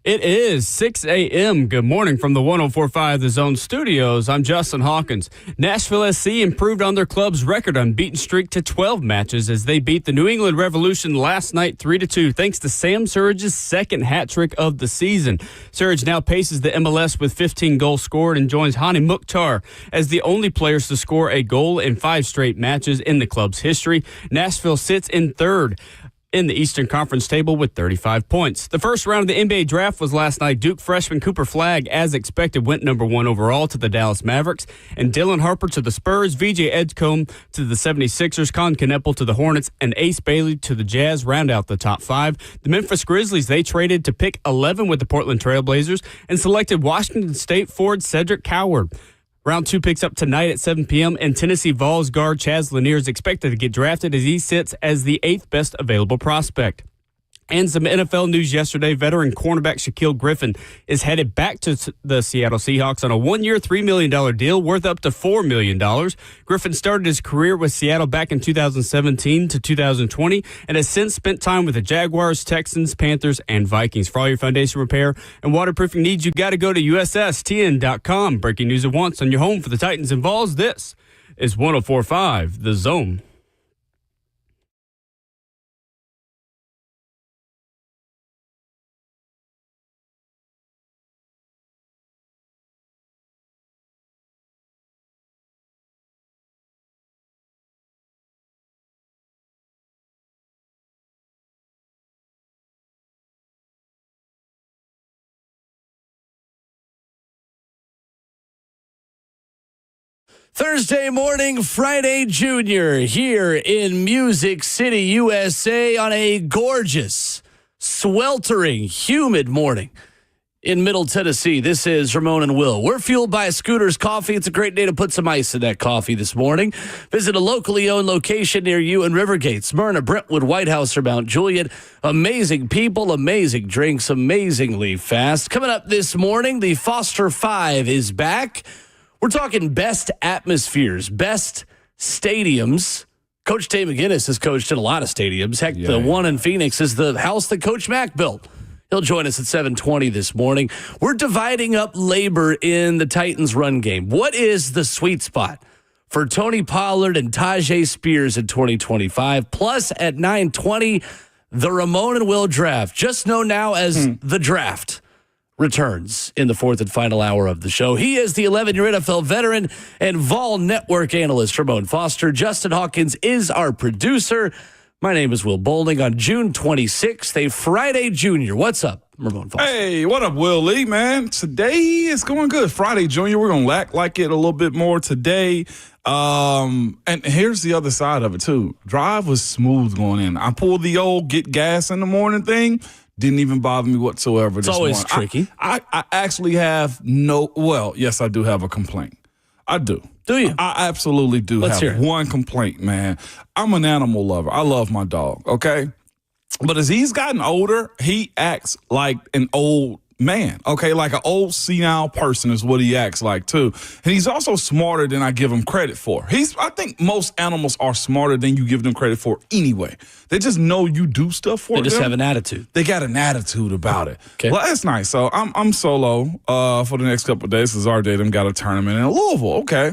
It is 6 a.m. Good morning from the 104.5 The Zone Studios. I'm Justin Hawkins. Nashville SC improved on their club's record unbeaten streak to 12 matches as they beat the New England Revolution last night 3-2 thanks to Sam Surridge's second hat trick of the season. Surridge now paces the MLS with 15 goals scored and joins Hani Mukhtar as the only players to score a goal in 5 straight matches in the club's history. Nashville sits in third in the Eastern Conference table with 35 points. The first round of the NBA draft was last night. Duke freshman Cooper Flagg, as expected, went number 1 overall to the Dallas Mavericks, and Dylan Harper to the Spurs, VJ Edgecombe to the 76ers, Con Kneppel to the Hornets, and Ace Bailey to the Jazz round out the top 5. The Memphis Grizzlies, they traded to pick 11 with the Portland Trailblazers and selected Washington State forward Cedric Coward. Round 2 picks up tonight at 7 p.m., and Tennessee Vols guard Chaz Lanier is expected to get drafted as he sits as the 8th best available prospect. And some NFL news yesterday. Veteran cornerback Shaquille Griffin is headed back to the Seattle Seahawks on a 1-year, $3 million deal worth up to $4 million. Griffin started his career with Seattle back in 2017 to 2020 and has since spent time with the Jaguars, Texans, Panthers, and Vikings. For all your foundation repair and waterproofing needs, you got to go to USSTN.com. Breaking news at once on your home for the Titans and Vols. This is 104.5 The Zone. Thursday morning, Friday Junior, here in Music City, USA, on a gorgeous, sweltering, humid morning in Middle Tennessee. This is Ramon and Will. We're fueled by Scooter's Coffee. It's a great day to put some ice in that coffee this morning. Visit a locally owned location near you in Rivergate, Smyrna, Brentwood, White House, or Mount Juliet. Amazing people, amazing drinks, amazingly fast. Coming up this morning, the Foster 5 is back. We're talking best atmospheres, best stadiums. Coach Dave McGinnis has coached in a lot of stadiums. Heck, the one in Phoenix is the house that Coach Mack built. He'll join us at 7:20 this morning. We're dividing up labor in the Titans run game. What is the sweet spot for Tony Pollard and Tajay Spears in 2025? Plus, at 9:20, the Ramon and Will draft, just known now as the draft, returns in the fourth and final hour of the show. He is the 11-year NFL veteran and Vol Network analyst, Ramon Foster. Justin Hawkins is our producer. My name is Will Bowling. On June 26th, a Friday Junior. What's up, Ramon Foster? Hey, what up, Will Lee, man? Today is going good. Friday Junior, we're going to act like it a little bit more today. And here's the other side of it, too. Drive was smooth going in. I pulled the old get gas in the morning thing. Didn't even bother me whatsoever. It's always tricky. I actually have yes, I do have a complaint. I do. Do you? I absolutely do. Let's hear it. One complaint, man. I'm an animal lover. I love my dog, okay? But as he's gotten older, he acts like an old man, okay? Like an old senile person is what he acts like, too. And he's also smarter than I give him credit for. I think most animals are smarter than you give them credit for anyway. They just know you do stuff for them. They just have an attitude. They got an attitude about it. Okay. Well, that's nice. So I'm solo for the next couple of days because our day got a tournament in Louisville. Okay.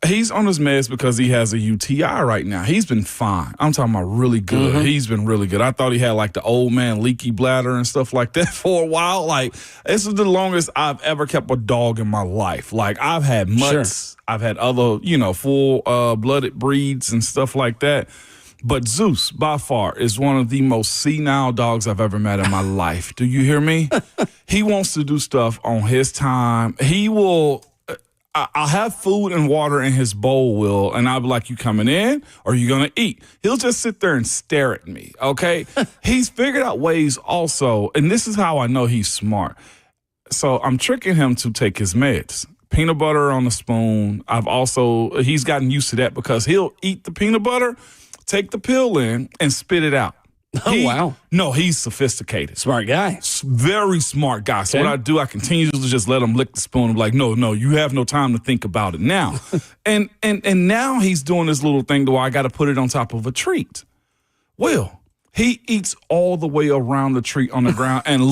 He's on his meds because he has a UTI right now. He's been fine. I'm talking about really good. Mm-hmm. He's been really good. I thought he had like the old man leaky bladder and stuff like that for a while. Like, this is the longest I've ever kept a dog in my life. Like, I've had mutts. Sure. I've had other, full-blooded breeds and stuff like that. But Zeus, by far, is one of the most senile dogs I've ever met in my life. Do you hear me? He wants to do stuff on his time. He will... I'll have food and water in his bowl, Will, and I'll be like, you coming in or are you going to eat? He'll just sit there and stare at me, okay? He's figured out ways also, and this is how I know he's smart. So I'm tricking him to take his meds. Peanut butter on the spoon. He's gotten used to that because he'll eat the peanut butter, take the pill in, and spit it out. Wow. No, he's sophisticated. Smart guy. Very smart guy. So what I do, I continue to just let him lick the spoon and be like, no, you have no time to think about it now. and now he's doing this little thing to where I got to put it on top of a treat. Well, He eats all the way around the tree on the ground and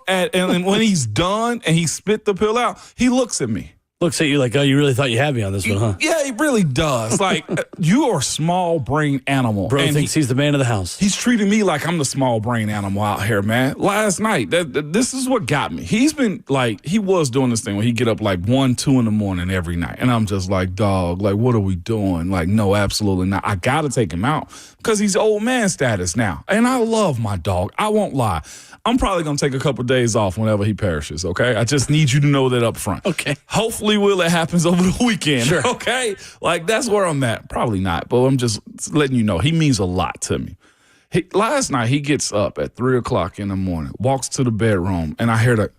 and when he's done and he spit the pill out, he looks at me. Looks at you like, oh, you really thought you had me on this one, huh? Yeah, he really does. Like, you are a small brain animal. Bro and thinks he's the man of the house. He's treating me like I'm the small brain animal out here, man. Last night, this is what got me. He's been like, he was doing this thing where he get up like 1, 2 in the morning every night. And I'm just like, dog, like, what are we doing? Like, no, absolutely not. I got to take him out because he's old man status now. And I love my dog. I won't lie. I'm probably going to take a couple days off whenever he perishes, okay? I just need you to know that up front. Okay. Hopefully, it happens over the weekend, sure. Okay? Like, that's where I'm at. Probably not, but I'm just letting you know. He means a lot to me. Last night, he gets up at 3 o'clock in the morning, walks to the bedroom, and I hear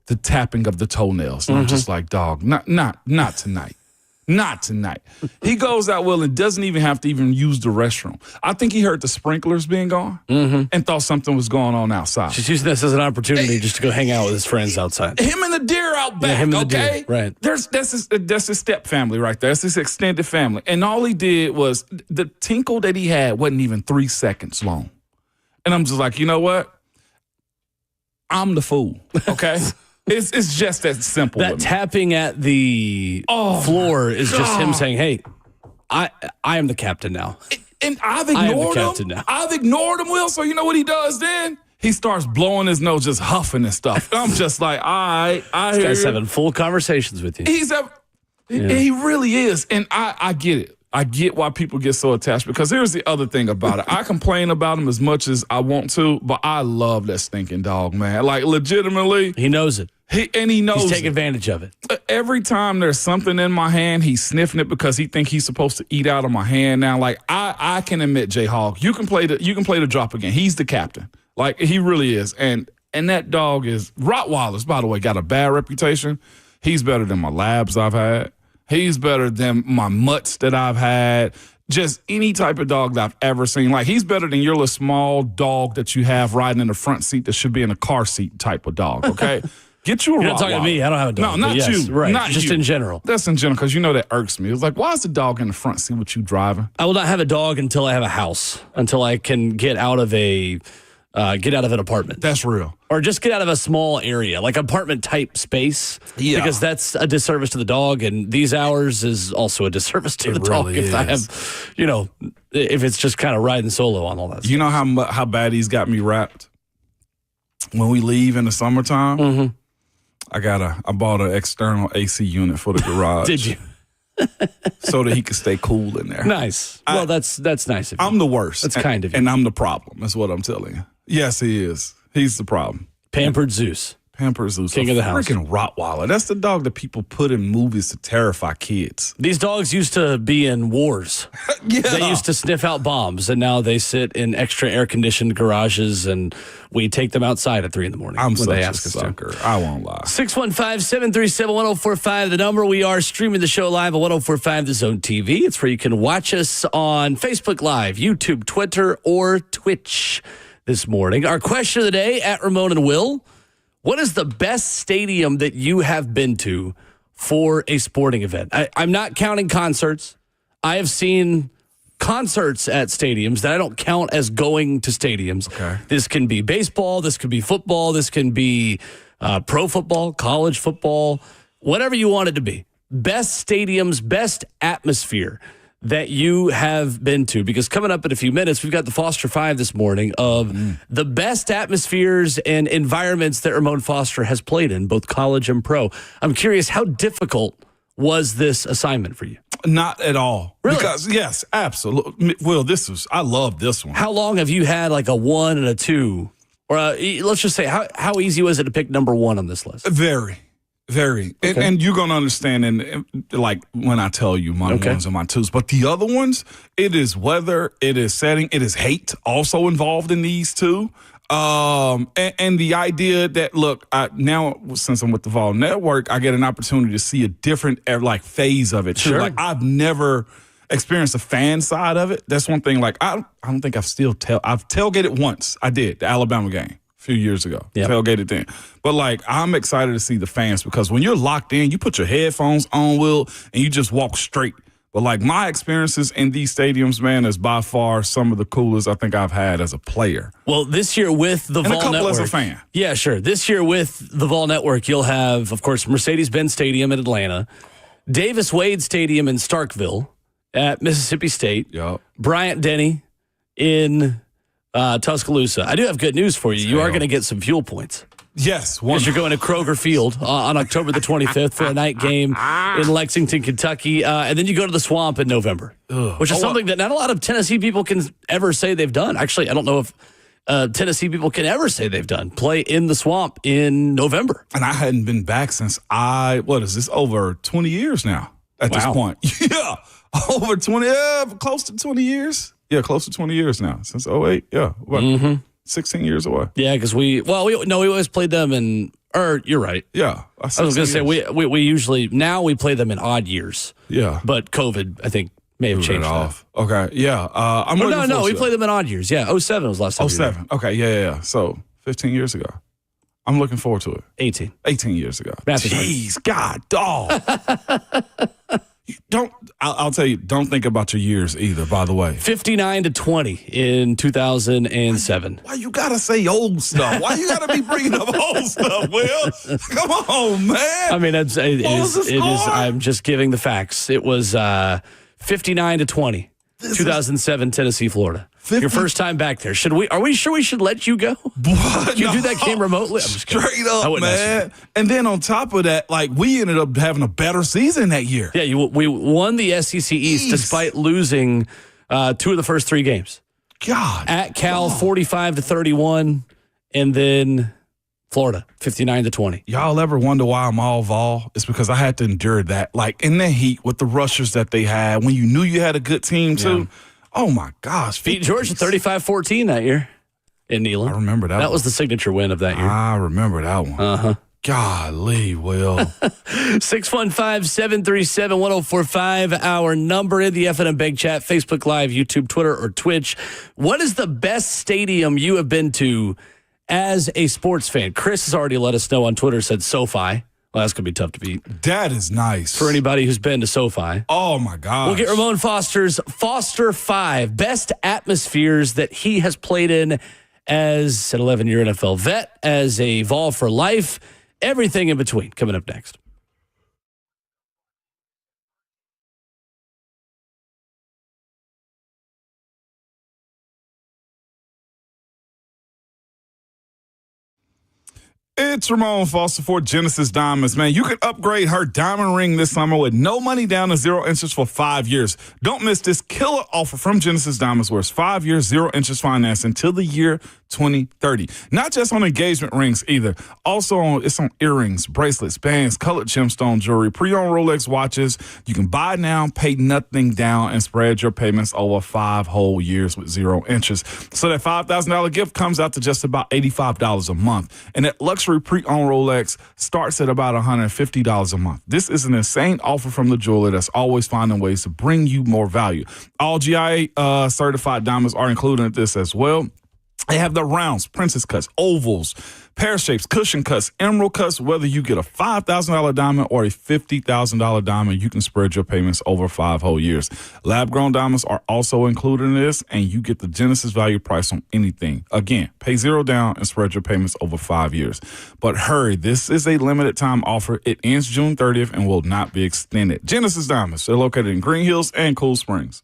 the tapping of the toenails. And I'm just like, dog, not tonight. Not tonight. He goes out and doesn't even have to even use the restroom. I think he heard the sprinklers being on and thought something was going on outside. Just using this as an opportunity just to go hang out with his friends outside. Him and the deer out back, him and okay? The deer, right. That's his step family right there. That's his extended family. And all he did was, the tinkle that he had wasn't even 3 seconds long. And I'm just like, you know what? I'm the fool, okay? It's just that simple. That tapping at the floor is just him saying, "Hey, I am the captain now." And I've ignored him. Now. I've ignored him, Will. So you know what he does then? He starts blowing his nose, just huffing and stuff. And I'm just like, I hear He's you. having full conversations with you. He really is, and I get it. I get why people get so attached, because here's the other thing about it. I complain about him as much as I want to, but I love that stinking dog, man. Like, legitimately. He knows it. He knows He's taking advantage of it. Every time there's something in my hand, he's sniffing it because he think he's supposed to eat out of my hand now. Like, I can admit, J-Hawk, you can play the drop again. He's the captain. Like, he really is. And that dog is, Rottweilers, by the way, got a bad reputation. He's better than my labs I've had. He's better than my mutts that I've had. Just any type of dog that I've ever seen. Like, he's better than your little small dog that you have riding in the front seat that should be in a car seat type of dog, okay? Get you a Rottweiler. You're not talking to me. I don't have a dog. No, not yes, you. Right. Not just you. in general. That's in general, because you know that irks me. It's like, why is the dog in the front seat with you driving? I will not have a dog until I have a house, until I can get out of an apartment. That's real. Or just get out of a small area, like apartment type space. Yeah. Because that's a disservice to the dog, and these hours is also a disservice to the dog really if I is. have, if it's just kind of riding solo on all that stuff. You know how bad he's got me wrapped? When we leave in the summertime, I bought an external AC unit for the garage. Did you? So that he could stay cool in there. Nice. Well, that's nice of you. I'm the worst. That's kind of you. And I'm the problem. That's what I'm telling you. Yes, he is. He's the problem. Pampered Zeus. Pampered Zeus. King of the house. Freaking Rottweiler. That's the dog that people put in movies to terrify kids. These dogs used to be in wars. Yeah. They used to sniff out bombs, and now they sit in extra air-conditioned garages, and we take them outside at 3 in the morning. I'm when such they a ask us sucker. to. I won't lie. 615-737-1045, the number. We are streaming the show live at 1045 The Zone TV. It's where you can watch us on Facebook Live, YouTube, Twitter, or Twitch this morning. Our question of the day at Ramon and Will: what is the best stadium that you have been to for a sporting event? I'm not counting concerts. I have seen concerts at stadiums that I don't count as going to stadiums. Okay. This can be baseball. This could be football. This can be pro football, college football, whatever you want it to be. Best stadiums, best atmosphere that you have been to, because coming up in a few minutes, we've got the Foster 5 this morning of the best atmospheres and environments that Ramon Foster has played in, both college and pro. I'm curious, how difficult was this assignment for you? Not at all. Really? Because, yes, absolutely. Well, I love this one. How long have you had like a 1 and a 2? Or let's just say, how easy was it to pick number 1 on this list? Very. Very. Okay. And you're going to understand, like when I tell you my ones and my twos. But the other ones, it is weather, it is setting, it is hate also involved in these two. And the idea that, look, now since I'm with the Vol Network, I get an opportunity to see a different phase of it too. Sure. Like, I've never experienced the fan side of it. That's one thing. Like, I don't think I've tailgated once. I did, the Alabama game. Few years ago. Yep. Tailgated then. But like, I'm excited to see the fans, because when you're locked in, you put your headphones on, Will, and you just walk straight But like my experiences in these stadiums, man, is by far some of the coolest I think I've had as a player. Well, this year with the Vol Network. As a fan. Yeah, sure. This year with the Vol Network, you'll have, of course, Mercedes-Benz Stadium in Atlanta, Davis-Wade Stadium in Starkville at Mississippi State, Bryant-Denny in Tuscaloosa. I do have good news for you. You are going to get some fuel points. Yes. Because you're going to Kroger Field on October the 25th for a night game in Lexington, Kentucky. And then you go to the Swamp in November, which is something that not a lot of Tennessee people can ever say they've done. Actually, I don't know if Tennessee people can ever say they've done. Play in the Swamp in November. And I hadn't been back since over 20 years now at this point. Yeah. Over 20, close to 20 years. Yeah, close to 20 years now. Since 08, yeah. 16 years away. Yeah, because we always played them you're right. Yeah. I was going to say, we usually, now we play them in odd years. Yeah. But COVID, I think, may have changed that. Okay, yeah. We played them in odd years. Yeah, 07 was last time. 07. Okay, yeah. So 15 years ago. I'm looking forward to it. 18 years ago. Jeez, God, dog. I'll tell you, don't think about your years either, by the way. 59-20 in 2007. Why you got to say old stuff? Why you got to be bringing up old stuff, Will? Come on, man. I mean, it is. I'm just giving the facts. It was 59-20, 2007, Tennessee, Florida. 50? Your first time back there. Are we sure we should let you go? Can you do that game remotely? I'm just kidding. Straight up, man. And then on top of that, like we ended up having a better season that year. Yeah, we won the SEC East despite losing 2 of the first 3 games. God. At Cal, 45-31, and then Florida, 59-20. Y'all ever wonder why I'm all Vol? It's because I had to endure that. Like in the heat with the rushers that they had, when you knew you had a good team too. Yeah. Oh, my gosh. Beat Georgia 35-14 that year in Neyland. I remember that. That was the signature win of that year. I remember that one. Uh-huh. Golly, Will. 615-737-1045, our number in the FNM Big Chat, Facebook Live, YouTube, Twitter, or Twitch. What is the best stadium you have been to as a sports fan? Chris has already let us know on Twitter, said SoFi. Well, that's going to be tough to beat. That is nice. For anybody who's been to SoFi. Oh, my God. We'll get Ramon Foster's Foster 5 best atmospheres that he has played in as an 11-year NFL vet, as a Vol for life, everything in between. Coming up next. It's Ramon Foster for Genesis Diamonds, man. You can upgrade her diamond ring this summer with no money down and 0 interest for 5 years. Don't miss this killer offer from Genesis Diamonds, where it's 5 years, 0 interest finance until the year 2030. Not just on engagement rings either. Also, it's on earrings, bracelets, bands, colored gemstone jewelry, pre-owned Rolex watches. You can buy now, pay nothing down, and spread your payments over 5 whole years with 0 interest. So that $5,000 gift comes out to just about $85 a month. And that luxury pre-owned Rolex starts at about $150 a month. This is an insane offer from the jeweler that's always finding ways to bring you more value. All GIA certified diamonds are included in this as well. They have the rounds, princess cuts, ovals, pear shapes, cushion cuts, emerald cuts. Whether you get a $5,000 diamond or a $50,000 diamond, you can spread your payments over 5 whole years. Lab-grown diamonds are also included in this, and you get the Genesis value price on anything. Again, pay 0 down and spread your payments over 5 years. But hurry, this is a limited time offer. It ends June 30th and will not be extended. Genesis Diamonds, they're located in Green Hills and Cool Springs.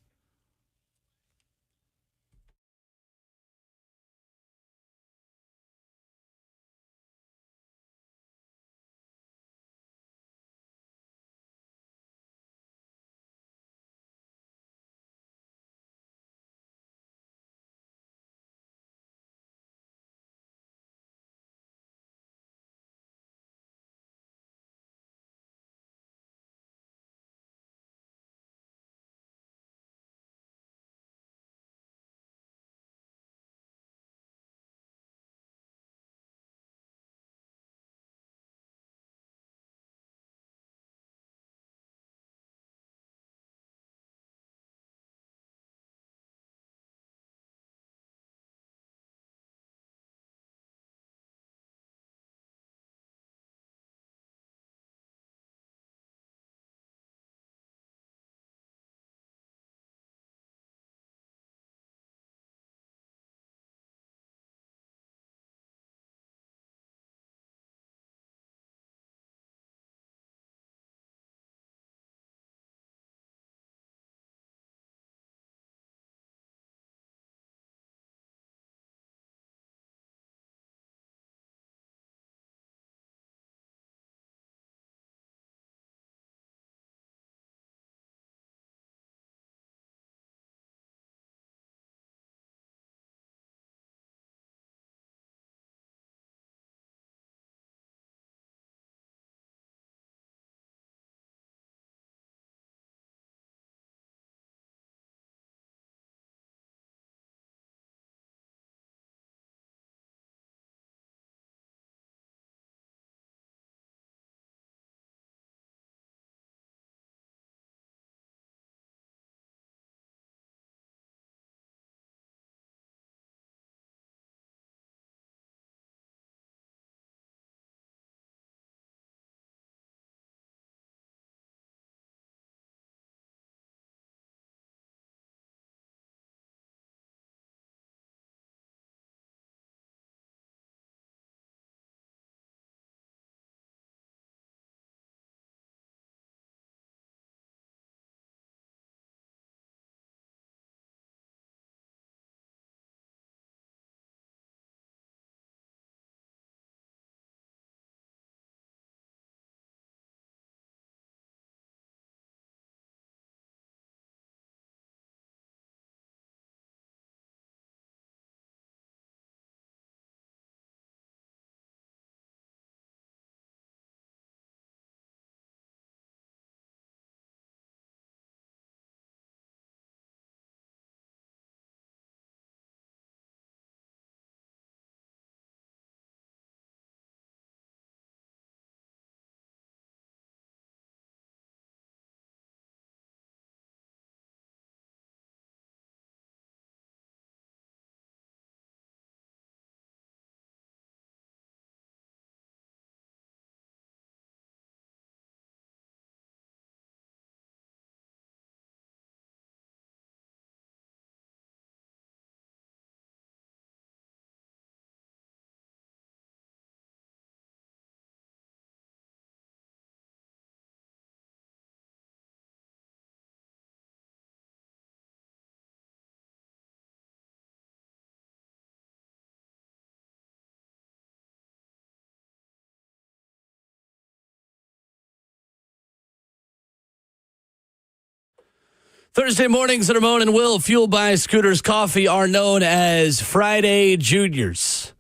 Thursday mornings at Ramon and Will, fueled by Scooters Coffee, are known as Friday Juniors.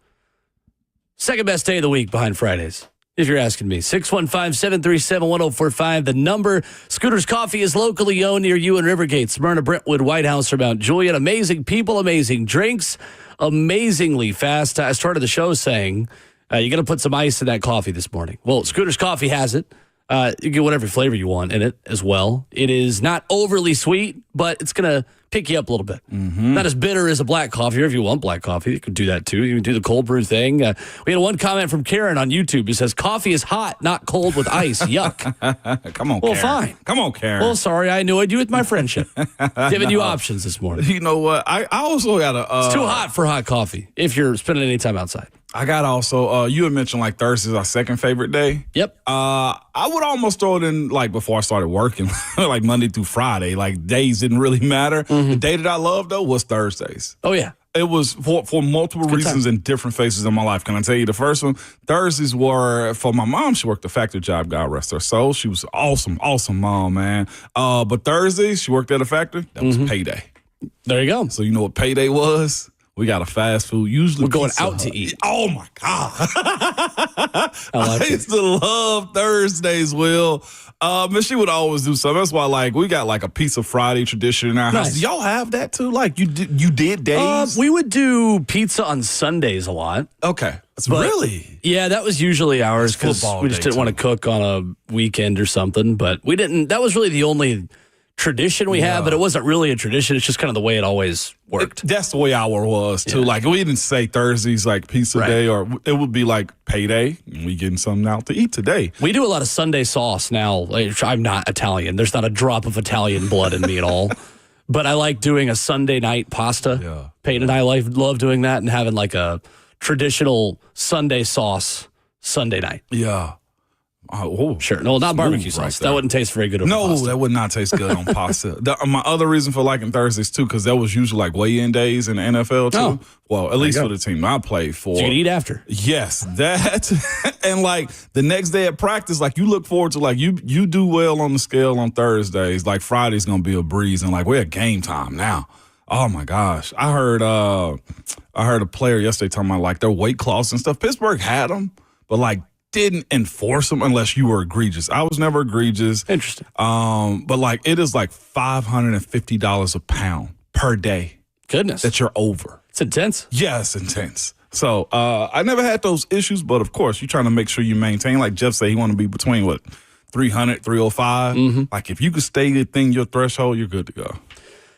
Second best day of the week behind Fridays, if you're asking me. 615-737-1045, the number. Scooters Coffee is locally owned near you in Rivergate, Smyrna, Brentwood, White House, or Mount Juliet. Amazing people, amazing drinks, amazingly fast. I started the show saying, you're going to put some ice in that coffee this morning. Well, Scooters Coffee has it. You get whatever flavor you want in it as well. It is not overly sweet, but it's going to pick you up a little bit. Not as bitter as a black coffee, or if you want black coffee, you can do that too. You can do the cold brew thing. We had one comment from Karen on YouTube who says, coffee is hot, not cold with ice. Yuck. Come on, Well, Karen. fine. Come on, Karen. Well, sorry, I annoyed you with my friendship. Giving you options this morning. You know what? I also got a... It's too hot for hot coffee if you're spending any time outside. I got also, you had mentioned like Thursday's our second favorite day. Yep. I would almost throw it in like before I started working, like Monday through Friday. Like days didn't really matter. The day that I loved though was Thursdays. Oh, yeah. It was for multiple reasons in different phases of my life. Can I tell you the first one? Thursdays were for my mom. She worked a factory job, God rest her soul. She was awesome mom, man. But Thursdays, she worked at a factory. That was payday. There you go. So you know what payday was? We got a fast food. Usually We're going Pizza out Hut. to eat. Oh my God. I used to love Thursdays, Will. And she would always do something. That's why, like, we got like a Pizza Friday tradition in our house. Nice. Do y'all have that too? Like, you did days? We would do pizza on Sundays a lot. Okay. But- Really? Yeah, that was usually ours because football we just day, didn't want to cook on a weekend or something. But we didn't. That was really the only tradition we had, but it wasn't really a tradition. It's just kind of the way it always worked. That's the way our was too. Like, we didn't say Thursdays like pizza day, or it would be like payday. And we getting something out to eat today. We do a lot of Sunday sauce now. Like, I'm not Italian. There's not a drop of Italian blood in me at all. But I like doing a Sunday night pasta. Yeah. Peyton and I love doing that and having like a traditional Sunday sauce Sunday night. Yeah. Sure. No, not barbecue Smooth right sauce. there. That wouldn't taste very good on No, pasta. that would not taste good on pasta. My other reason for liking Thursdays too, because that was usually like weigh-in days in the NFL too. Oh. Well, at least for the team I played for. So you can eat after. Yes, that and like the next day at practice, like you look forward to like you do well on the scale on Thursdays. Like Friday's gonna be a breeze, and like we're at game time now. Oh my gosh, I heard a player yesterday talking about like their weight class and stuff. Pittsburgh had them, but like didn't enforce them unless you were egregious. I was never egregious. Interesting. But like it is like $550 a pound per day Goodness. that you're over. It's intense. Yeah, it's intense. So I never had those issues, but of course, you're trying to make sure you maintain. Like Jeff said, he want to be between what 300, 305. Like if you could stay within your threshold, you're good to go.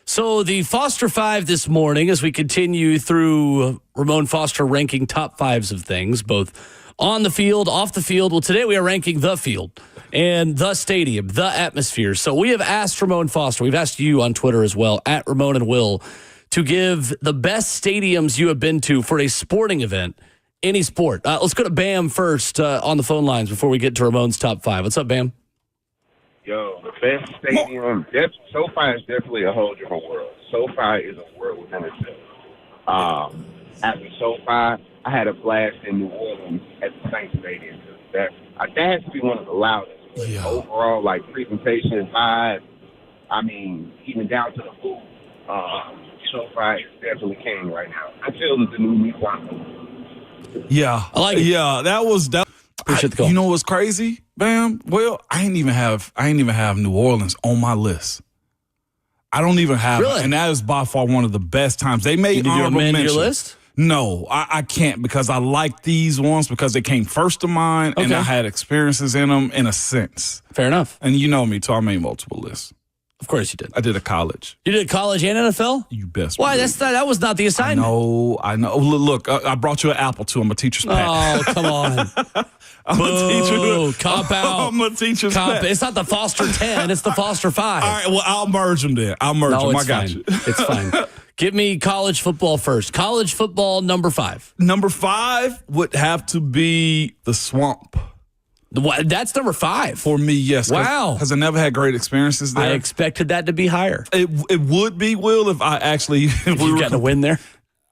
So the Foster 5 this morning, as we continue through Ramon Foster ranking top fives of things, both on the field, off the field. Well, today we are ranking the field and the stadium, the atmosphere. So we have asked Ramon Foster, we've asked you on Twitter as well, at Ramon and Will, to give the best stadiums you have been to for a sporting event, any sport. Let's go to Bam first on the phone lines before we get to Ramon's top five. What's up, Bam? Yo, the best stadium, SoFi is definitely a whole different world. SoFi is a world within itself. After SoFi, I had a blast in New Orleans at the Saints Stadium. That has to be one of the loudest. But overall, like presentation, vibe, I mean, even down to the food, SoFi is definitely king right now. Until the new Milwaukee. Yeah, I like it. Yeah, that was that. Appreciate the call. You know what's crazy, Bam? Well, I ain't even have New Orleans on my list. I don't even have Really? it, and that is by far one of the best times. They made Did you honorable amend your mention. list? No, I can't because I like these ones because they came first to mind and Okay. I had experiences in them in a sense. Fair enough. And you know me, so I made multiple lists. Of course you did. I did a college. You did college and NFL? You best. Why? believe. That was not the assignment. I know. Look, I brought you an apple too. I'm a teacher's pet. Oh, come on. I'm a teacher. Boo, cop out. I'm a teacher's pet. It's not the Foster 10, it's the Foster 5. All right, well, I'll merge them then. I No, got it's fine. you. It's fine. Give me college football first. College football number 5. Number 5 would have to be the Swamp. That's number 5. For me, yes. Wow. Because I never had great experiences there. I expected that to be higher. It would be, Will, if I actually... If You got to win there?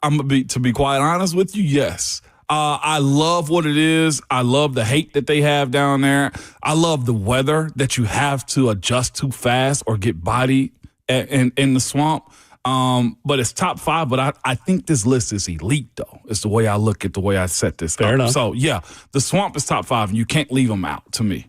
to be quite honest with you, yes. I love what it is. I love the hate that they have down there. I love the weather that you have to adjust to fast or get bodied in the swamp. But it's top 5. But I think this list is elite, though. It's the way I look at the way I set this Fair up. enough. So, yeah, the swamp is top 5, and you can't leave them out, to me,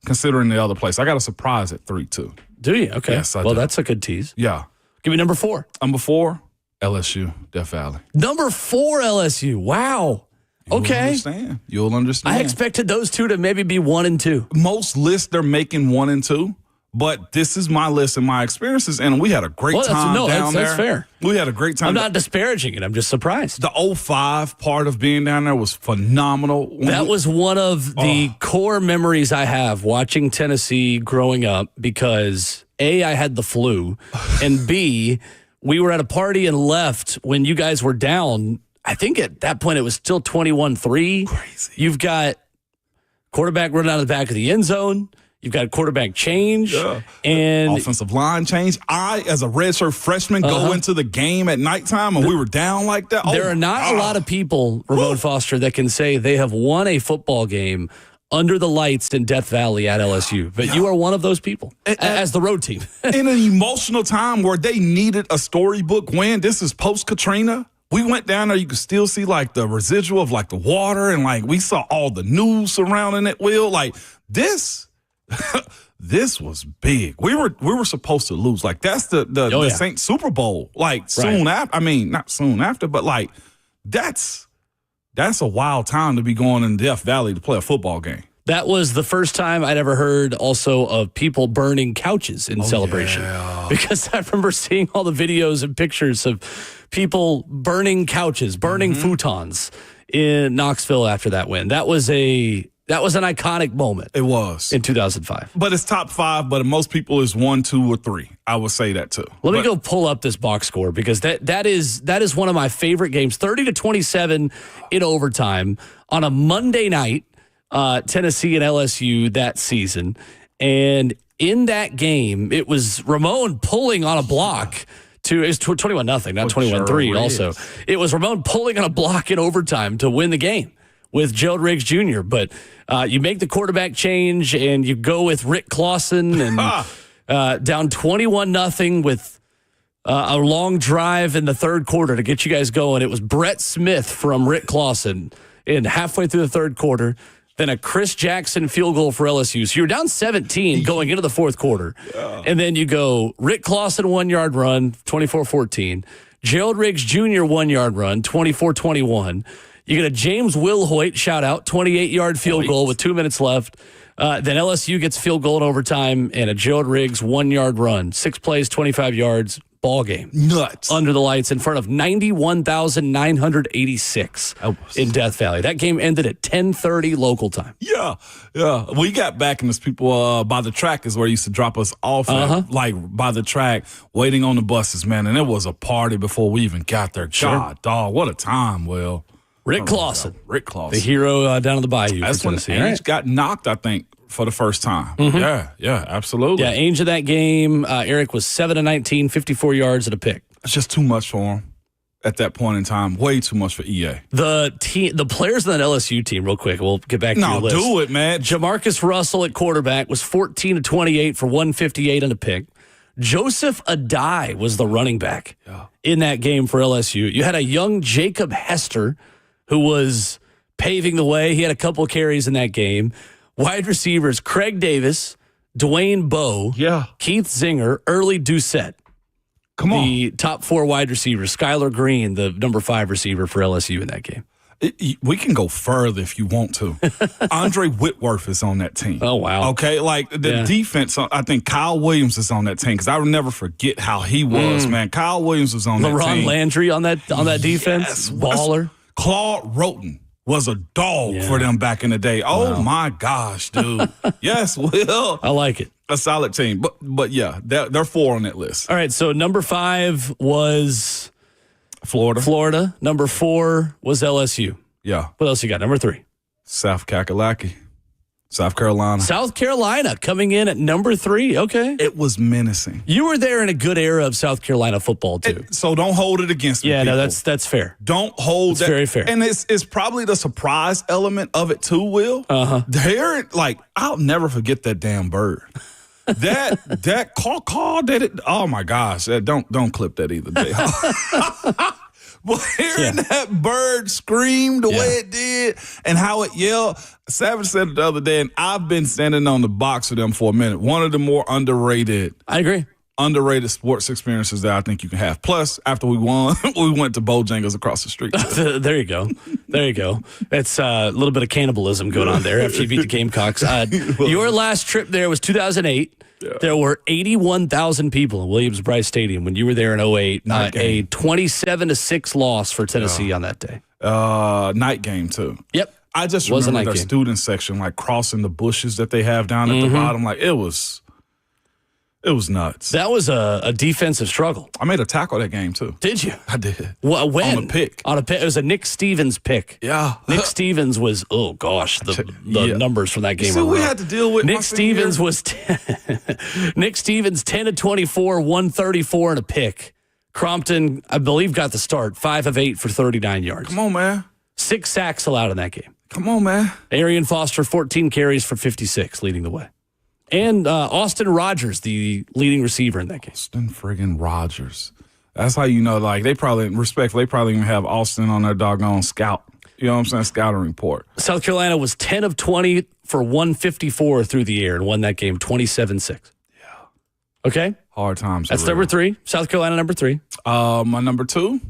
considering the other place. I got a surprise at 3, too. Do you? Okay. Yes, I well, do. that's a good tease. Yeah. Give me number 4. Number 4, LSU, Death Valley. Number 4, LSU. Wow. Okay. You'll understand. I expected those two to maybe be 1 and 2. Most lists, they're making 1 and 2. But this is my list and my experiences, and we had a great time down there. That's fair. We had a great time. I'm not disparaging it. I'm just surprised. The 05 part of being down there was phenomenal. That was one of the core memories I have watching Tennessee growing up because, A, I had the flu, and B, we were at a party and left when you guys were down. I think at that point it was still 21-3. Crazy. You've got quarterback running out of the back of the end zone. You've got quarterback change and offensive line change. I, as a redshirt freshman, go into the game at nighttime and we were down like that. There are not a lot of people, Ramon Foster, that can say they have won a football game under the lights in Death Valley at LSU. But you are one of those people as the road team. In an emotional time where they needed a storybook win, this is post-Katrina. We went down there, you could still see like the residual of like the water and like we saw all the news surrounding it, Will. Like this was big. We were supposed to lose. Like that's the Saint Super Bowl. Like soon after. I mean, not soon after, but like that's a wild time to be going in Death Valley to play a football game. That was the first time I'd ever heard also of people burning couches in celebration. Yeah. Because I remember seeing all the videos and pictures of people burning couches, burning futons in Knoxville after that win. That was an iconic moment. It was. In 2005. But it's top 5, but most people is 1, 2, or 3. I would say that too. Let me go pull up this box score because that is one of my favorite games. 30-27 in overtime on a Monday night, Tennessee and LSU that season. And in that game, it was Ramon pulling on a block to, it's 21-0, not 21-3 also. It was Ramon pulling on a block in overtime to win the game with Gerald Riggs Jr. But you make the quarterback change and you go with Rick Clausen and down 21-0 with a long drive in the third quarter to get you guys going. It was Brett Smith from Rick Clausen in halfway through the third quarter. Then a Chris Jackson field goal for LSU. So you're down 17 going into the fourth quarter. Yeah. And then you go Rick Clausen 1-yard run, 24-14. Gerald Riggs Jr. 1-yard run, 24-21. You get a James Wilhoit, shout out, 28-yard field goal with 2 minutes left. Then LSU gets field goal in overtime and a Gerald Riggs 1-yard run. 6 plays, 25 yards, ball game. Nuts. Under the lights in front of 91,986 in Death Valley. That game ended at 10:30 local time. Yeah. We got back in this people by the track is where he used to drop us off at, like by the track, waiting on the buses, man. And it was a party before we even got there. God, dog, what a time, Will. Rick Clausen. The hero down in the bayou. That's when Ainge got knocked, I think, for the first time. Yeah, absolutely. Yeah, Ainge of that game, Eric was 7-19, 54 yards and a pick. It's just too much for him at that point in time. Way too much for EA. The players on that LSU team, real quick, we'll get back to your list. No, do it, man. Jamarcus Russell at quarterback was 14-28 for 158 and a pick. Joseph Adai was the running back in that game for LSU. You had a young Jacob Hester who was paving the way. He had a couple of carries in that game. Wide receivers, Craig Davis, Dwayne Bowe, Keith Zinger, Early Doucette. Come on. The top 4 wide receivers. Skylar Green, the number 5 receiver for LSU in that game. We can go further if you want to. Andre Whitworth is on that team. Oh, wow. Okay, like the defense, I think Kyle Williams is on that team because I will never forget how he was, man. Kyle Williams was on that team. LaRon Landry on that defense. Yes. Baller. Claude Roten was a dog for them back in the day. Oh, my gosh, dude. Yes, Will. I like it. A solid team. But yeah, they're 4 on that list. All right, so number 5 was Florida. Number 4 was LSU. Yeah. What else you got? Number 3. South Carolina. South Carolina coming in at number 3. Okay. It was menacing. You were there in a good era of South Carolina football, too. So don't hold it against me. Yeah, people. no, that's fair. Don't hold that. Very fair. And it's probably the surprise element of it, too, Will. They're like, I'll never forget that damn bird. That call did it. Oh my gosh! Don't clip that either, Jay. But hearing that bird scream the way it did and how it yelled, Savage said it the other day, and I've been standing on the box for them for a minute. One of the more underrated. I agree. Underrated sports experiences that I think you can have. Plus, after we won, we went to Bojangles across the street. There you go. It's a little bit of cannibalism going on there after you beat the Gamecocks. Your last trip there was 2008. Yeah. There were 81,000 people in Williams-Brice Stadium when you were there in 2008. A 27-6 loss for Tennessee on that day. Night game, too. Yep. I just remember their student section, like crossing the bushes that they have down at the bottom. Like, it was nuts. That was a defensive struggle. I made a tackle that game, too. Did you? I did. When? On a pick. It was a Nick Stevens pick. Yeah. Nick Stevens was, the numbers from that game See, are we rough. had to deal with Nick Stevens was Nick Stevens 10 of 24, 134 and a pick. Crompton, I believe, got the start, 5 of 8 for 39 yards. Come on, man. 6 sacks allowed in that game. Come on, man. Arian Foster, 14 carries for 56, leading the way. And Austin Rogers, the leading receiver in that game. Austin friggin' Rogers. That's how you know, like, they probably even have Austin on their doggone scout. You know what I'm saying? Scouting report. South Carolina was 10 of 20 for 154 through the air and won that game 27-6. Yeah. Okay? Hard times. That's number 3. South Carolina, number 3. My number 2,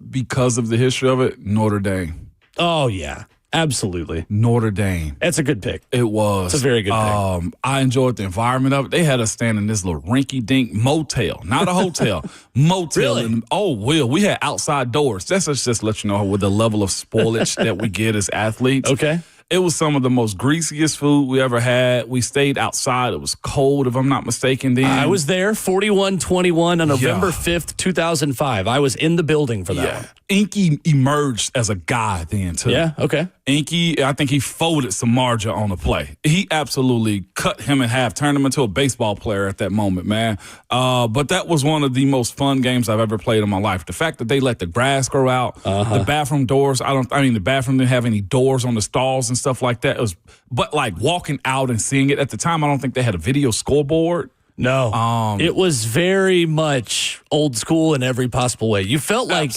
because of the history of it, Notre Dame. Oh, yeah. Absolutely. Notre Dame. That's a good pick. It was. It's a very good pick. I enjoyed the environment of it. They had us stand in this little rinky-dink motel. Not a hotel. Motel. Really? We had outside doors. That's just let you know with the level of spoilage that we get as athletes. Okay. It was some of the most greasiest food we ever had. We stayed outside. It was cold, if I'm not mistaken, then. I was there, 41-21 on November 5th, 2005. I was in the building for that one. Inky emerged as a guy then, too. Yeah, okay. Inky, I think he folded Samardzija on the play. He absolutely cut him in half, turned him into a baseball player at that moment, man. But that was one of the most fun games I've ever played in my life. The fact that they let the grass grow out, the bathroom doors, the bathroom didn't have any doors on the stalls and stuff like that. But like walking out and seeing it at the time, I don't think they had a video scoreboard. No, it was very much old school in every possible way. You felt like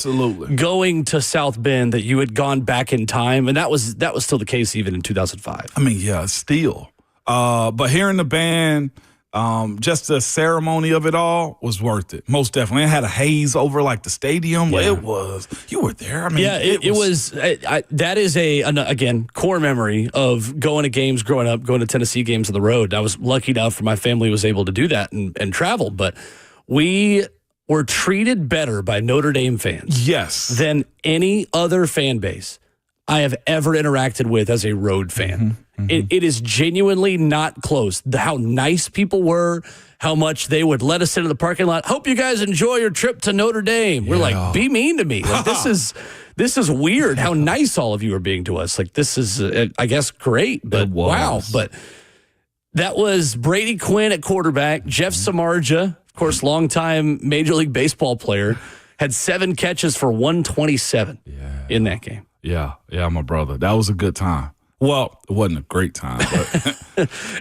going to South Bend that you had gone back in time, and that was still the case even in 2005. I mean, yeah, still. But hearing the band, just the ceremony of it all was worth it. Most definitely. It had a haze over like the stadium. Yeah. It was. You were there. I mean, it was. That is again, core memory of going to games growing up, going to Tennessee games on the road. I was lucky enough for my family was able to do that and travel, but we were treated better by Notre Dame fans than any other fan base I have ever interacted with as a road fan. It is genuinely not close. How nice people were, how much they would let us into the parking lot. Hope you guys enjoy your trip to Notre Dame. We're like, be mean to me. Like, this is weird how nice all of you are being to us. Like, this is, I guess, great, but wow. But that was Brady Quinn at quarterback. Jeff Samardzija, of course, longtime Major League Baseball player, had 7 catches for 127 in that game. Yeah, my brother. That was a good time. Well, it wasn't a great time, but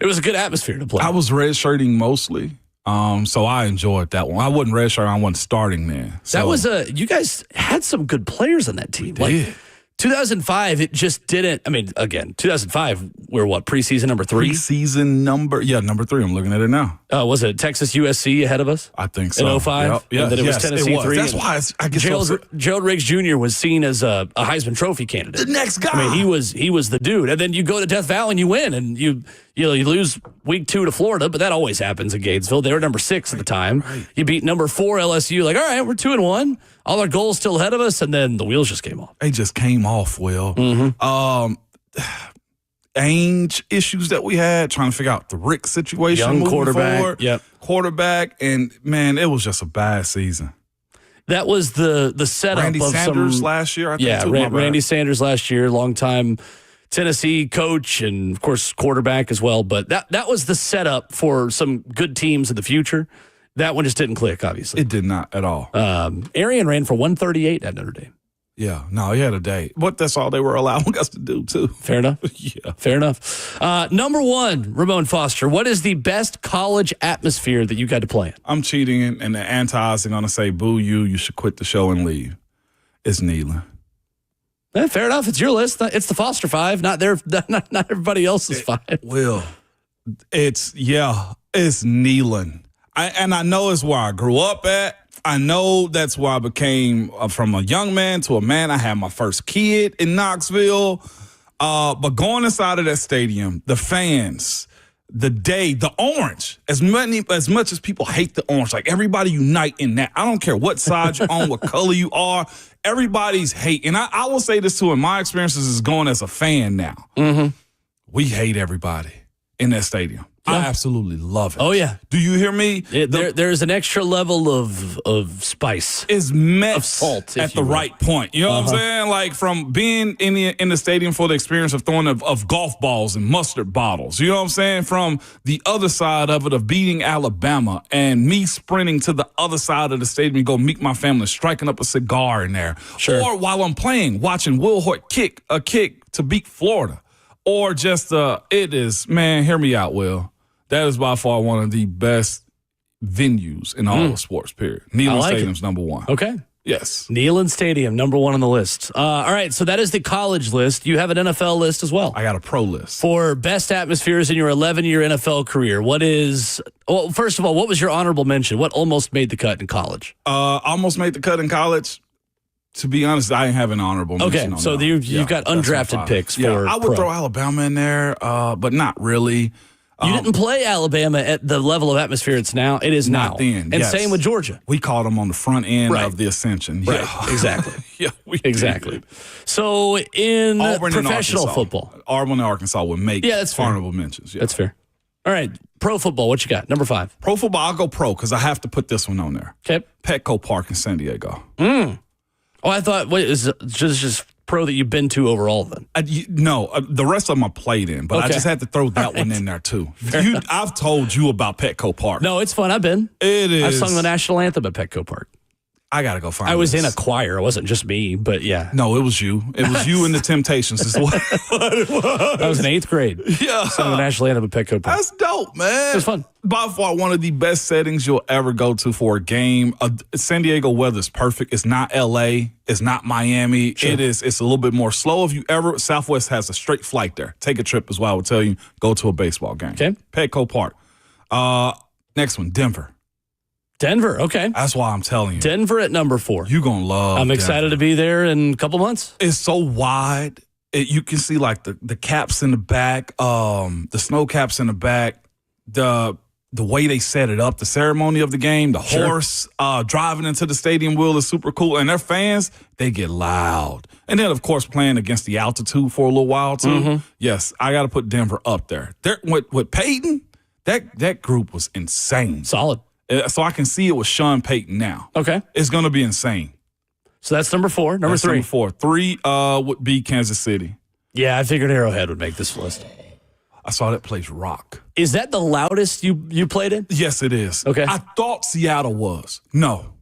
it was a good atmosphere to play. I was redshirting mostly, so I enjoyed that one. I wasn't redshirting, I wasn't starting there. So. That was you guys had some good players on that team. We did. 2005, it just didn't. I mean, again, 2005, we're what, preseason number 3? Preseason number 3. I'm looking at it now. Was it Texas USC ahead of us? I think so. In 05? Yeah, and then it was Tennessee 3. That's why I get Gerald Riggs Jr. was seen as a Heisman Trophy candidate. The next guy. I mean, he was the dude. And then you go to Death Valley and you win, and you lose week 2 to Florida, but that always happens in Gainesville. They were number 6 at the time. Right. You beat number 4 LSU. Like, all right, we're 2-1. All our goals still ahead of us, and then the wheels just came off. They just came off, Will. Age issues that we had, trying to figure out the Rick situation. Young quarterback. Quarterback, and man, it was just a bad season. That was the setup Randy of Sanders last year, I think. Randy Sanders last year, longtime Tennessee coach and, of course, quarterback as well. But that was the setup for some good teams in the future. That one just didn't click, obviously. It did not at all. Arian ran for 138 at Notre Dame. Yeah, no, he had a day. But that's all they were allowing us to do, too. Fair enough. Yeah. Fair enough. Number one, Ramon Foster, what is the best college atmosphere that you got to play in? I'm cheating, and the antis are going to say, boo you, you should quit the show and leave. It's Neyland. Fair enough. It's your list. It's the Foster five, not everybody else's five. Will, it's Neyland. I know it's where I grew up at. I know that's where I became from a young man to a man. I had my first kid in Knoxville. But going inside of that stadium, the fans, the orange, as much as people hate the orange, like everybody unite in that. I don't care what side you're on, what color you are. Everybody's hate. And I will say this too, in my experiences is going as a fan now. Mm-hmm. We hate everybody in that stadium. Yeah. I absolutely love it. Oh, yeah. Do you hear me? There's an extra level of spice. Is met of salt at the right point. You know what I'm saying? Like from being in the stadium for the experience of throwing of golf balls and mustard bottles. You know what I'm saying? From the other side of it of beating Alabama and me sprinting to the other side of the stadium and go meet my family, striking up a cigar in there. Sure. Or while I'm playing, watching Will Hoyt kick a kick to beat Florida. Or just it is, man, hear me out, Will. That is by far one of the best venues in all of sports, period. Neyland Stadium's number one. Okay. Yes. Neyland Stadium, number one on the list. All right, so that is the college list. You have an NFL list as well. I got a pro list. For best atmospheres in your 11-year NFL career, first of all, what was your honorable mention? What almost made the cut in college? Almost made the cut in college. To be honest, I didn't have an honorable mention. Okay, so you've got undrafted picks for I would throw Alabama in there, but not really. You didn't play Alabama at the level of atmosphere it's now. It is now. Not then. And same with Georgia. We caught them on the front end of the ascension. Right, Yeah. exactly. Yeah, we exactly. did. So in Auburn professional and football. Auburn and Arkansas would make that's fair. honorable mentions. Yeah. That's fair. All right, pro football, what you got? Number 5. Pro football, I'll go pro because I have to put this one on there. Okay. Petco Park in San Diego. Oh, I thought, is it just pro that you've been to overall then? The rest of them I played in, but I just had to throw that one in there too. I've told you about Petco Park. No, it's fun. I've been. It is. I've sung the national anthem at Petco Park. I got to go find I was this. in a choir. It wasn't just me, but yeah. No, it was you. It was you and the Temptations is what it was. I was in 8th grade. Yeah. Sung the national anthem at Petco Park. That's dope, man. It was fun. By far, one of the best settings you'll ever go to for a game. San Diego weather is perfect. It's not L.A. It's not Miami. Sure. It's a little bit more slow. Southwest has a straight flight there. Take a trip is what I would tell you. Go to a baseball game. Okay. Petco Park. Next one, Denver. Denver, okay. That's why I'm telling you. Denver at number 4. You're going to love I'm excited Denver. to be there in a couple months. It's so wide. You can see like the caps in the back, the snow caps in the back, the way they set it up, the ceremony of the game, the horse driving into the stadium wheel is super cool. And their fans, they get loud. And then, of course, playing against the altitude for a little while, too. Mm-hmm. Yes, I got to put Denver up there. With Peyton, that group was insane. Solid. So I can see it with Sean Payton now. Okay. It's going to be insane. So that's number 4. Number 3. Number 4. 3 would be Kansas City. Yeah, I figured Arrowhead would make this list. I saw that place rock. Is that the loudest you played in? Yes, it is. Okay. I thought Seattle was. No.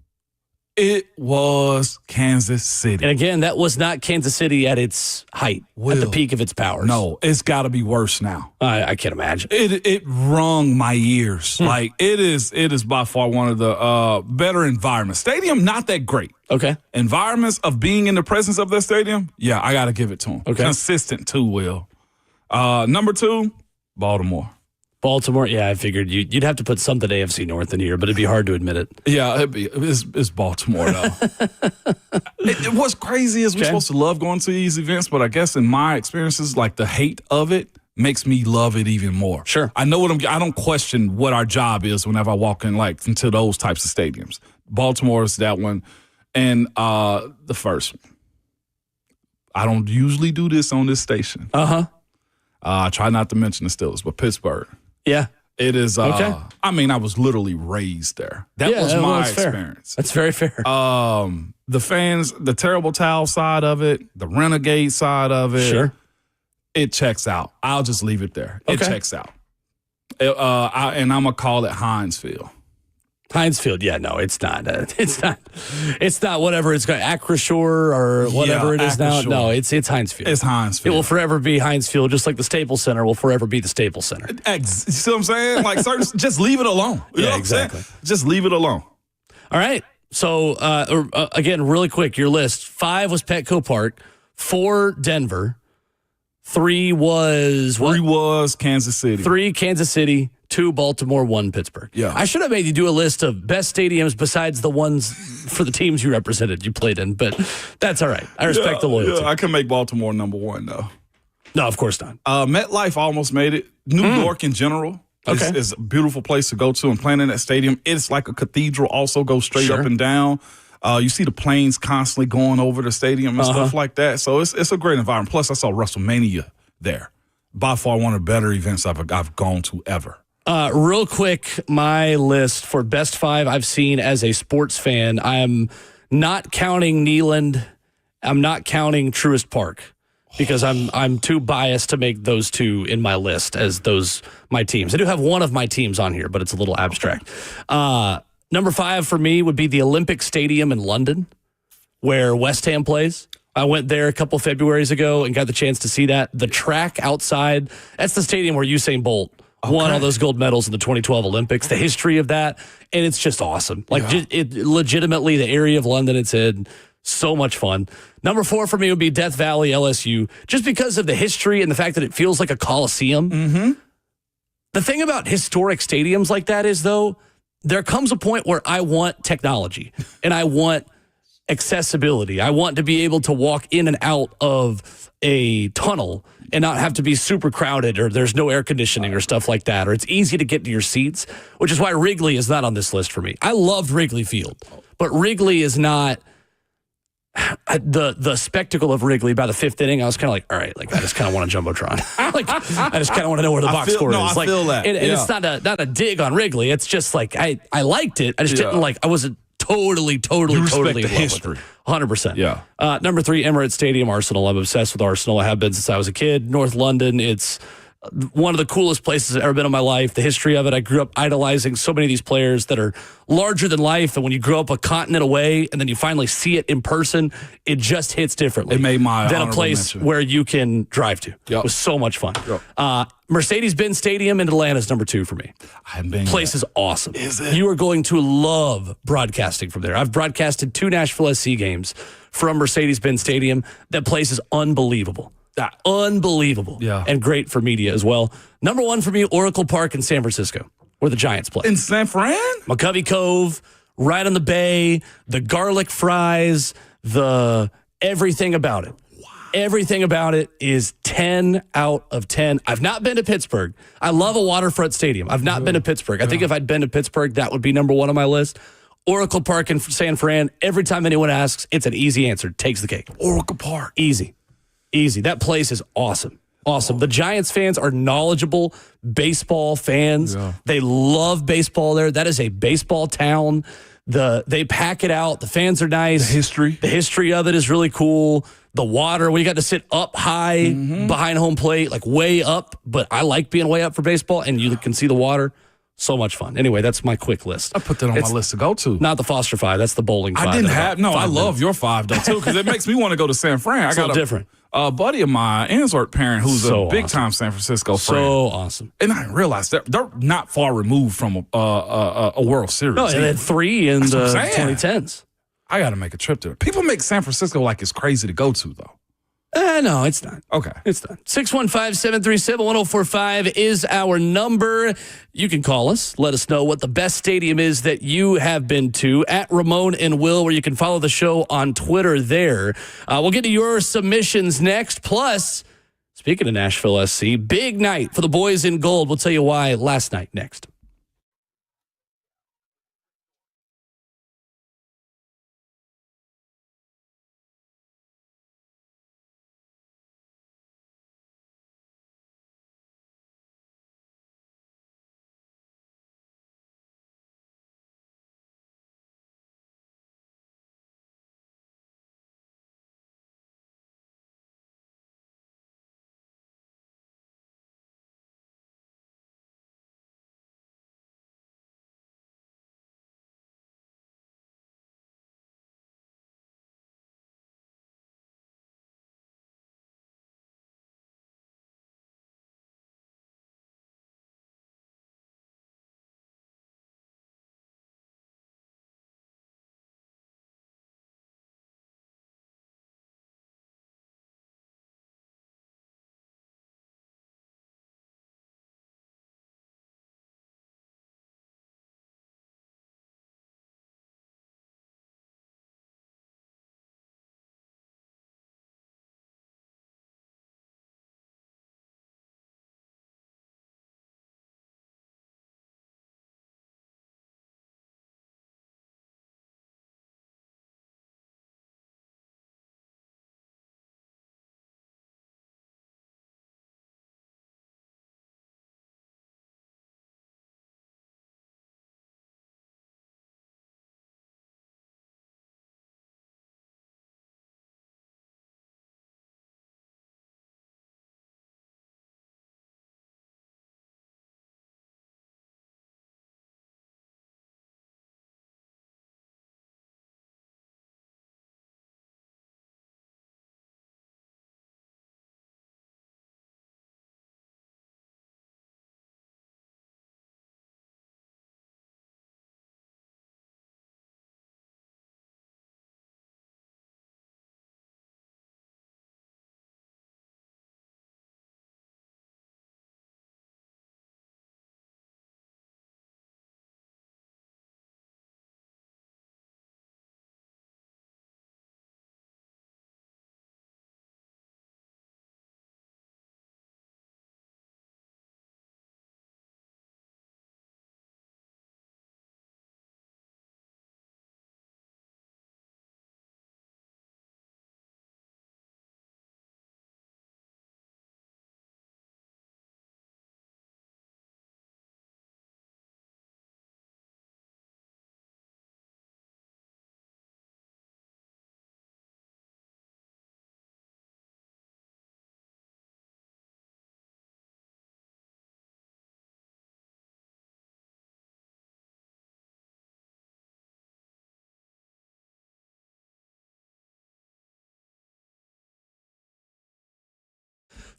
It was Kansas City. And again, that was not Kansas City at its height, at the peak of its powers. No, it's got to be worse now. I can't imagine. It rung my ears. Like it is by far one of the better environments. Stadium, not that great. Okay. Environments of being in the presence of that stadium, yeah, I got to give it to them. Okay. Consistent too, Will. Number 2, Baltimore. Baltimore, yeah, I figured you'd have to put something AFC North in here, but it'd be hard to admit it. Yeah, it's Baltimore, though. What's crazy is we're supposed to love going to these events, but I guess in my experiences, like the hate of it makes me love it even more. Sure. I know I don't question what our job is whenever I walk into those types of stadiums. Baltimore is that one. And the first one. I don't usually do this on this station. I try not to mention the Steelers, but Pittsburgh. Yeah. It is. Okay. I mean, I was literally raised there. That was my experience. That's very fair. The fans, the terrible towel side of it, the renegade side of it. Sure. It checks out. I'll just leave it there. It Okay. checks out. And I'm going to call it Heinz Field. Heinz Field, yeah, no, it's not. It's not whatever it's got, Acrisure or whatever it is now. Acrisure. No, it's Heinz Field. It's Heinz It Field. will forever be Heinz Field, just like the Staples Center will forever be the Staples Center. You see what I'm saying? Like, just leave it alone. You know what I'm saying? exactly. Just leave it alone. All right. So, again, really quick, your list. 5 was Petco Park. 4, Denver. 3 was what? 3 was Kansas City. 3, Kansas City. 2, Baltimore. 1, Pittsburgh. Yeah. I should have made you do a list of best stadiums besides the ones for the teams you represented, you played in, but that's all right. I respect the loyalty. Yeah, I can make Baltimore number 1, though. No, of course not. MetLife almost made it. New York in general is a beautiful place to go to, and playing in that stadium, it's like a cathedral, also goes straight up and down. You see the planes constantly going over the stadium and stuff like that. So it's a great environment. Plus, I saw WrestleMania there. By far one of the better events I've gone to ever. Real quick, my list for best 5 I've seen as a sports fan. I'm not counting Neyland. I'm not counting Truist Park because I'm too biased to make those 2 in my list as those my teams. I do have one of my teams on here, but it's a little abstract. Number 5 for me would be the Olympic Stadium in London, where West Ham plays. I went there a couple Februarys ago and got the chance to see that. The track outside, that's the stadium where Usain Bolt won all those gold medals in the 2012 Olympics, the history of that, and it's just awesome. Like, it legitimately, the area of London it's in, so much fun. Number 4 for me would be Death Valley, LSU, just because of the history and the fact that it feels like a coliseum. Mm-hmm. The thing about historic stadiums like that is, though, there comes a point where I want technology and I want accessibility. I want to be able to walk in and out of a tunnel and not have to be super crowded or there's no air conditioning or stuff like that, or it's easy to get to your seats, which is why Wrigley is not on this list for me. I loved Wrigley Field, but Wrigley is not the spectacle of Wrigley. By the 5th inning, I was kind of like, all right, like I just kind of want a Jumbotron. Like I just kind of want to know where the box score is. I like, feel that. And it's not a dig on Wrigley. It's just like I liked it. I just didn't like. I wasn't totally You totally respect in the love history. with it. 100%. Yeah. Number 3, Emirates Stadium, Arsenal. I'm obsessed with Arsenal. I have been since I was a kid. North London. It's one of the coolest places I've ever been in my life. The history of it. I grew up idolizing so many of these players that are larger than life. And when you grow up a continent away and then you finally see it in person, it just hits differently. It made my than a honorable place mention. where you can drive to. It was so much fun. Mercedes-Benz Stadium in Atlanta is number 2 for me. I haven't been Place yet. is awesome. Is it? You are going to love broadcasting from there. I've broadcasted 2 Nashville SC games from Mercedes-Benz Stadium. That place is unbelievable. Unbelievable. Yeah. And great for media as well. Number 1 for me, Oracle Park in San Francisco, where the Giants play. In San Fran? McCovey Cove, right on the bay, the garlic fries, the everything about it. Everything about it is 10 out of 10. I've not been to Pittsburgh. I love a waterfront stadium. I've not been to Pittsburgh. I think if I'd been to Pittsburgh, that would be number 1 on my list. Oracle Park in San Fran, every time anyone asks, it's an easy answer. Takes the cake. Oracle Park. Easy. That place is awesome. Awesome. The Giants fans are knowledgeable baseball fans. Yeah. They love baseball there. That is a baseball town. They pack it out. The fans are nice. The history of it is really cool. The water, we got to sit up high behind home plate, like way up. But I like being way up for baseball, and you can see the water. So much fun. Anyway, that's my quick list. I put that on my list to go to. Not the Foster 5. That's the bowling 5. I didn't have. No, I 5 love your 5 though too, because it makes me want to go to San Fran. I got different. A buddy of mine, Answorth parent, who's So a big awesome. time San Francisco friend. So awesome. And I didn't realize they're not far removed from a World Series. No, they had 3 in That's what the I'm saying. 2010s. I got to make a trip there. People make San Francisco like it's crazy to go to though. No, it's not. Okay. It's not. 615-737-1045 is our number. You can call us. Let us know what the best stadium is that you have been to at Ramon and Will, where you can follow the show on Twitter there. We'll get to your submissions next. Plus, speaking of Nashville SC, big night for the boys in gold. We'll tell you why last night next.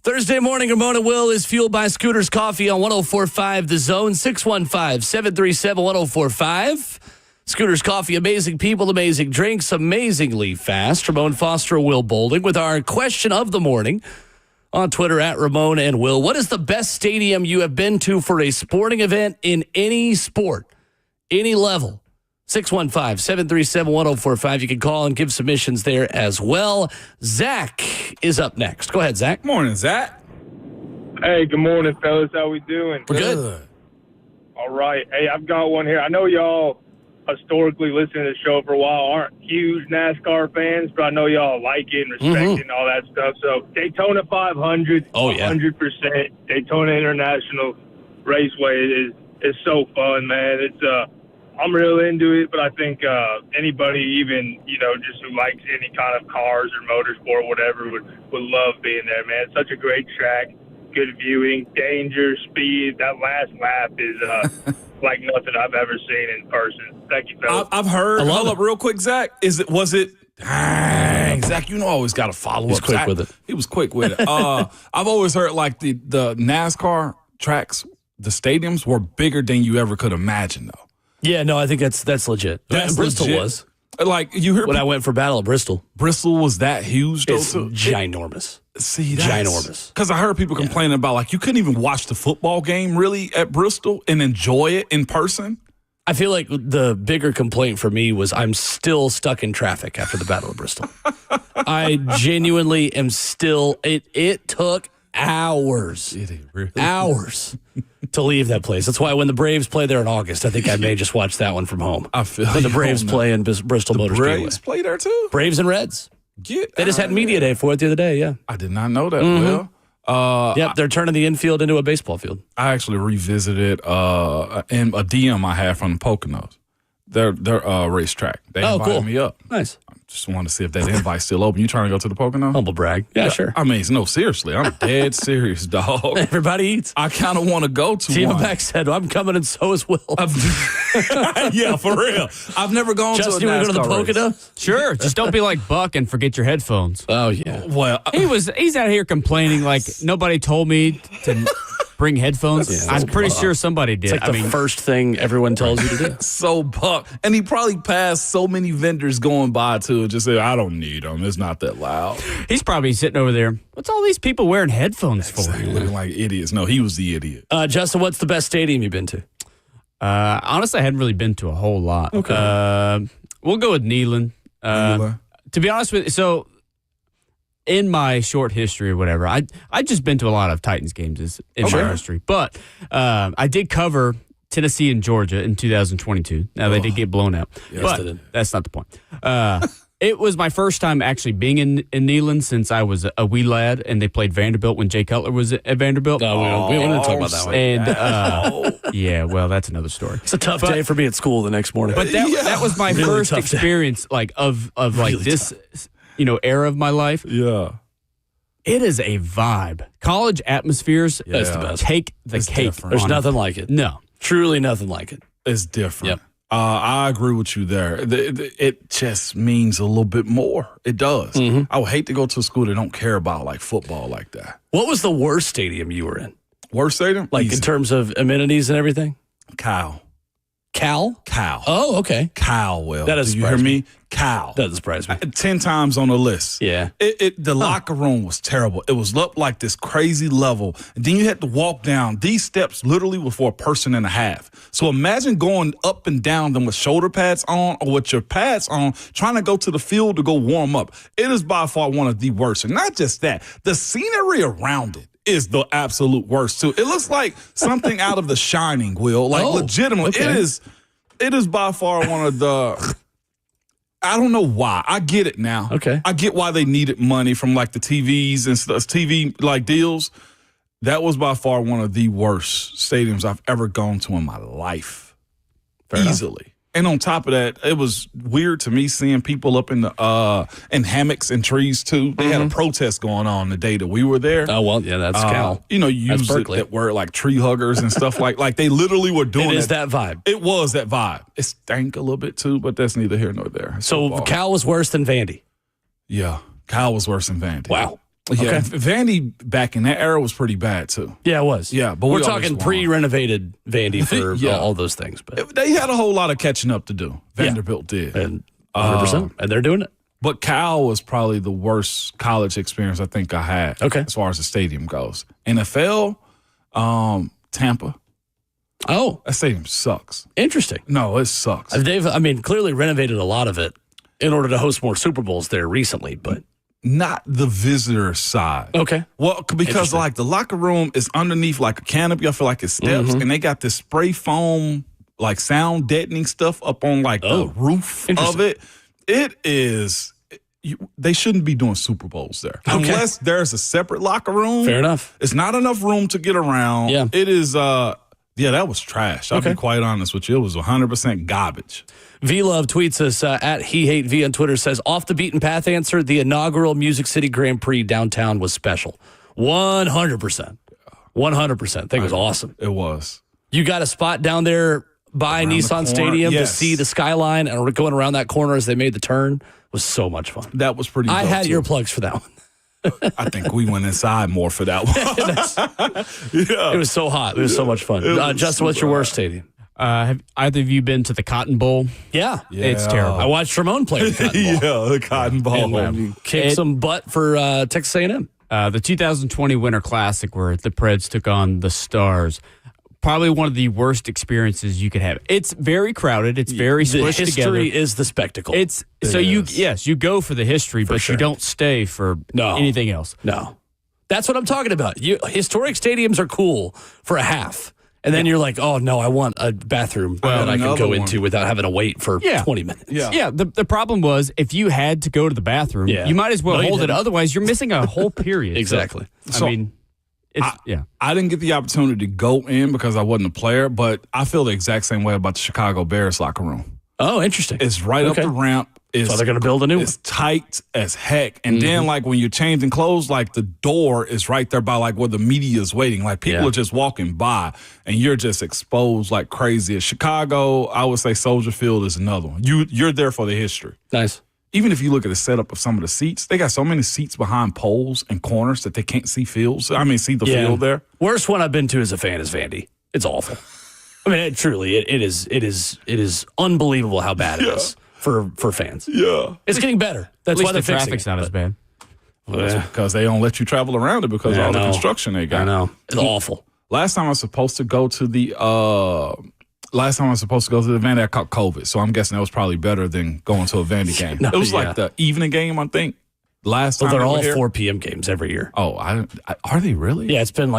Thursday morning, Ramon and Will is fueled by Scooters Coffee on 104.5 The Zone, 615-737-1045. Scooters Coffee, amazing people, amazing drinks, amazingly fast. Ramon Foster, Will Bolding with our question of the morning on Twitter at Ramon and Will. What is the best stadium you have been to for a sporting event in any sport, any level? 615-737-1045. You can call and give submissions there as well. Zach is up next. Go ahead, Zach. Morning, Zach. Hey, good morning, fellas. How we doing? We're good. All right. Hey, I've got one here. I know y'all historically listened to the show for a while aren't huge NASCAR fans, but I know y'all like it and respect it and all that stuff. So Daytona 500, 100%. Daytona International Raceway is so fun, man. It's I'm real into it, but I think anybody, even just who likes any kind of cars or motorsport, whatever, would love being there, man. It's such a great track, good viewing, danger, speed. That last lap is like nothing I've ever seen in person. Thank you, fellas. I've heard. Hold up, real quick, Zach. Was it? Dang, Zach, you know I always got to follow up. He's quick Zach, with it. He was quick with it. I've always heard like the NASCAR tracks, the stadiums were bigger than you ever could imagine, though. Yeah, no, I think that's legit. Bristol legit. was. Like you hear When I went for Battle of Bristol. Bristol was that huge, though. It's ginormous. See, ginormous. Because I heard people complaining about like you couldn't even watch the football game really at Bristol and enjoy it in person. I feel like the bigger complaint for me was I'm still stuck in traffic after the Battle of Bristol. I genuinely am still. It took hours. Hours to leave that place. That's why when the Braves play there in August, I think I may just watch that one from home. I feel when the Braves play in Bristol Motor Speedway. Braves play there too? Braves and Reds. They just had media day for it the other day, yeah. I did not know that, Will. Yep, they're turning the infield into a baseball field. I actually revisited a DM I had from the Poconos. Their racetrack. They invited me up. Nice. Just wanted to see if that invite's still open. You trying to go to the Poconos? Humble brag. Yeah, sure. I mean, no, seriously. I'm dead serious, dog. Everybody eats. I kind of want to go to Tima one. Beck said, I'm coming and so is Will. Yeah, for real. I've never gone Justin, to a you want to go to the NASCAR race. Poconos? Sure. Just don't be like Buck and forget your headphones. Oh, yeah. Well, He's out here complaining like nobody told me to bring headphones. Yeah, I'm pretty sure somebody did. It's like the first thing everyone tells you to do. so Buck. And he probably passed so many vendors going by too and just said, I don't need them. It's not that loud. He's probably sitting over there. What's all these people wearing headphones for? Exactly. Looking like idiots. No, he was the idiot. Justin, what's the best stadium you've been to? Honestly, I hadn't really been to a whole lot. Okay. We'll go with Neyland. To be honest with you, so in my short history or whatever, I've just been to a lot of Titans games in my history. But I did cover Tennessee and Georgia in 2022. Now, they did get blown out. Yes, but they did. that's not the point. It was my first time actually being in Neyland since I was a wee lad, and they played Vanderbilt when Jay Cutler was at Vanderbilt. No, we don't talk about that one. And yeah, well, that's another story. It's a tough day for me at school the next morning. But that was my Really first tough day. experience, like of like Really this, era of my life. Yeah. It is a vibe. College atmospheres That's the best. take the It's cake. different. There's on nothing like it. No. Truly nothing like it. It's different. Yep. I agree with you there. It just means a little bit more. It does. I would hate to go to a school that don't care about like football like that. What was the worst stadium you were in? Worst stadium? Like Easy. in terms of amenities and everything? Cal. Cal? Cal. Oh, okay. Cal, Will. That doesn't Do you hear surprise me? Cal. Doesn't surprise me. 10 times on the list. Yeah. The locker room was terrible. It was up like this crazy level. And then you had to walk down. These steps literally were for a person and a half. So imagine going up and down them with shoulder pads on or with your pads on, trying to go to the field to go warm up. It is by far one of the worst. And not just that, the scenery around it is the absolute worst too. It looks like something out of The Shining, Will. Like legitimately. okay. It is by far one of the I don't know why. I get it now. Okay. I get why they needed money from like the TVs and stuff, TV like deals. That was by far one of the worst stadiums I've ever gone to in my life. Easily. And on top of that, it was weird to me seeing people up in the in hammocks and trees too. They had a protest going on the day that we were there. Oh, well, yeah, that's Cal. You That's use Berkeley. that word like tree huggers and stuff like they literally were doing It is that vibe. It was that vibe. It stank a little bit too, but that's neither here nor there. It's So football. Cal was worse than Vandy. Yeah. Cal was worse than Vandy. Wow. Yeah, Vandy back in that era was pretty bad too. Yeah, it was. Yeah, but we're we talking always pre-renovated Vandy for Yeah. all those things. But They had a whole lot of catching up to do. Vanderbilt did. and 100%, and they're doing it. But Cal was probably the worst college experience I think I had. Okay. As far as the stadium goes. NFL, Tampa. Oh, That stadium sucks. interesting. No, it sucks. They've, clearly renovated a lot of it in order to host more Super Bowls there recently, but Not the visitor side. okay. Well, because like the locker room is underneath like a canopy. I feel like it's steps, and they got this spray foam like sound deadening stuff up on like the roof of it. It is. They shouldn't be doing Super Bowls there unless there's a separate locker room. Fair enough. It's not enough room to get around. Yeah. It is. Yeah, that was trash. I'll be quite honest with you. It was 100% garbage. V-Love tweets us at HeHateV on Twitter, says, off the beaten path answer, the inaugural Music City Grand Prix downtown was special. 100%. 100%. Thing was awesome. It was. You got a spot down there by Around the Nissan corner, Stadium to yes. see the skyline, and going around that corner as they made the turn. It was so much fun. That was pretty I dope, had too. earplugs for that one. I think we went inside more for that one. It was so hot. It was so much fun. Justin, what's your worst stadium? Have either of you been to the Cotton Bowl? Yeah. It's terrible. I watched Ramon play the Cotton Bowl. Yeah, the Cotton Bowl. And kicked some butt for Texas A&M. The 2020 Winter Classic, where the Preds took on the Stars, probably one of the worst experiences you could have. It's very crowded. It's very The squished together. history is the spectacle. You go for the history, but sure. you don't stay for No. anything else. No. That's what I'm talking about. Historic stadiums are cool for a half. And then you're like, oh, no, I want a bathroom that I can another go one. into without having to wait for 20 minutes. Yeah. The problem was if you had to go to the bathroom, you might as well No, you hold it. didn't. Otherwise, you're missing a whole period. Exactly. So, I mean, it's, I didn't get the opportunity to go in because I wasn't a player, but I feel the exact same way about the Chicago Bears locker room. Oh, interesting. It's right up the ramp. So they're going to build a new one. It's tight as heck. And then, like, when you're changing clothes, like, the door is right there by, like, where the media is waiting. Like, people are just walking by, and you're just exposed like crazy. At Chicago, I would say Soldier Field is another one. You're there for the history. Nice. Even if you look at the setup of some of the seats, they got so many seats behind poles and corners that they can't see fields. I mean, see the field there. Worst one I've been to as a fan is Vandy. It's awful. I mean, it is unbelievable how bad it is for fans. Yeah. It's getting better. That's at why least they're the fixing traffic's it. not as bad. Because they don't let you travel around it because of all the construction they got. I know. It's awful. Last time I was supposed to go to the Vandy, I caught COVID. So I'm guessing that was probably better than going to a Vandy game. It was like the evening game, I think. Last time They're they were all here. 4 p.m. games every year. Oh, are they really? Yeah, it's been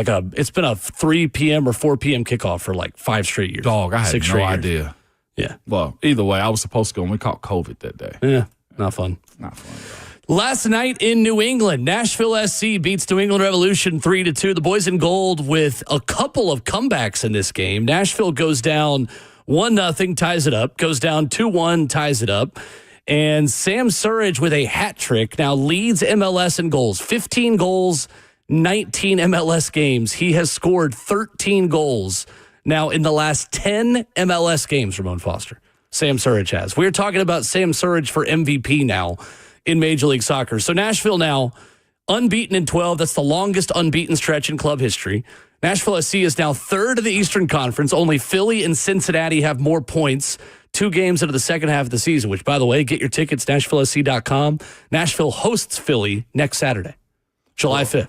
a 3 p.m. or 4 p.m. kickoff for like 5 straight years. Dog, I had 6 no straight years. idea. Yeah. Well, either way, I was supposed to go and we caught COVID that day. Yeah. Not fun. Not fun at all. Last night in New England, Nashville SC beats New England Revolution 3-2. The boys in gold with a couple of comebacks in this game. Nashville goes down 1-0, ties it up. Goes down 2-1, ties it up. And Sam Surridge with a hat trick now leads MLS in goals. 15 goals, 19 MLS games. He has scored 13 goals now in the last 10 MLS games, Ramon Foster. Sam Surridge has. We're talking about Sam Surridge for MVP now in Major League Soccer. So Nashville now unbeaten in 12. That's the longest unbeaten stretch in club history. Nashville SC is now third of the Eastern Conference. Only Philly and Cincinnati have more points 2 games into the second half of the season, which, by the way, get your tickets, NashvilleSC.com. Nashville hosts Philly next Saturday, July 5th.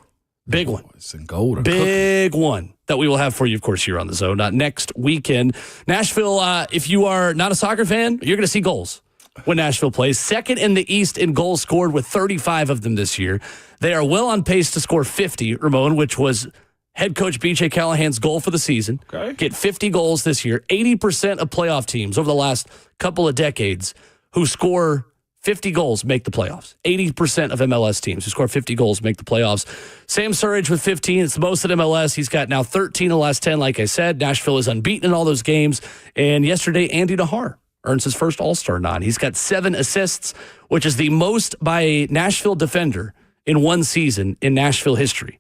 Big one. It's in gold. And Big one that we will have for you, of course, here on the Zone. Next weekend. Nashville, if you are not a soccer fan, you're going to see goals when Nashville plays. Second in the East in goals scored with 35 of them this year. They are well on pace to score 50, Ramon, which was head coach B.J. Callahan's goal for the season. Okay. Get 50 goals this year. 80% of playoff teams over the last couple of decades who score 50 goals make the playoffs. 80% of MLS teams who score 50 goals make the playoffs. Sam Surridge with 15. It's the most at MLS. He's got now 13 in the last 10, like I said. Nashville is unbeaten in all those games. And yesterday, Andy Nahar earns his first All-Star nod. He's got 7 assists, which is the most by a Nashville defender in one season in Nashville history.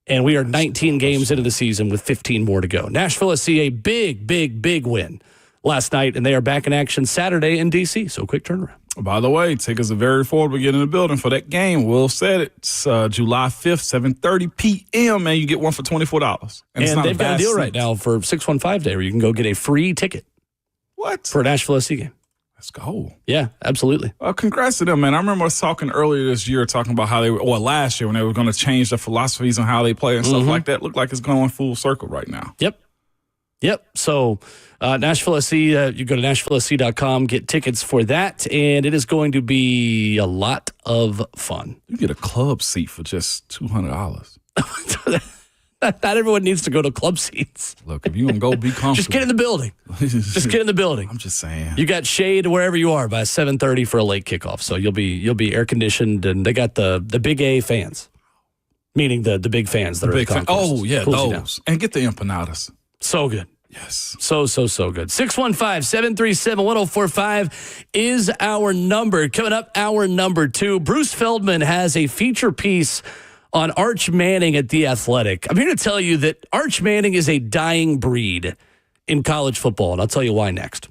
And we are 19 games into the season with 15 more to go. Nashville SC, a big, big, big win last night, and they are back in action Saturday in D.C., so quick turnaround. By the way, tickets are very affordable. Get in the building for that game. Will said it. It's July 5th, 7:30 p.m., man. You get one for $24. And they've got a deal right now for 615 Day where you can go get a free ticket. What? For a Nashville SC game. Let's go. Yeah, absolutely. Congrats to them, man. I remember us talking earlier this year, talking about how last year when they were going to change the philosophies on how they play and stuff like that. Looked like it's going full circle right now. Yep. So Nashville SC, you go to NashvilleSC.com, get tickets for that, and it is going to be a lot of fun. You get a club seat for just $200. Not everyone needs to go to club seats. Look, if you're going to go be comfortable. Just get in the building. Just get in the building. I'm just saying. You got shade wherever you are by 7:30 for a late kickoff, so you'll be air conditioned, and they got the big A fans, meaning the big fans that are big at the concourse. Oh, yeah, Cools you those. And get the empanadas. So good. Yes. So good. 615-737-1045 is our number. Coming up, hour number 2. Bruce Feldman has a feature piece on Arch Manning at The Athletic. I'm here to tell you that Arch Manning is a dying breed in college football, and I'll tell you why next.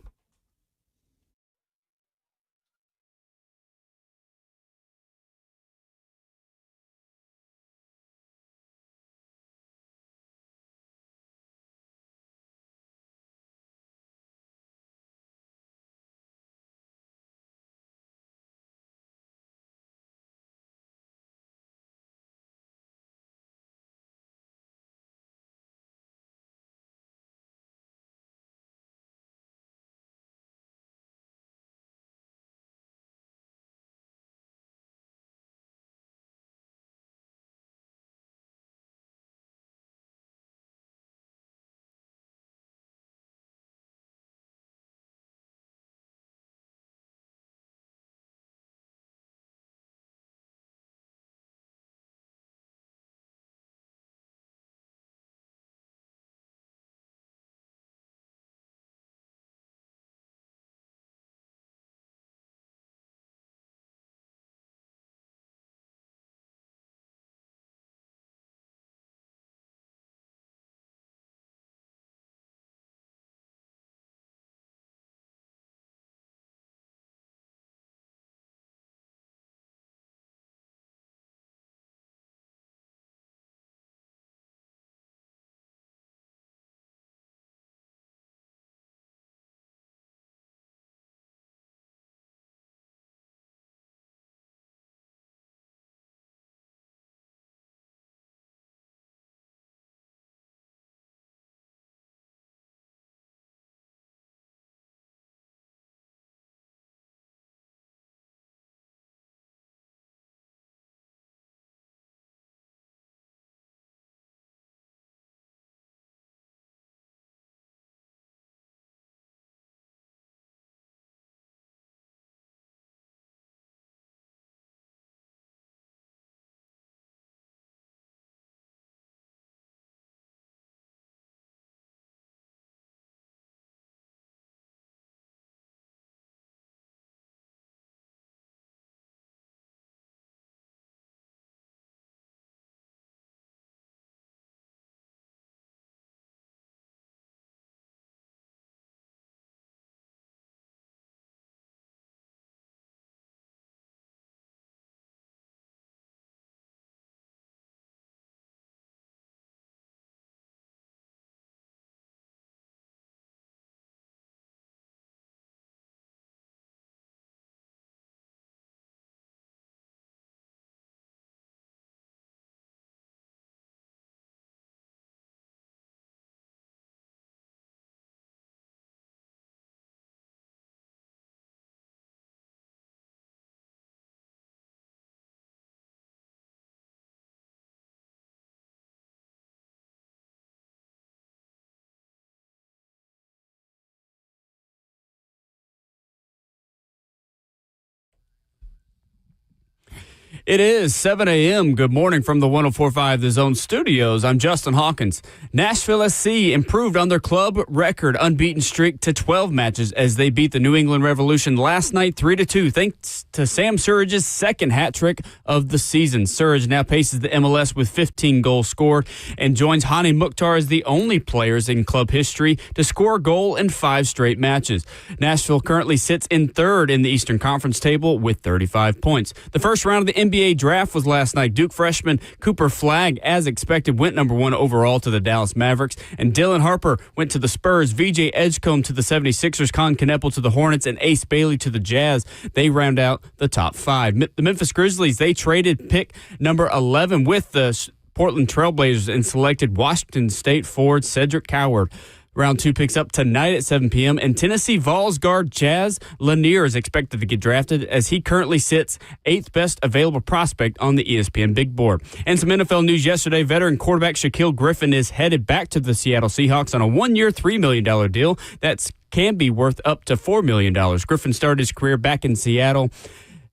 It is 7 a.m. Good morning from the 104.5 The Zone studios. I'm Justin Hawkins. Nashville SC improved on their club record unbeaten streak to 12 matches as they beat the New England Revolution last night 3-2 thanks to Sam Surridge's second hat trick of the season. Surridge now paces the MLS with 15 goals scored and joins Hani Mukhtar as the only players in club history to score a goal in 5 straight matches. Nashville currently sits in third in the Eastern Conference table with 35 points. The first round of the NBA draft was last night. Duke freshman Cooper Flagg, as expected, went number 1 overall to the Dallas Mavericks, and Dylan Harper went to the Spurs. VJ Edgecombe to the 76ers, Con Kneppel to the Hornets, and Ace Bailey to the Jazz. They round out the top 5. The Memphis Grizzlies, they traded pick number 11 with the Portland Trailblazers and selected Washington State forward Cedric Coward. Round 2 picks up tonight at 7 p.m. And Tennessee Vols guard Jazz Lanier is expected to get drafted as he currently sits 8th best available prospect on the ESPN Big Board. And some NFL news yesterday. Veteran quarterback Shaquille Griffin is headed back to the Seattle Seahawks on a 1-year, $3 million deal that can be worth up to $4 million. Griffin started his career back in Seattle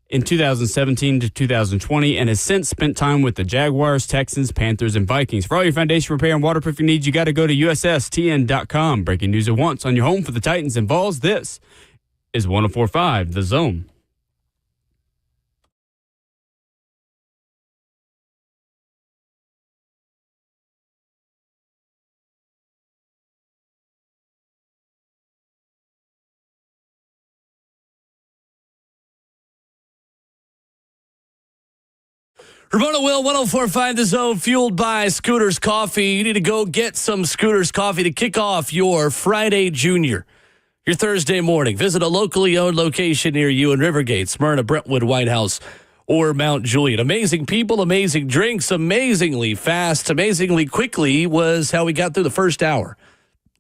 in 2017 to 2020 and has since spent time with the Jaguars, Texans, Panthers, and Vikings. For all your foundation repair and waterproofing needs, you got to go to USSTN.com. Breaking news at once on your home for the Titans and Vols. This is 104.5 The Zone. Ramon Will, 104.5 The Zone, fueled by Scooters Coffee. You need to go get some Scooters Coffee to kick off your Friday Junior, your Thursday morning. Visit a locally owned location near you in Rivergate, Smyrna, Brentwood, White House, or Mount Juliet. Amazing people, amazing drinks, amazingly fast, amazingly quickly was how we got through the first hour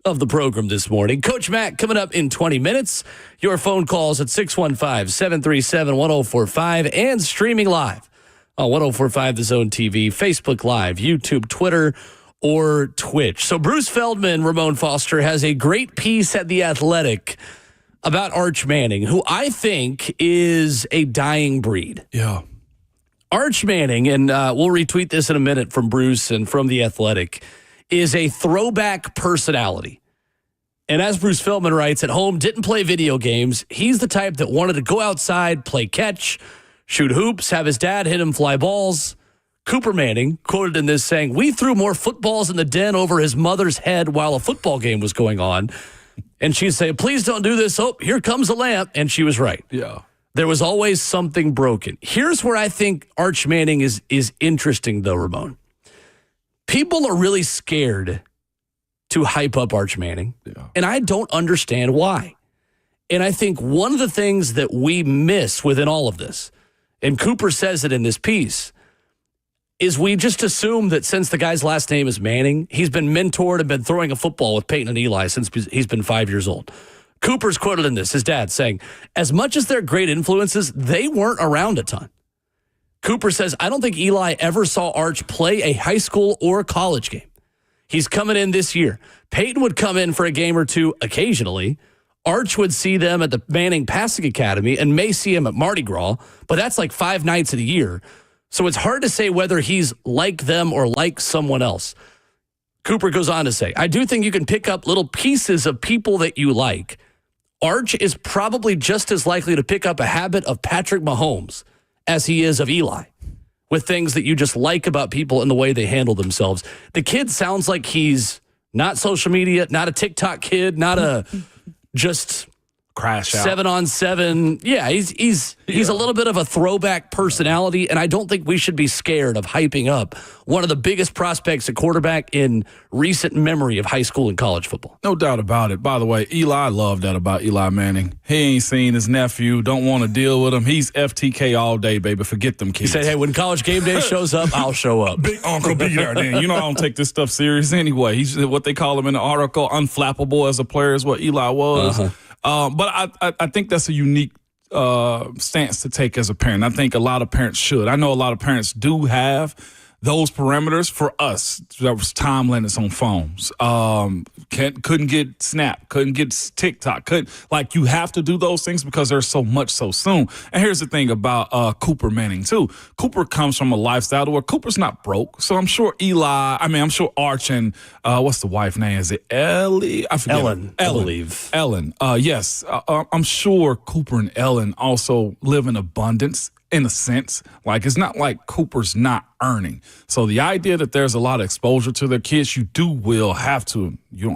of the program this morning. Coach Matt coming up in 20 minutes. Your phone calls at 615-737-1045 and streaming live on 104.5 The Zone TV, Facebook Live, YouTube, Twitter, or Twitch. So Bruce Feldman, Ramon Foster, has a great piece at The Athletic about Arch Manning, who I think is a dying breed. Yeah. Arch Manning, and we'll retweet this in a minute from Bruce and from The Athletic, is a throwback personality. And as Bruce Feldman writes, at home, didn't play video games. He's the type that wanted to go outside, play catch, shoot hoops, have his dad hit him fly balls. Cooper Manning, quoted in this, saying, "We threw more footballs in the den over his mother's head while a football game was going on." And she'd say, "Please don't do this. Oh, here comes a lamp." And she was right. Yeah. There was always something broken. Here's where I think Arch Manning is interesting, though, Ramon. People are really scared to hype up Arch Manning. Yeah. And I don't understand why. And I think one of the things that we miss within all of this, and Cooper says it in this piece, is we just assume that since the guy's last name is Manning, he's been mentored and been throwing a football with Peyton and Eli since he's been 5 years old. Cooper's quoted in this, his dad saying, "As much as they're great influences, they weren't around a ton." Cooper says, "I don't think Eli ever saw Arch play a high school or college game. He's coming in this year. Peyton would come in for a game or two occasionally. Arch would see them at the Manning Passing Academy and may see him at Mardi Gras, but that's like 5 nights of the year. So it's hard to say whether he's like them or like someone else." Cooper goes on to say, "I do think you can pick up little pieces of people that you like. Arch is probably just as likely to pick up a habit of Patrick Mahomes as he is of Eli, with things that you just like about people and the way they handle themselves." The kid sounds like he's not social media, not a TikTok kid, not a just Crash out. 7-on-7. Yeah, he's a little bit of a throwback personality, and I don't think we should be scared of hyping up one of the biggest prospects at quarterback in recent memory of high school and college football. No doubt about it. By the way, Eli loved that about Eli Manning. He ain't seen his nephew, don't want to deal with him. He's FTK all day, baby. Forget them kids. He said, "Hey, when College Game Day shows up, I'll show up." Big Uncle be there then. You know I don't take this stuff serious anyway. He's what they call him in the article, unflappable as a player is what Eli was. But I think that's a unique stance to take as a parent. I think a lot of parents should. I know a lot of parents do have those parameters for us, there was time limits on phones. Couldn't get Snap, couldn't get TikTok. You have to do those things because there's so much so soon. And here's the thing about Cooper Manning too. Cooper comes from a lifestyle where Cooper's not broke. So I'm sure I'm sure Arch and what's the wife name? Is it Ellie? I forget. Ellen, I believe. Ellen. Yes. I'm sure Cooper and Ellen also live in abundance. In a sense, it's not like Cooper's not earning. So the idea that there's a lot of exposure to their kids, you don't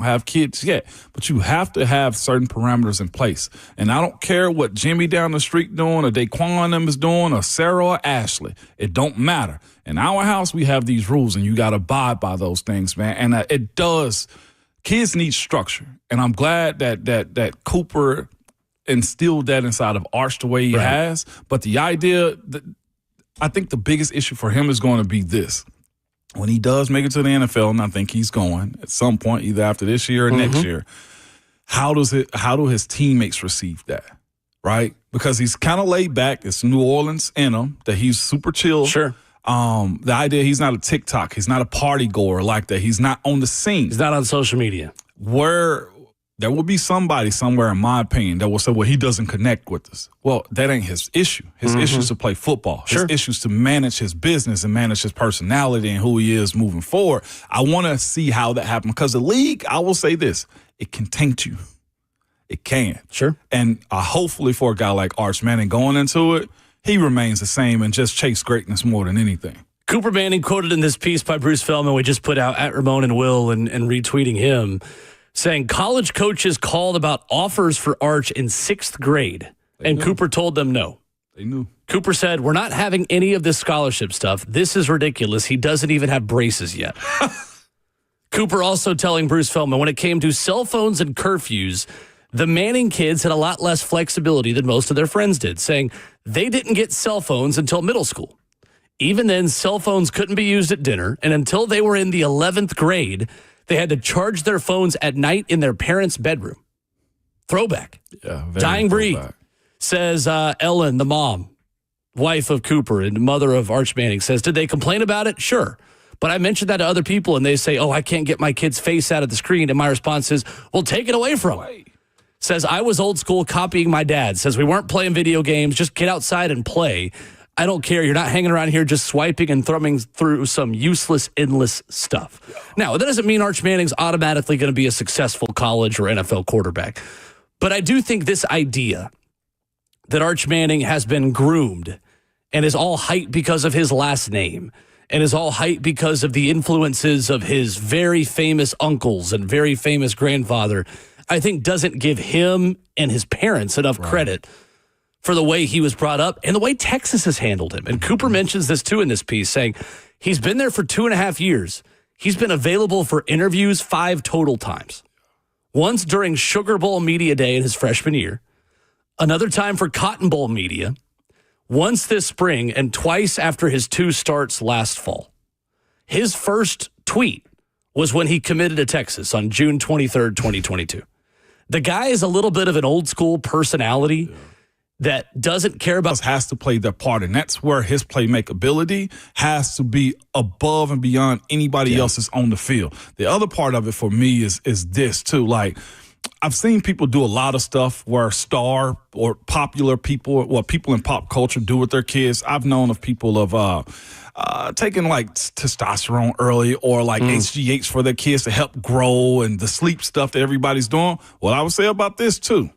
have kids yet, but you have to have certain parameters in place. And I don't care what Jimmy down the street doing or Daquan them is doing or Sarah or Ashley. It don't matter. In our house, we have these rules and you got to abide by those things, man. And it does. Kids need structure. And I'm glad that Cooper instilled that inside of Arch the way he has. But the idea that I think the biggest issue for him is going to be this. When he does make it to the NFL, and I think he's going at some point, either after this year or next year, how do his teammates receive that? Right? Because he's kind of laid back. It's New Orleans in him, that he's super chill. Sure. The idea he's not a TikTok, he's not a party goer like that. He's not on the scene. He's not on social media. There will be somebody somewhere, in my opinion, that will say, well, he doesn't connect with us. Well, that ain't his issue. His issue is to play football. His issue is to manage his business and manage his personality and who he is moving forward. I want to see how that happens because the league, I will say this, it can taint you. It can. Sure. And hopefully for a guy like Arch Manning going into it, he remains the same and just chase greatness more than anything. Cooper Manning quoted in this piece by Bruce Feldman we just put out at Ramon and Will and retweeting him, saying college coaches called about offers for Arch in 6th grade, and Cooper told them no. They knew. Cooper said, we're not having any of this scholarship stuff. This is ridiculous. He doesn't even have braces yet. Cooper also telling Bruce Feldman, when it came to cell phones and curfews, the Manning kids had a lot less flexibility than most of their friends did, saying they didn't get cell phones until middle school. Even then, cell phones couldn't be used at dinner, and until they were in the 11th grade, they had to charge their phones at night in their parents' bedroom. Throwback. Yeah, Dying breed, says Ellen, the mom, wife of Cooper and mother of Arch Manning, says, did they complain about it? Sure. But I mentioned that to other people, and they say, oh, I can't get my kid's face out of the screen. And my response is, well, take it away from him. Says, I was old school copying my dad. Says, we weren't playing video games. Just get outside and play. I don't care. You're not hanging around here just swiping and thumbing through some useless, endless stuff. Now, that doesn't mean Arch Manning's automatically going to be a successful college or NFL quarterback. But I do think this idea that Arch Manning has been groomed and is all hype because of his last name and is all hype because of the influences of his very famous uncles and very famous grandfather, I think doesn't give him and his parents enough credit for the way he was brought up and the way Texas has handled him. And Cooper mentions this too in this piece, saying he's been there for 2.5 years. He's been available for interviews 5 total times. Once during Sugar Bowl Media Day in his freshman year, another time for Cotton Bowl Media, once this spring, and twice after his 2 starts last fall. His first tweet was when he committed to Texas on June 23rd, 2022. The guy is a little bit of an old school personality that doesn't care about... has to play their part, and that's where his playmakability has to be above and beyond anybody else's on the field. The other part of it for me is this, too. Like, I've seen people do a lot of stuff where star or popular people, or people in pop culture do with their kids. I've known of people of taking, like, testosterone early or, like, HGH for their kids to help grow and the sleep stuff that everybody's doing. What I would say about this, too,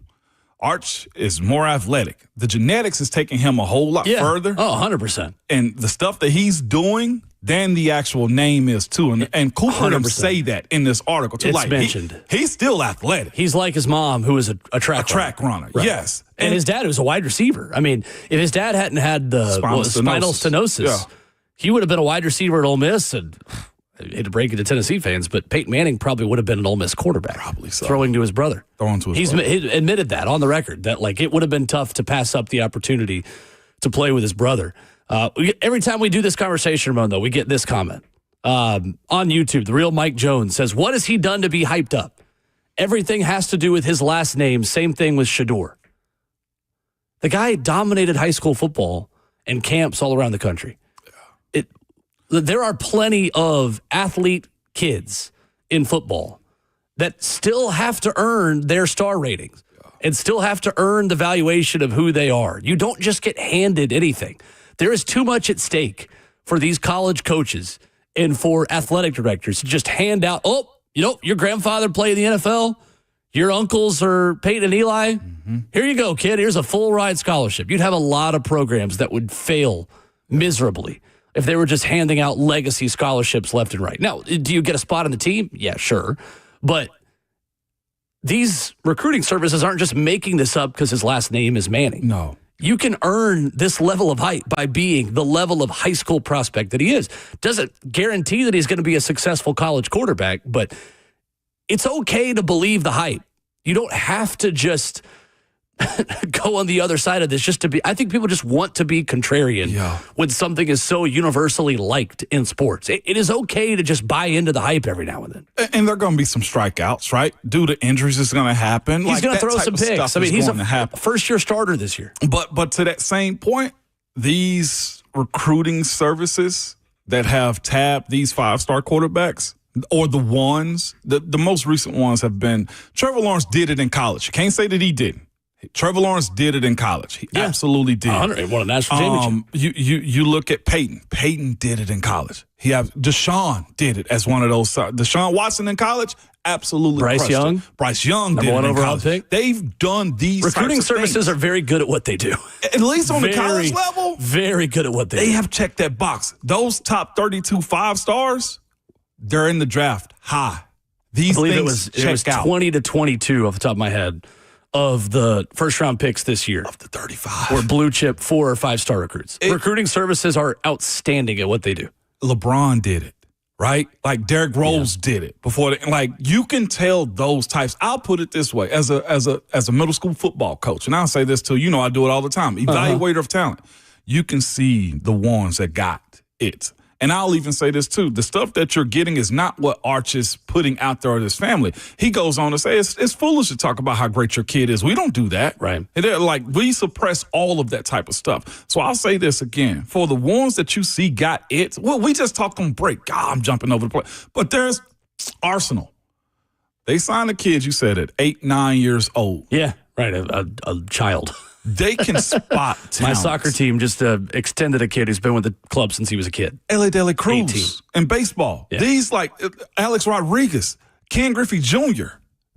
Arch is more athletic. The genetics is taking him a whole lot further. Oh, 100%. And the stuff that he's doing, than the actual name is, too. And Cooper them say that in this article, too. It's like, mentioned. He's still athletic. He's like his mom, who is a track runner. Right. Yes. And his dad was a wide receiver. I mean, if his dad hadn't had the spinal stenosis, he would have been a wide receiver at Ole Miss, and I hate to break it to Tennessee fans, but Peyton Manning probably would have been an Ole Miss quarterback. Probably so. Throwing to his brother. He admitted that on the record, that like it would have been tough to pass up the opportunity to play with his brother. Every time we do this conversation, Ramon, though, we get this comment. On YouTube, the real Mike Jones says, what has he done to be hyped up? Everything has to do with his last name. Same thing with Shador. The guy dominated high school football and camps all around the country. there are plenty of athlete kids in football that still have to earn their star ratings and still have to earn the valuation of who they are. You don't just get handed anything. There is too much at stake for these college coaches and for athletic directors to just hand out, your grandfather played in the NFL, your uncles are Peyton and Eli. Here you go, kid. Here's a full ride scholarship. You'd have a lot of programs that would fail miserably if they were just handing out legacy scholarships left and right. Now, do you get a spot on the team? Yeah, sure. But these recruiting services aren't just making this up because his last name is Manning. No. You can earn this level of hype by being the level of high school prospect that he is. Doesn't guarantee that he's going to be a successful college quarterback, but it's okay to believe the hype. You don't have to just go on the other side of this just to be. I think people just want to be contrarian when something is so universally liked in sports. It is okay to just buy into the hype every now and then. And there are going to be some strikeouts, right? Due to injuries, it's going to happen. He's going to throw some picks. I mean, he's a first-year starter this year. But to that same point, these recruiting services that have tabbed these 5-star quarterbacks, or the ones, the most recent ones have been, Trevor Lawrence did it in college. You can't say that he didn't. Trevor Lawrence did it in college. He absolutely did. He won a national championship. You look at Peyton. Peyton did it in college. Deshaun did it as one of those. Deshaun Watson in college, absolutely. Bryce Young. Bryce Young did it in college. Pick. They've done these recruiting services are very good at what they do. At least on the college level, very good at what they do. They have checked that box. Those top 32 5-stars, they're in the draft high. These things it was 20 to 22 off the top of my head of the first-round picks this year. Of the 35. Or blue-chip 4 or 5-star recruits. Recruiting services are outstanding at what they do. LeBron did it, right? Like Derrick Rose did it before. You can tell those types. I'll put it this way. As a middle school football coach, and I'll say this too, I do it all the time. Evaluator of talent. You can see the ones that got it. And I'll even say this, too. The stuff that you're getting is not what Arch is putting out there with his family. He goes on to say it's foolish to talk about how great your kid is. We don't do that. Right. And we suppress all of that type of stuff. So I'll say this again. For the ones that you see got it, we just talked on break. God, I'm jumping over the plate. But there's Arsenal. They signed a kid, you said it, 8, 9 years old. Yeah, right, a child. They can spot talent. My soccer team just extended a kid who's been with the club since he was a kid. L.A. Dela Cruz 18. In baseball. Yeah. These Alex Rodriguez, Ken Griffey Jr.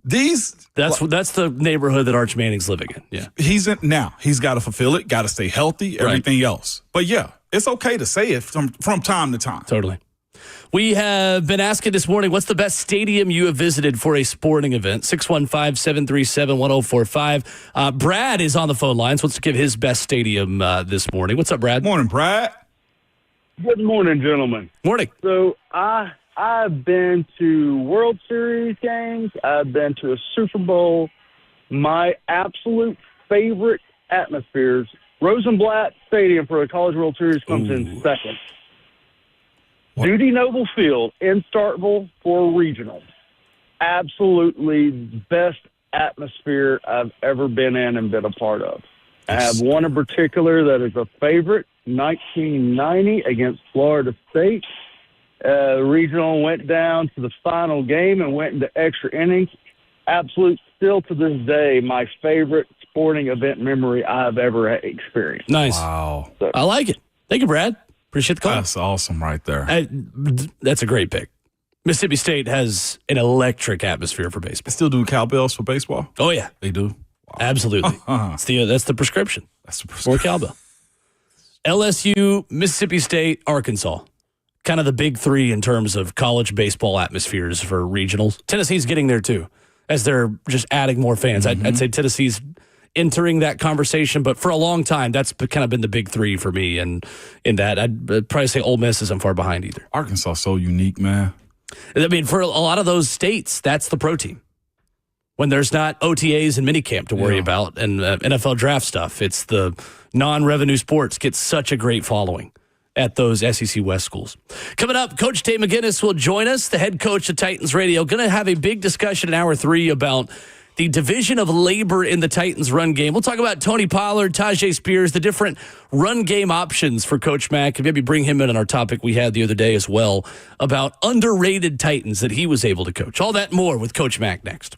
That's the neighborhood that Arch Manning's living in. Yeah, he's in now. He's got to fulfill it. Got to stay healthy. Everything else. But yeah, it's okay to say it from time to time. Totally. We have been asking this morning, what's the best stadium you have visited for a sporting event? 615-737-1045. Brad is on the phone lines. Wants to give his best stadium this morning. What's up, Brad? Morning, Brad. Good morning, gentlemen. Morning. So I've been to World Series games. I've been to a Super Bowl. My absolute favorite atmospheres, Rosenblatt Stadium for a College World Series comes in second. What? Duty Noble Field in Starkville for regional. Absolutely best atmosphere I've ever been in and been a part of. I have one in particular that is a favorite, 1990 against Florida State. Regional went down to the final game and went into extra innings. Absolute, still to this day, my favorite sporting event memory I've ever experienced. Nice. Wow. So, I like it. Thank you, Brad. Appreciate the call. That's awesome right there. That's a great pick. Mississippi State has an electric atmosphere for baseball. They still do cowbells for baseball? Oh, yeah. They do? Wow. Absolutely. That's the prescription. That's the prescription. For cowbell. LSU, Mississippi State, Arkansas. Kind of the big three in terms of college baseball atmospheres for regionals. Tennessee's getting there, too, as they're just adding more fans. I'd say Tennessee's entering that conversation, but for a long time, that's kind of been the big three for me. And in that, I'd probably say Ole Miss isn't far behind either. Arkansas is so unique, man. I mean, for a lot of those states, that's the pro team. When there's not OTAs and minicamp to worry about and NFL draft stuff, it's the non-revenue sports get such a great following at those SEC West schools. Coming up, Coach Dave McGinnis will join us, the head coach of Titans Radio. Going to have a big discussion in Hour 3 about the division of labor in the Titans run game. We'll talk about Tony Pollard, Tajay Spears, the different run game options for Coach Mack, and maybe bring him in on our topic we had the other day as well about underrated Titans that he was able to coach. All that and more with Coach Mack next.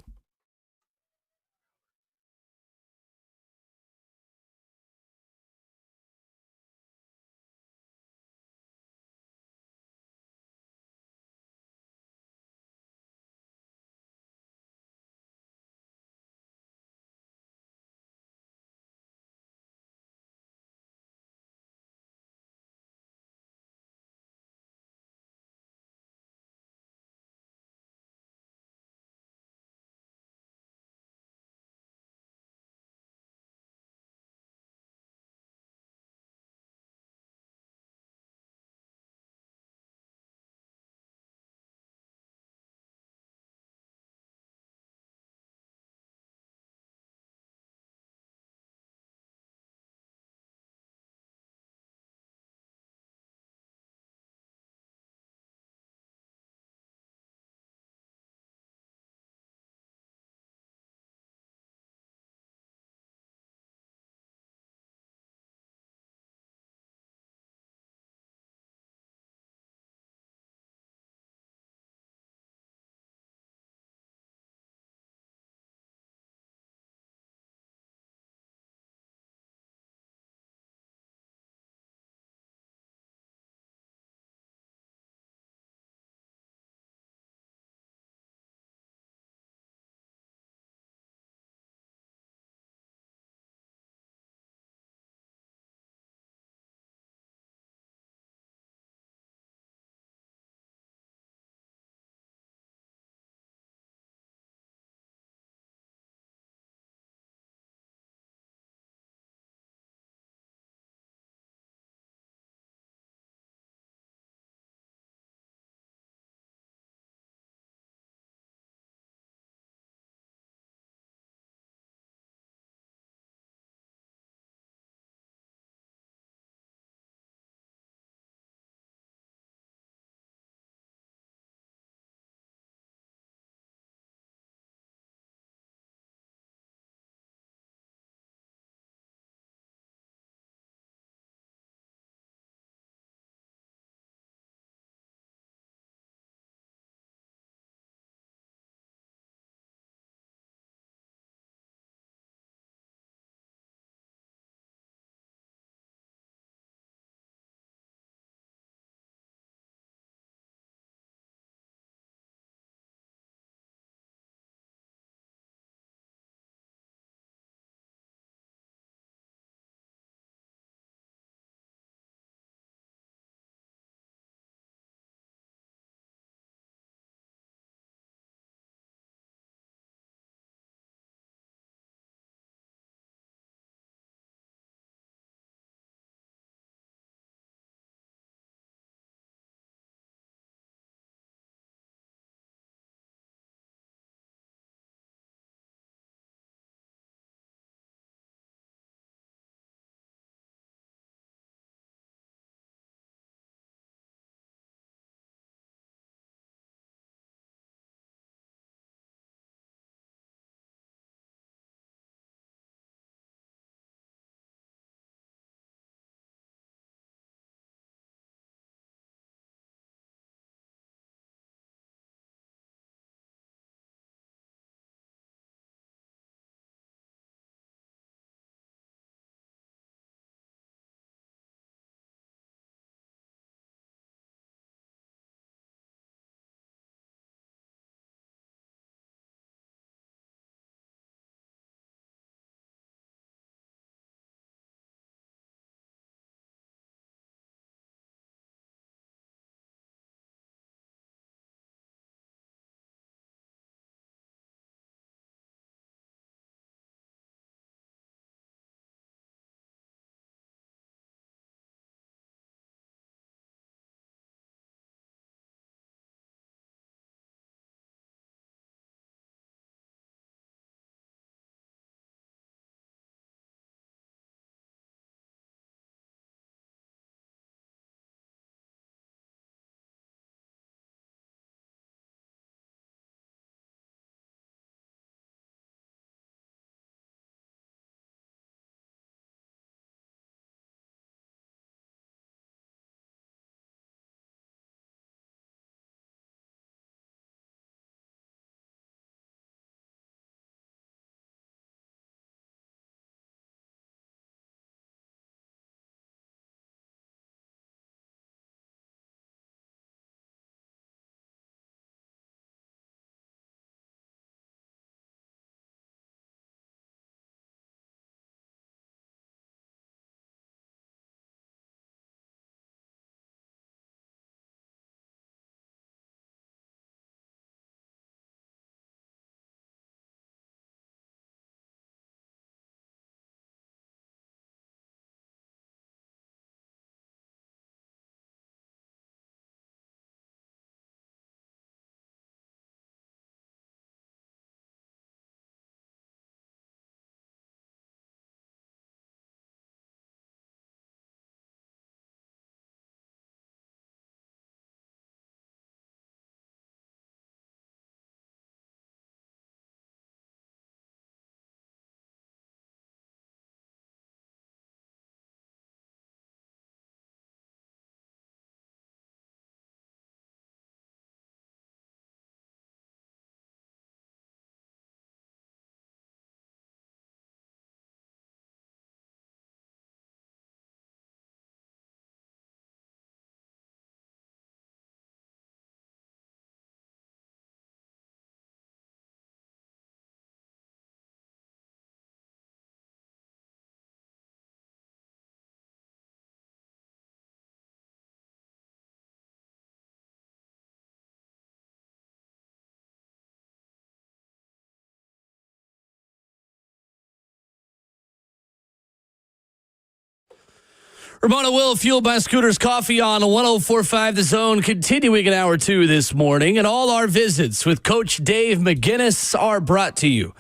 Ramon and Will, fueled by Scooters Coffee on 104.5 The Zone, continuing in hour 2 this morning. And all our visits with Coach Dave McGinnis are brought to you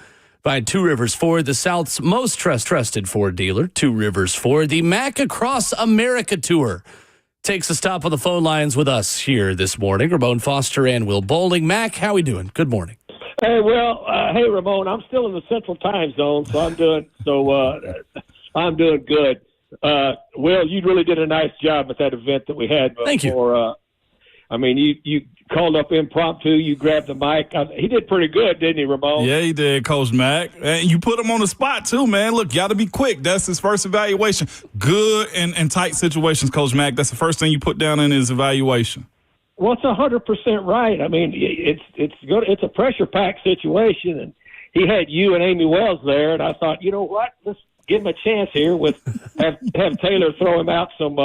by Two Rivers Ford, the South's most trusted Ford dealer. Two Rivers Ford, the Mac Across America Tour takes a stop on the phone lines with us here this morning. Ramon Foster and Will Bowling. Mac, how we doing? Good morning. Hey, Will. Hey, Ramon. I'm still in the Central Time Zone, so I'm doing good. Will, you really did a nice job at that event that we had. Thank you. You called up impromptu. You grabbed the mic. He did pretty good, didn't he, Ramon? Yeah, he did, Coach Mac. And you put him on the spot, too, man. Look, you got to be quick. That's his first evaluation. Good and tight situations, Coach Mac. That's the first thing you put down in his evaluation. Well, it's 100% right. I mean, it's a pressure-packed situation, and he had you and Amy Wells there, and I thought, you know what, let's give him a chance here with have Taylor throw him out some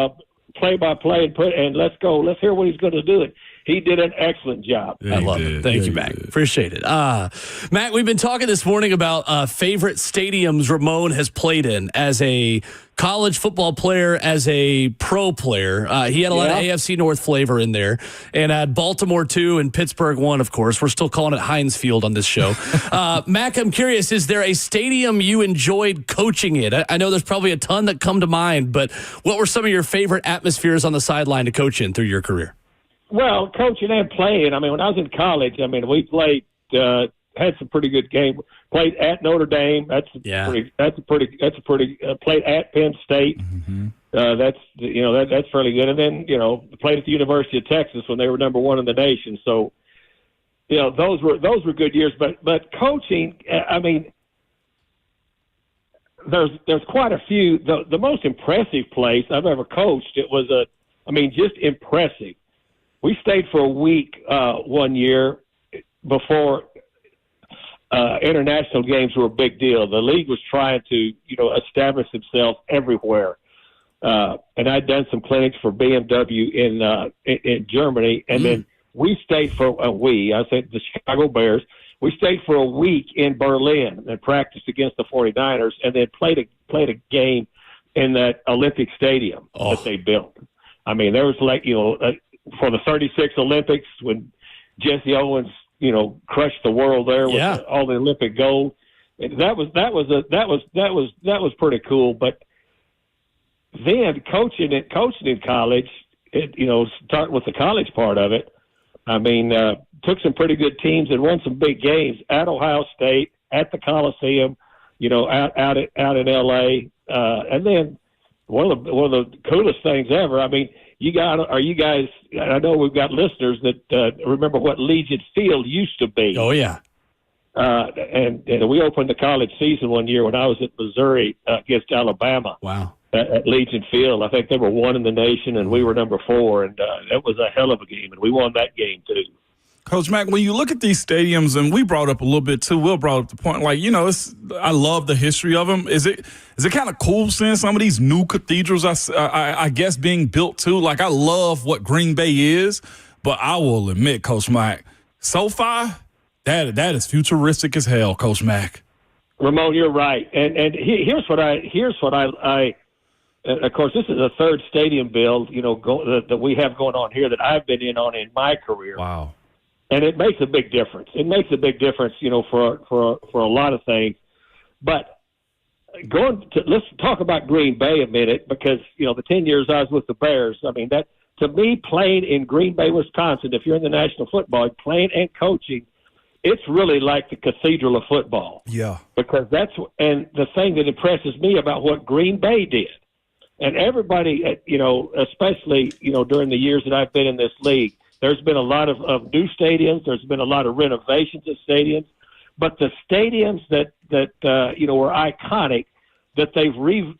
play-by-play and let's go. Let's hear what he's going to do. He did an excellent job. I love it. Thank you, Mac. Appreciate it. Mac, we've been talking this morning about favorite stadiums Ramon has played in as a college football player, as a pro player. He had a lot of AFC North flavor in there, and had Baltimore 2 and Pittsburgh 1, of course. We're still calling it Heinz Field on this show. Mac, I'm curious, is there a stadium you enjoyed coaching in? I know there's probably a ton that come to mind, but what were some of your favorite atmospheres on the sideline to coach in through your career? Well, coaching and playing. I mean, when I was in college, we played, had some pretty good games. Played at Notre Dame. Played at Penn State. Mm-hmm. That's fairly good. And then, played at the University of Texas when they were number 1 in the nation. So, those were good years. But coaching, there's quite a few. The most impressive place I've ever coached, it was just impressive. We stayed for a week one year before international games were a big deal. The league was trying to, establish themselves everywhere. And I'd done some clinics for BMW in Germany, and then we stayed for the Chicago Bears. We stayed for a week in Berlin and practiced against the 49ers, and then played a game in that Olympic Stadium that they built. I mean, there was for the 36 Olympics when Jesse Owens, crushed the world there with all the Olympic gold. That was pretty cool. But then coaching in college, starting with the college part of it, took some pretty good teams and won some big games at Ohio State, at the Coliseum, out in L.A. And then one of the coolest things ever. You guys? I know we've got listeners that remember what Legion Field used to be. Oh yeah. And we opened the college season one year when I was at Missouri against Alabama. Wow. At Legion Field, I think they were 1 in the nation, and we were number 4, and that was a hell of a game, and we won that game too. Coach Mac, when you look at these stadiums, and we brought up a little bit too, Will brought up the point, I love the history of them. Is it kind of cool seeing some of these new cathedrals, I guess, being built too? I love what Green Bay is, but I will admit, Coach Mac, SoFi, that is futuristic as hell, Coach Mac. Ramon, you're right, and here's what I of course, this is the third stadium build, that we have going on here that I've been in my career. Wow. And it makes a big difference. It makes a big difference, for a lot of things. But let's talk about Green Bay a minute, because the 10 years I was with the Bears. That to me, playing in Green Bay, Wisconsin, if you're in the National Football, playing and coaching, it's really like the cathedral of football. Yeah. Because and the thing that impresses me about what Green Bay did, and everybody, especially during the years that I've been in this league. There's been a lot of new stadiums. There's been a lot of renovations of stadiums, but the stadiums that were iconic, that they've redone,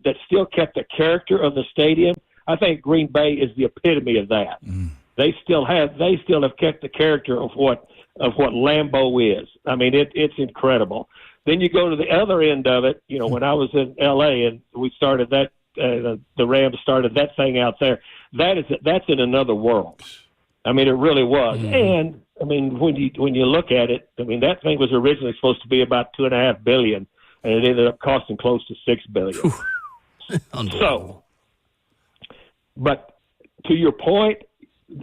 that still kept the character of the stadium. I think Green Bay is the epitome of that. They still have kept the character of what Lambeau is. It's incredible. Then you go to the other end of it. When I was in L.A. and we started that, the Rams started that thing out there. That's in another world. It really was. And when you look at it, that thing was originally supposed to be about $2.5 billion, and it ended up costing close to $6 billion. So, but to your point,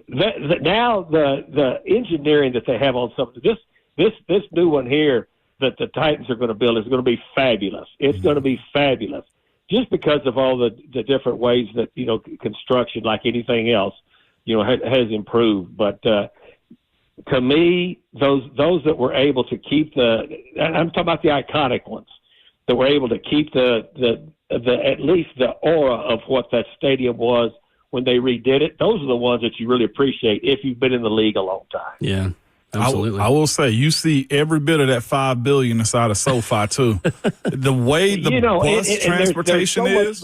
now the engineering that they have on something, this new one here that the Titans are going to build is going to be fabulous. It's going to be fabulous just because of all the different ways that, construction, like anything else, has improved. But to me, those that were able to keep I'm talking about the iconic ones, that were able to keep the at least the aura of what that stadium was when they redid it, those are the ones that you really appreciate if you've been in the league a long time. Yeah, absolutely. I will say, you see every bit of that $5 billion inside of SoFi too. The way the bus transportation is.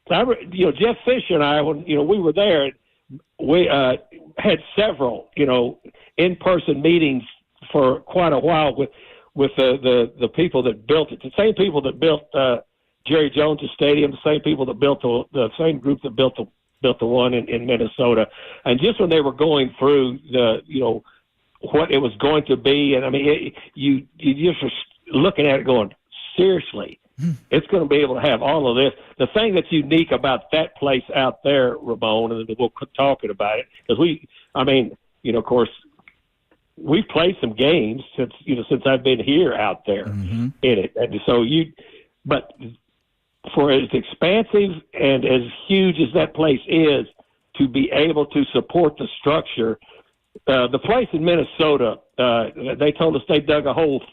Jeff Fisher and I, when we were there, we had several in-person meetings for quite a while with the people that built it, the same people that built Jerry Jones Stadium, the same people that built the same group that built the one in Minnesota. And just when they were going through what it was going to be, and I mean, you just were looking at it going, seriously, it's going to be able to have all of this. The thing that's unique about that place out there, Ramon, and we'll keep talking about it, because of course, we've played some games since I've been here out there in it. And so but for as expansive and as huge as that place is, to be able to support the structure, the place in Minnesota, they told us they dug a hole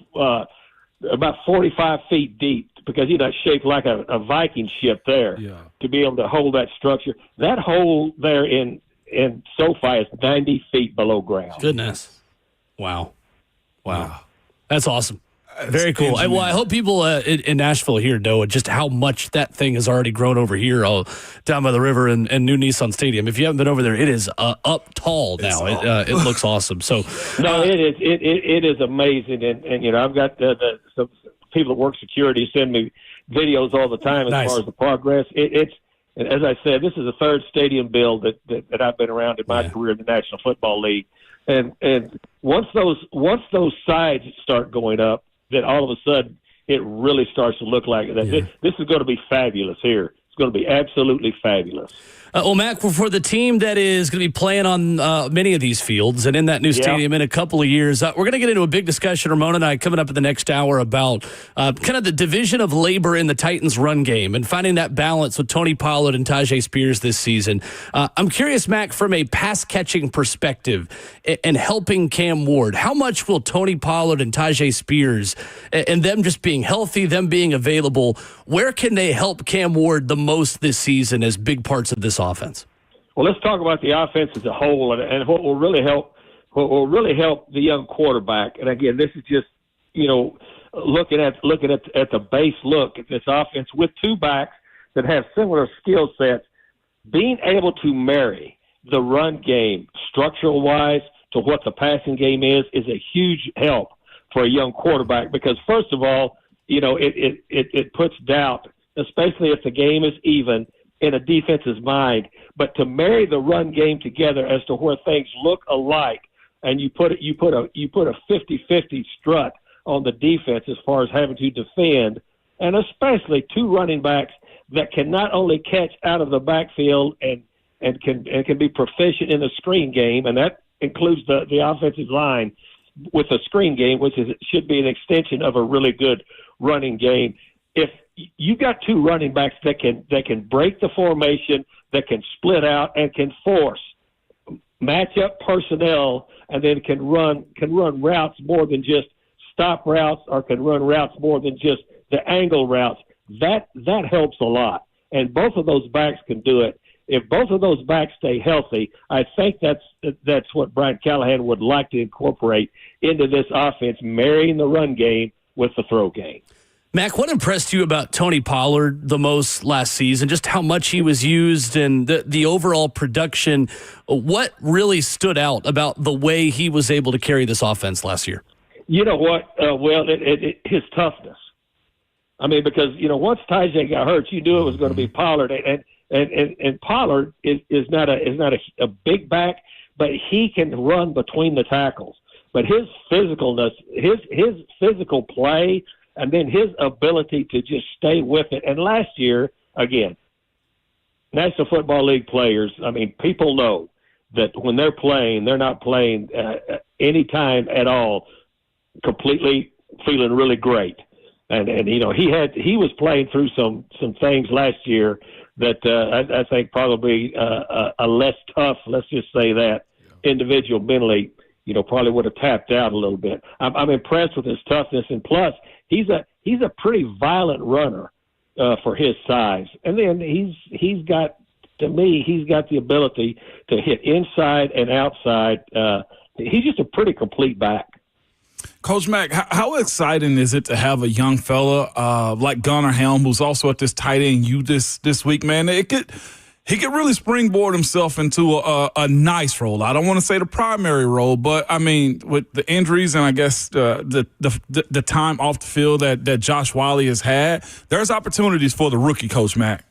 about 45 feet deep, because it's shaped like a Viking ship there, to be able to hold that structure. That hole there in SoFi is 90 feet below ground. Goodness. Wow. That's awesome. Very cool. Well, I hope people in Nashville here know just how much that thing has already grown over here down by the river and new Nissan Stadium. If you haven't been over there, it is up tall now. It looks awesome. So no, it is amazing. And I've got some people that work security send me videos all the time as far as the progress. It's as I said, this is the third stadium build that I've been around in my career in the National Football League. And once those sides start going up, then all of a sudden it really starts to look like that. This is going to be fabulous here. It's going to be absolutely fabulous. Mac, for the team that is going to be playing on many of these fields and in that new stadium in a couple of years, we're going to get into a big discussion, Ramon and I, coming up in the next hour about kind of the division of labor in the Titans' run game and finding that balance with Tony Pollard and Tyjae Spears this season. I'm curious, Mac, from a pass-catching perspective and helping Cam Ward, how much will Tony Pollard and Tyjae Spears and them just being healthy, them being available, where can they help Cam Ward the most this season as big parts of this offense? Well, let's talk about the offense as a whole, and what will really help the young quarterback. And again, this is just looking at the base look at this offense with two backs that have similar skill sets. Being able to marry the run game structural wise to what the passing game is a huge help for a young quarterback, because first of all, it puts doubt, especially if the game is even, in a defense's mind. But to marry the run game together as to where things look alike, and you put a 50-50 strut on the defense as far as having to defend, and especially two running backs that can not only catch out of the backfield and can be proficient in the screen game, and that includes the offensive line with the screen game, which should be an extension of a really good running game. If you got two running backs that can break the formation, that can split out and can force matchup personnel, and then can run routes more than just stop routes, or can run routes more than just the angle routes. That helps a lot, and both of those backs can do it. If both of those backs stay healthy, I think that's what Brian Callahan would like to incorporate into this offense, marrying the run game with the throw game. Mac, what impressed you about Tony Pollard the most last season? Just how much he was used and the overall production. What really stood out about the way he was able to carry this offense last year? You know what? His toughness. I mean, because once Tyjae got hurt, you knew it was going to be Pollard, and Pollard is not a big back, but he can run between the tackles. But his physicalness, his physical play, and then his ability to just stay with it. And last year, again, National Football League players, I mean, people know that when they're playing, they're not playing any time at all completely feeling really great. And you know, he was playing through some things last year that I think probably a less tough, let's just say that, individual mentally, you know, probably would have tapped out a little bit. I'm impressed with his toughness, and plus he's a pretty violent runner for his size. And then he's got the ability to hit inside and outside. He's just a pretty complete back. Coach Mack, how exciting is it to have a young fella like Gunnar Helm, who's also at this tight end this week, man? He could really springboard himself into a nice role. I don't want to say the primary role, but I mean, with the injuries and I guess the time off the field that Josh Wiley has had, there's opportunities for the rookie, Coach Mack.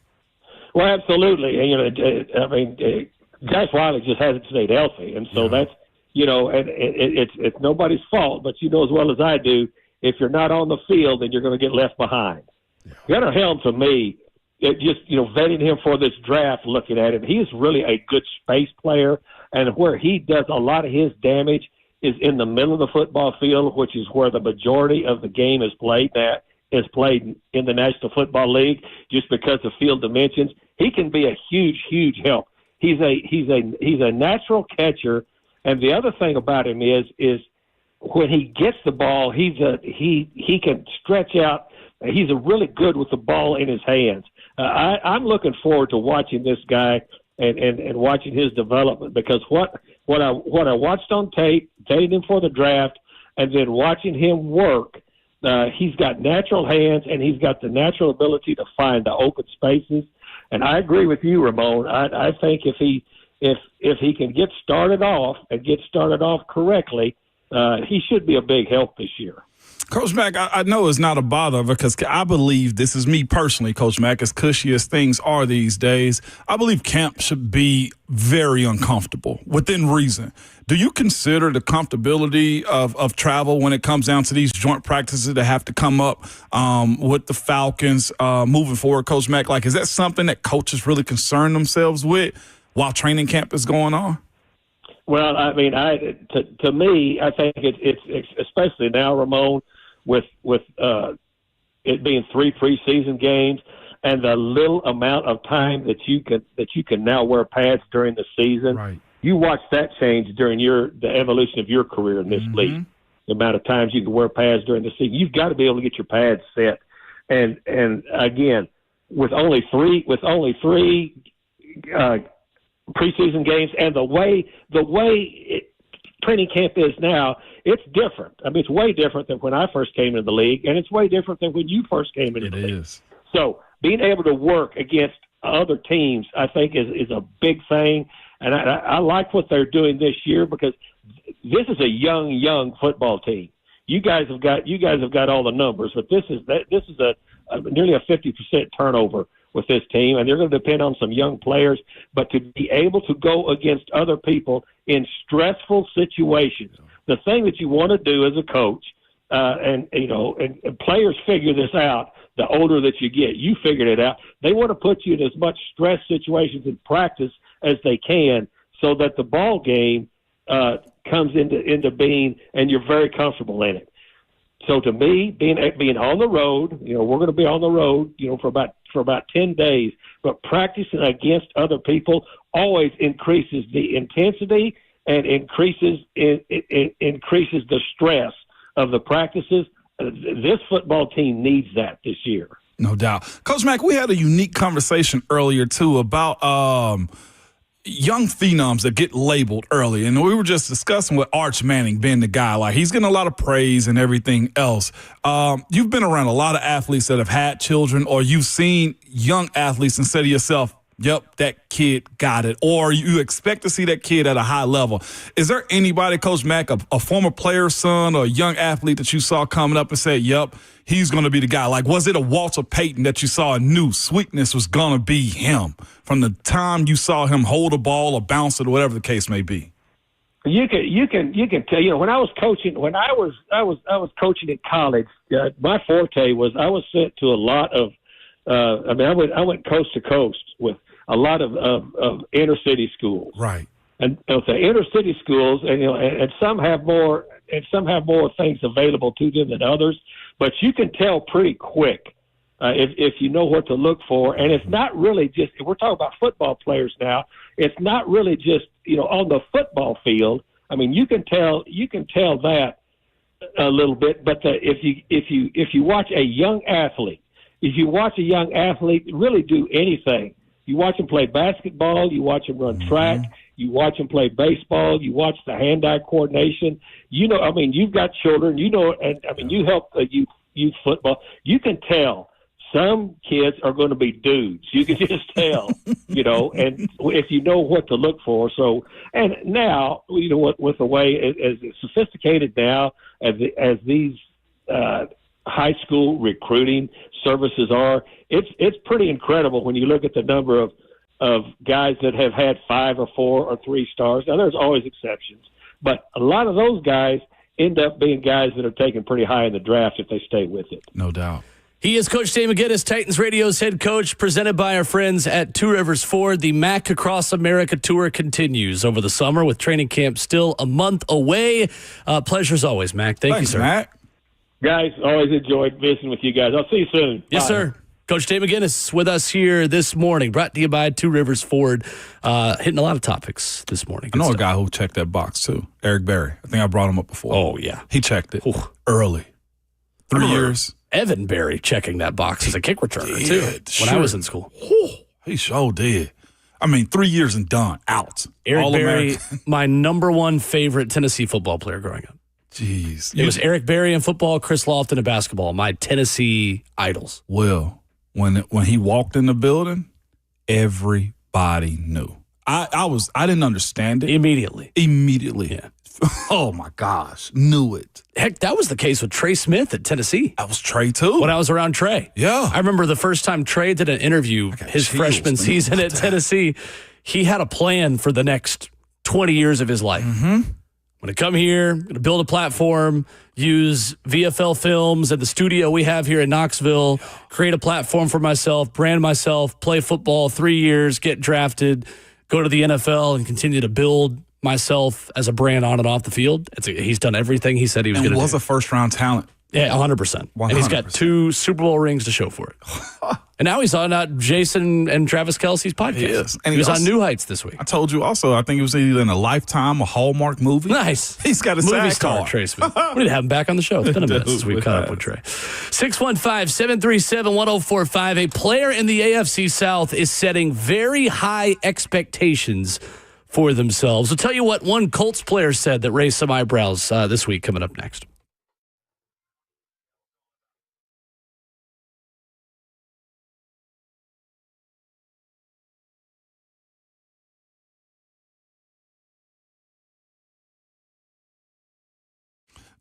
Well, absolutely. And, you know, I mean, Josh Wiley just hasn't stayed healthy, and so that's, you know, and it's nobody's fault, but you know as well as I do, if you're not on the field, then you're going to get left behind. Gunnar Helm, to me, it just, you know, vetting him for this draft, looking at him, he's really a good space player, and where he does a lot of his damage is in the middle of the football field, which is where the majority of the game is played in the National Football League, just because of field dimensions. He can be a huge help. He's a natural catcher. And the other thing about him is when he gets the ball, he can stretch out. He's really good with the ball in his hands. I'm looking forward to watching this guy and watching his development, because what I watched on tape, dating him for the draft, and then watching him work, he's got natural hands and he's got the natural ability to find the open spaces. And I agree with you, Ramon. I think if he can get started off correctly, he should be a big help this year. Coach Mack, I know it's not a bother, because I believe, this is me personally, Coach Mack, as cushy as things are these days, I believe camp should be very uncomfortable, within reason. Do you consider the comfortability of travel when it comes down to these joint practices that have to come up with the Falcons moving forward, Coach Mack? Like, is that something that coaches really concern themselves with while training camp is going on? Well, I mean, to me, I think it's especially now, Ramon, with it being 3 preseason games and the little amount of time that you can now wear pads during the season. Right. You watch that change during the evolution of your career in this league. The amount of times you can wear pads during the season, you've got to be able to get your pads set. And again, with only three preseason games, and the way training camp is now, it's different. I mean, it's way different than when I first came into the league, and it's way different than when you first came into the league. It is. So being able to work against other teams, I think, is a big thing, and I like what they're doing this year, because this is a young football team. You guys have got all the numbers, but this is nearly a 50% turnover with this team, and they're going to depend on some young players. But to be able to go against other people in stressful situations, the thing that you want to do as a coach, and players figure this out. The older that you get, you figured it out. They want to put you in as much stress situations in practice as they can, so that the ball game comes into being, and you're very comfortable in it. So to me, being on the road, we're going to be on the road, for about 10 days, but practicing against other people always increases the intensity and increases the stress of the practices. This football team needs that this year. No doubt. Coach Mack, we had a unique conversation earlier, too, about young phenoms that get labeled early. And we were just discussing with Arch Manning being the guy. Like, he's getting a lot of praise and everything else. You've been around a lot of athletes that have had children, or you've seen young athletes and said to yourself, yep, that kid got it. Or you expect to see that kid at a high level. Is there anybody, Coach Mack, a former player's son or a young athlete that you saw coming up and said, yep, he's going to be the guy? Like, was it a Walter Payton that you saw and knew Sweetness was going to be him from the time you saw him hold a ball or bounce it or whatever the case may be? You can tell. When I was coaching, I was coaching at college. My forte was I was sent to a lot of I mean, I went coast to coast with a lot of inner city schools. Right. And the inner city schools, and some have more things available to them than others. But you can tell pretty quick if you know what to look for. And it's not really just, we're talking about football players now. It's not really just on the football field. I mean, you can tell that a little bit. But if you watch a young athlete, really do anything. You watch them play basketball, you watch them run track, you watch them play baseball, you watch the hand-eye coordination. You've got children, you help youth football. You can tell some kids are going to be dudes. You can just tell, and if you know what to look for. So, and now, with the way as sophisticated now as these high school recruiting services are, it's pretty incredible when you look at the number of guys that have had 5 or 4 or 3 stars. Now, there's always exceptions, but a lot of those guys end up being guys that are taken pretty high in the draft if they stay with it. No doubt. He is Coach Dave McGinnis, Titans Radio's head coach, presented by our friends at Two Rivers Ford. The Mac Across America Tour continues over the summer with training camp still a month away. Pleasure as always, Mac. Thanks you, sir. Mac. Guys, always enjoyed visiting with you guys. I'll see you soon. Yes, Bye. Sir. Coach Dave McGinnis with us here this morning, brought to you by Two Rivers Ford, hitting a lot of topics this morning. I know a guy who checked that box, too. Eric Berry. I think I brought him up before. Oh, yeah. He checked it early. 3 years. Evan Berry checking that box as a kick returner, too, when I was in school. He sure did. 3 years and done. Out. Eric Berry, All-American. my number one favorite Tennessee football player growing up. Jeez. It was Eric Berry in football, Chris Lofton in basketball, my Tennessee idols. Well, when he walked in the building, everybody knew. I didn't understand it. Immediately. Yeah. Oh, my gosh. Knew it. Heck, that was the case with Trey Smith at Tennessee. That was Trey, too. When I was around Trey. Yeah. I remember the first time Trey did an interview his freshman season at Tennessee. He had a plan for the next 20 years of his life. I'm going to come here, I'm going to build a platform, use VFL Films at the studio we have here in Knoxville, create a platform for myself, brand myself, play football 3 years, get drafted, go to the NFL, and continue to build myself as a brand on and off the field. He's done everything he said he was going to do. Was a first-round talent. Yeah, 100%. And he's got 2 Super Bowl rings to show for it. And now he's on Jason and Travis Kelce's podcast. Yes. And he was on New Heights this week. I told you also, I think it was either in a Lifetime or Hallmark movie. Nice. He's got a movie sidecar. star, Trey Smith. We need to have him back on the show. It's been a minute since we caught up with Trey. 615-737-1045. A player in the AFC South is setting very high expectations for themselves. I'll tell you what one Colts player said that raised some eyebrows this week, coming up next.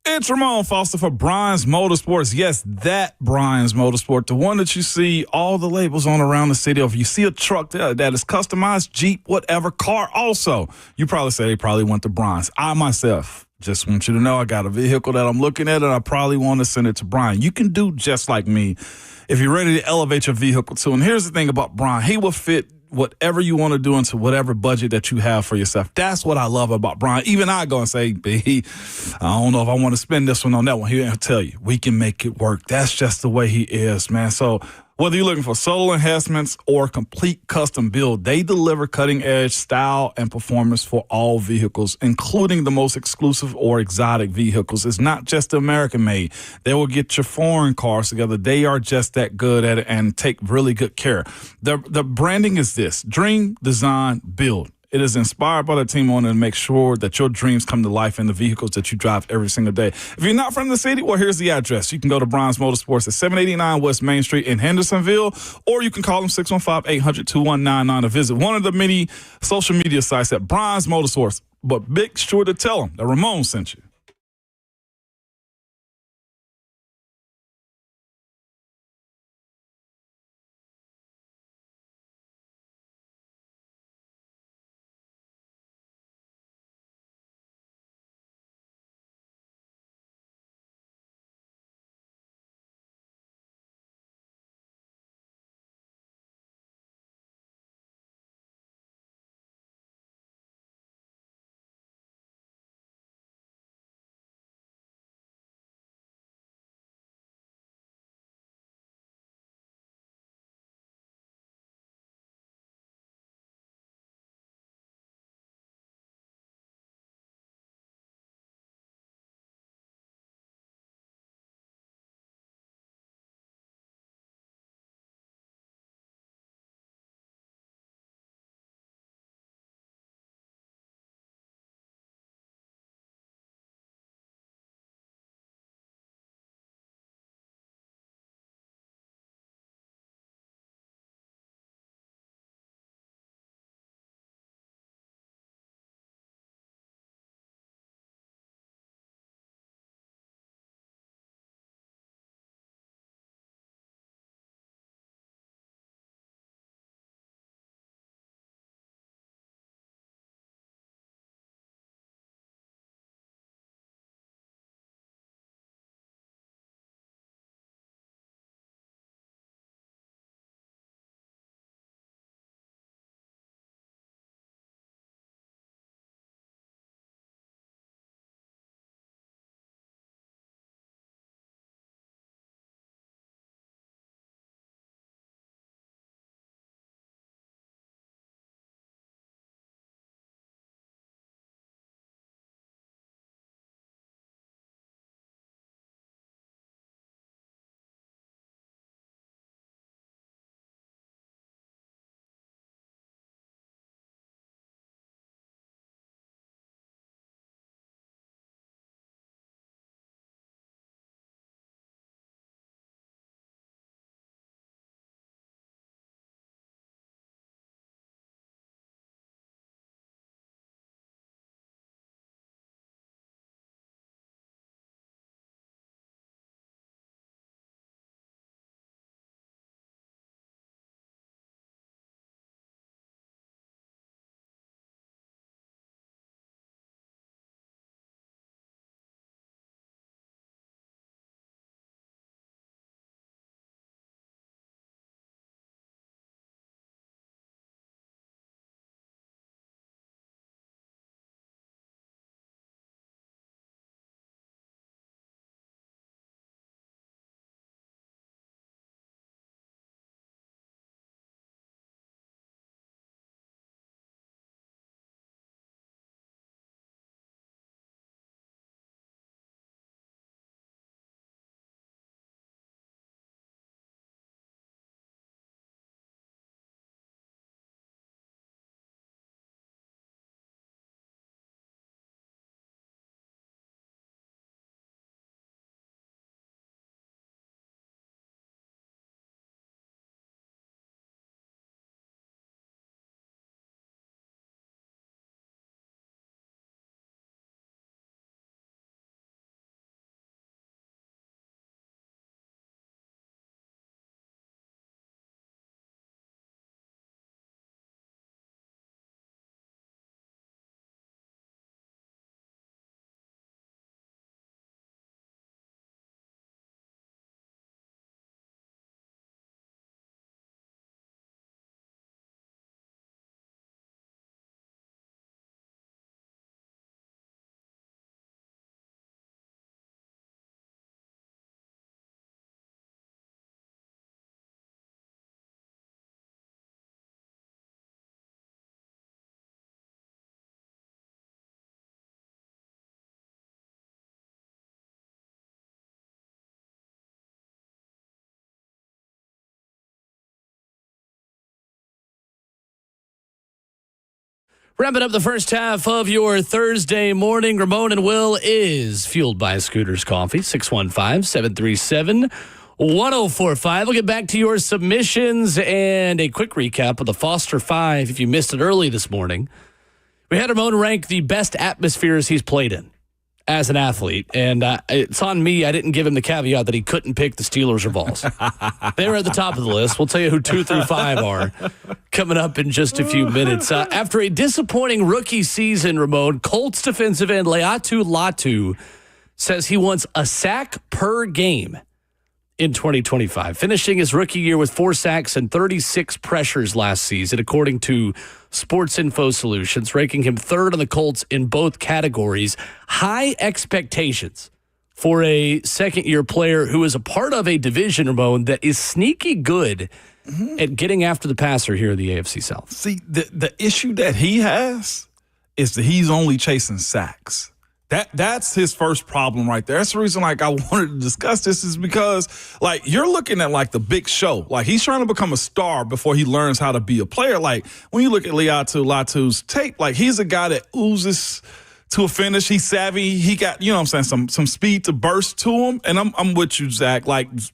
It's Ramon Foster for Brian's Motorsports. Yes, that Brian's Motorsport, the one that you see all the labels on around the city. If you see a truck there that is customized, Jeep, whatever, car also, you probably say they probably went to Brian's. I myself just want you to know I got a vehicle that I'm looking at, and I probably want to send it to Brian. You can do just like me if you're ready to elevate your vehicle too. And here's the thing about Brian. He will fit whatever you want to do into whatever budget that you have for yourself. That's what I love about Brian. Even I go and say, B, I don't know if I want to spend this one on that one. He'll tell you, we can make it work. That's just the way he is, man. So whether you're looking for solo enhancements or complete custom build, they deliver cutting-edge style and performance for all vehicles, including the most exclusive or exotic vehicles. It's not just the American-made. They will get your foreign cars together. They are just that good at it and take really good care. The branding is this: dream, design, build. It is inspired by the team owner to make sure that your dreams come to life in the vehicles that you drive every single day. If you're not from the city, well, here's the address. You can go to Brian's Motorsports at 789 West Main Street in Hendersonville, or you can call them 615-800-2199 to visit one of the many social media sites at Brian's Motorsports. But make sure to tell them that Ramon sent you. Wrapping up the first half of your Thursday morning, Ramon and Will is fueled by Scooter's Coffee, 615-737-1045. We'll get back to your submissions and a quick recap of the Foster 5. If you missed it early this morning, we had Ramon rank the best atmospheres he's played in as an athlete. And it's on me. I didn't give him the caveat that he couldn't pick the Steelers or Vols. They were at the top of the list. We'll tell you who 2 through 5 are coming up in just a few minutes. After a disappointing rookie season, Ramon, Colts defensive end Leatu Latu says he wants a sack per game in 2025, finishing his rookie year with 4 sacks and 36 pressures last season, according to Sports Info Solutions, ranking him third on the Colts in both categories. High expectations for a second-year player who is a part of a division, Ramon, that is sneaky good at getting after the passer here in the AFC South. See, the issue that he has is that he's only chasing sacks. That's his first problem right there. That's the reason, I wanted to discuss this is because, you're looking at, the big show. He's trying to become a star before he learns how to be a player. When you look at Leatu Latu's tape, he's a guy that oozes to a finish. He's savvy. He got, some speed to burst to him. And I'm with you, Zach.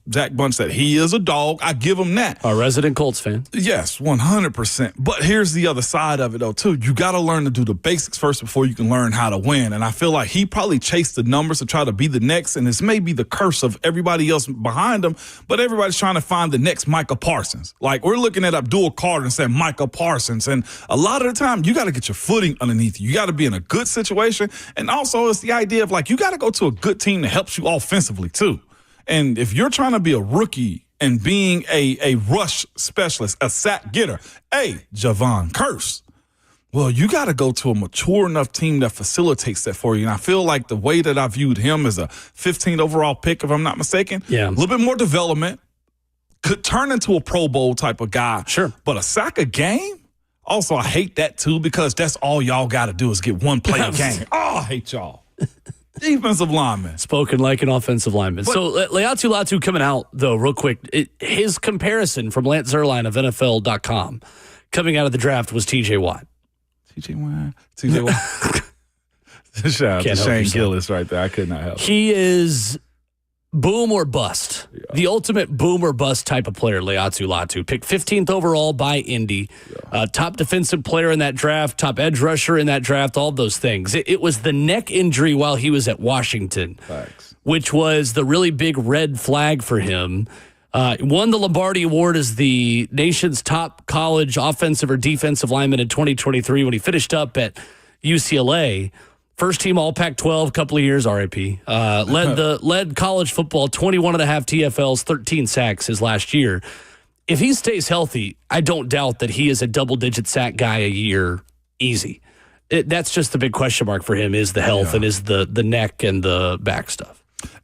Zach Bunch said, he is a dog. I give him that. A resident Colts fan. Yes, 100%. But here's the other side of it, though, too. You got to learn to do the basics first before you can learn how to win. And I feel like he probably chased the numbers to try to be the next. And this may be the curse of everybody else behind him. But everybody's trying to find the next Micah Parsons. We're looking at Abdul Carter and saying Micah Parsons. And a lot of the time, you got to get your footing underneath you. You got to be in a good situation. And also, it's the idea of you got to go to a good team that helps you offensively too. And if you're trying to be a rookie and being a rush specialist, a sack getter, Javon Curse, well, you got to go to a mature enough team that facilitates that for you. And I feel like the way that I viewed him as a 15th overall pick, if I'm not mistaken, a little bit more development, could turn into a Pro Bowl type of guy. Sure. But a sack a game? Also, I hate that, too, because that's all y'all got to do is get one play a game. Oh, I hate y'all. Defensive lineman. Spoken like an offensive lineman. So, Leatu Latu coming out, though, real quick. His comparison from Lance Zierlein of NFL.com coming out of the draft was T.J. Watt. T.J. Watt. Shout out to Shane Gillis right there. I could not help. He is boom or bust. Yeah. The ultimate boom or bust type of player, Leatu Latu. Picked 15th overall by Indy. Yeah. Top defensive player in that draft, top edge rusher in that draft, all those things. It was the neck injury while he was at Washington, which was the really big red flag for him. Won the Lombardi Award as the nation's top college offensive or defensive lineman in 2023 when he finished up at UCLA. First team All Pac-12, couple of years, RIP. Led college football, 21 and a half TFLs, 13 sacks his last year. If he stays healthy, I don't doubt that he is a double-digit sack guy a year easy. That's just the big question mark for him is the health and is the neck and the back stuff.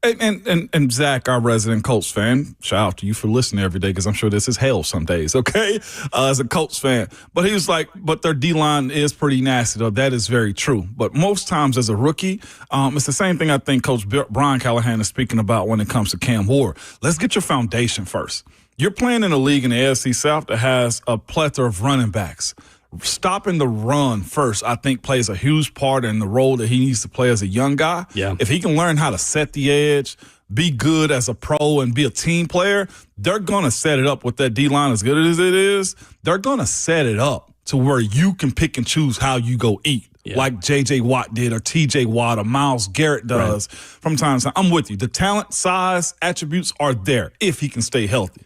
And Zach, our resident Colts fan, shout out to you for listening every day because I'm sure this is hell some days, okay, as a Colts fan. But he was like, but their D-line is pretty nasty, though. That is very true. But most times as a rookie, it's the same thing I think Coach Brian Callahan is speaking about when it comes to Cam Ward. Let's get your foundation first. You're playing in a league in the AFC South that has a plethora of running backs. Stopping the run first, I think, plays a huge part in the role that he needs to play as a young guy. Yeah. If he can learn how to set the edge, be good as a pro, and be a team player, they're going to set it up with that D-line as good as it is. They're going to set it up to where you can pick and choose how you go eat, like J.J. Watt did or T.J. Watt or Myles Garrett does from time to time. I'm with you. The talent, size, attributes are there if he can stay healthy.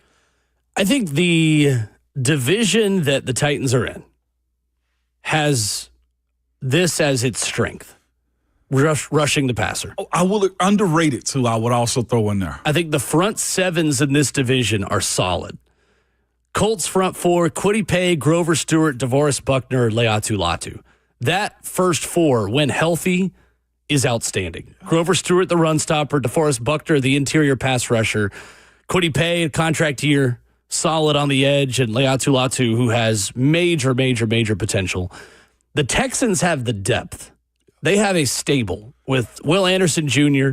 I think the division that the Titans are in has this as its strength, rushing the passer. I will underrate it, too. I would also throw in there. I think the front sevens in this division are solid. Colts front four, Kwity Paye, Grover Stewart, DeVoris Buckner, Leatu Latu. That first four, when healthy, is outstanding. Grover Stewart, the run stopper, DeForest Buckner, the interior pass rusher, Kwity Paye, a contract year, solid on the edge, and Leatu Latu, who has major potential. The Texans have the depth. They have a stable with Will Anderson Jr.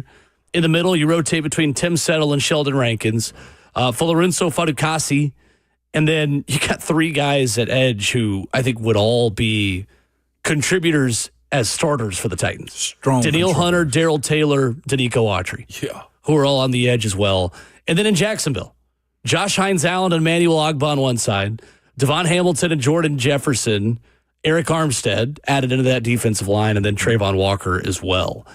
In the middle, you rotate between Tim Settle and Sheldon Rankins, Folorunsho Fadukasi, and then you got three guys at edge who I think would all be contributors as starters for the Titans. Strong Daniil contributors. Hunter, Daryl Taylor, Danico Autry. Yeah. Who are all on the edge as well. And then in Jacksonville, Josh Hines-Allen and Emmanuel Ogbah on one side, Devon Hamilton and Jordan Jefferson, Eric Armstead added into that defensive line, and then Trayvon Walker as well.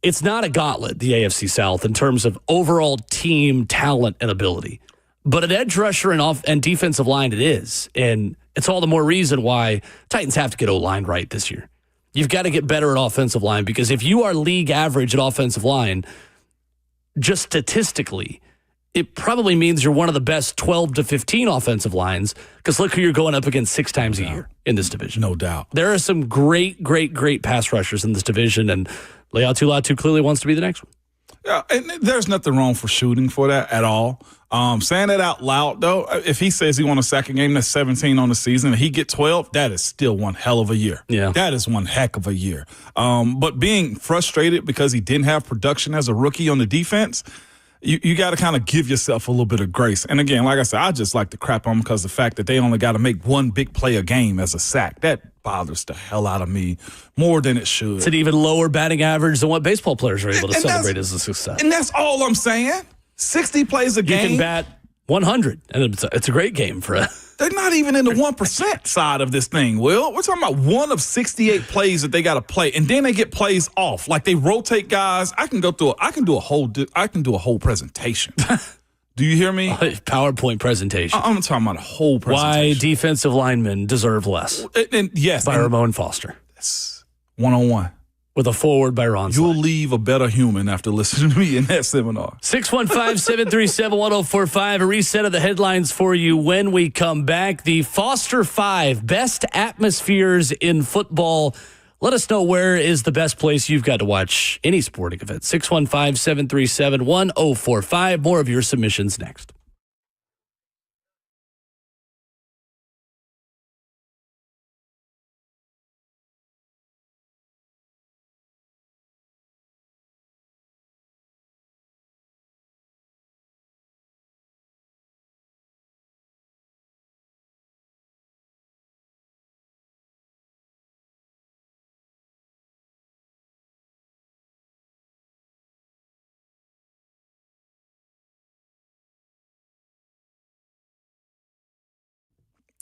It's not a gauntlet, the AFC South, in terms of overall team talent and ability. But an edge rusher and defensive line it is. And it's all the more reason why Titans have to get O-line right this year. You've got to get better at offensive line, because if you are league average at offensive line, just statistically, it probably means you're one of the best 12 to 15 offensive lines, because look who you're going up against 6 times a year in this division. No doubt. There are some great pass rushers in this division, and Leatu Latu clearly wants to be the next one. Yeah, and there's nothing wrong for shooting for that at all. Saying that out loud, though, if he says he won a second game, that's 17 on the season, and he get 12, that is still one hell of a year. Yeah. That is one heck of a year. But being frustrated because he didn't have production as a rookie on the defense, you got to kind of give yourself a little bit of grace. And again, like I said, I just like to crap on him because the fact that they only got to make one big play a game as a sack, that bothers the hell out of me more than it should. It's an even lower batting average than what baseball players are able to And celebrate as a success. And that's all I'm saying. 60 plays a game. You can bat 100, and it's a great game for a... They're not even in the 1% side of this thing, Will. We're talking about one of 68 plays that they got to play, and then they get plays off. Like they rotate guys. I can do a whole presentation. Do you hear me? PowerPoint presentation. I'm talking about a whole presentation. Why defensive linemen deserve less. And yes, By Ramon Foster. Yes. 101. With a forward by Ron You'll Slide. leave a better human after listening to me in that seminar. 615-737-1045. A reset of the headlines for you when we come back. The Foster 5 best atmospheres in football. Let us know where is the best place you've got to watch any sporting event. 615-737-1045. More of your submissions next.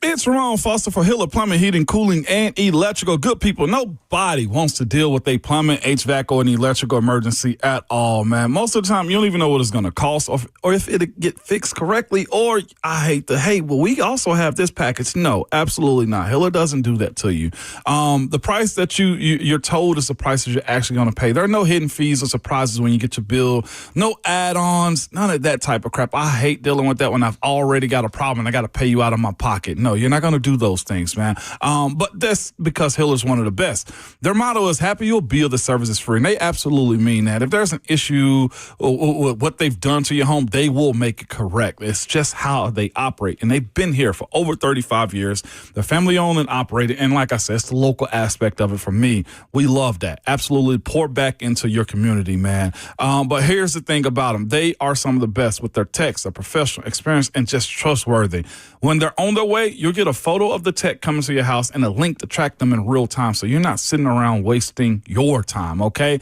It's Ramon Foster for Hiller Plumbing, Heating, Cooling, and Electrical. Good people, nobody wants to deal with a plumbing, HVAC, or an electrical emergency at all, man. Most of the time, you don't even know what it's going to cost or if it'll get fixed correctly. Or I hate to hate, well, we also have this package. No, absolutely not. Hiller doesn't do that to you. The price that you're told is the price that you're actually going to pay. There are no hidden fees or surprises when you get your bill. No add-ons, none of that type of crap. I hate dealing with that when I've already got a problem and I got to pay you out of my pocket. No, you're not going to do those things, man. But that's because Hiller's one of the best. Their motto is happy you'll bill, the service is free. And they absolutely mean that. If there's an issue with what they've done to your home, they will make it correct. It's just how they operate. And they've been here for over 35 years. They're family owned and operated. And like I said, it's the local aspect of it for me. We love that. Absolutely pour back into your community, man. But here's the thing about them. They are some of the best with their techs, their professional experience, and just trustworthy. When they're on their way, you'll get a photo of the tech coming to your house and a link to track them in real time, so you're not sitting around wasting your time, okay?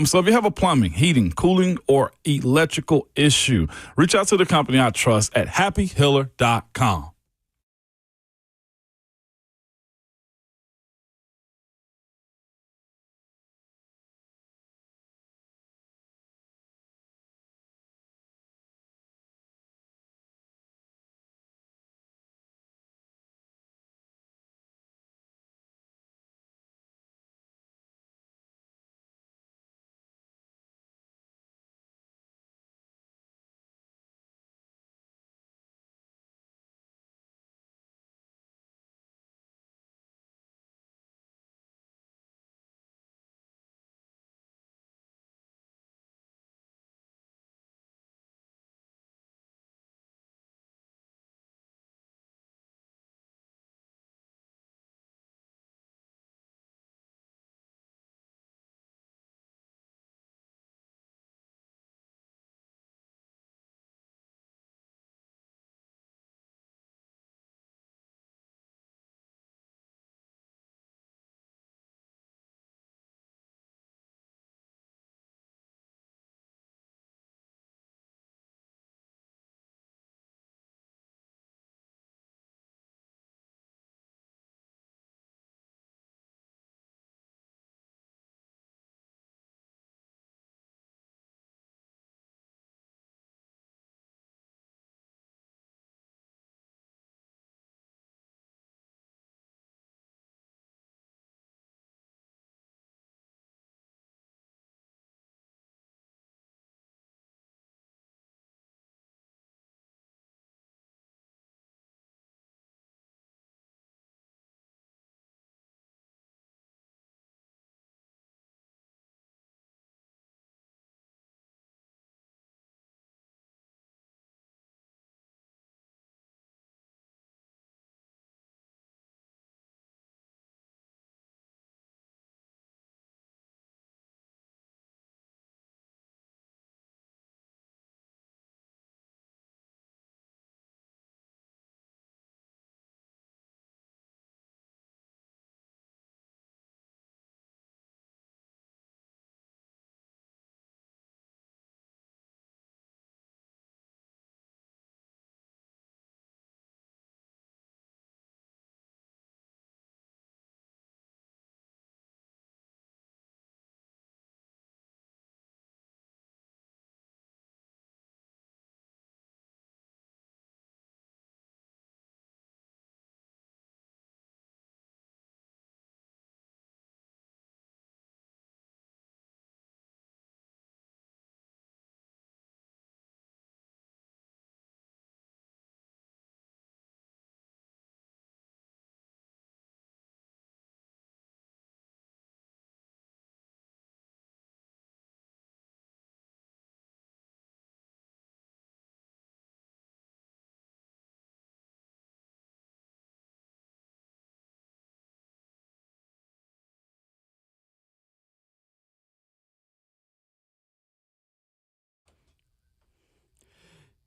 So if you have a plumbing, heating, cooling, or electrical issue, reach out to the company I trust at happyhiller.com.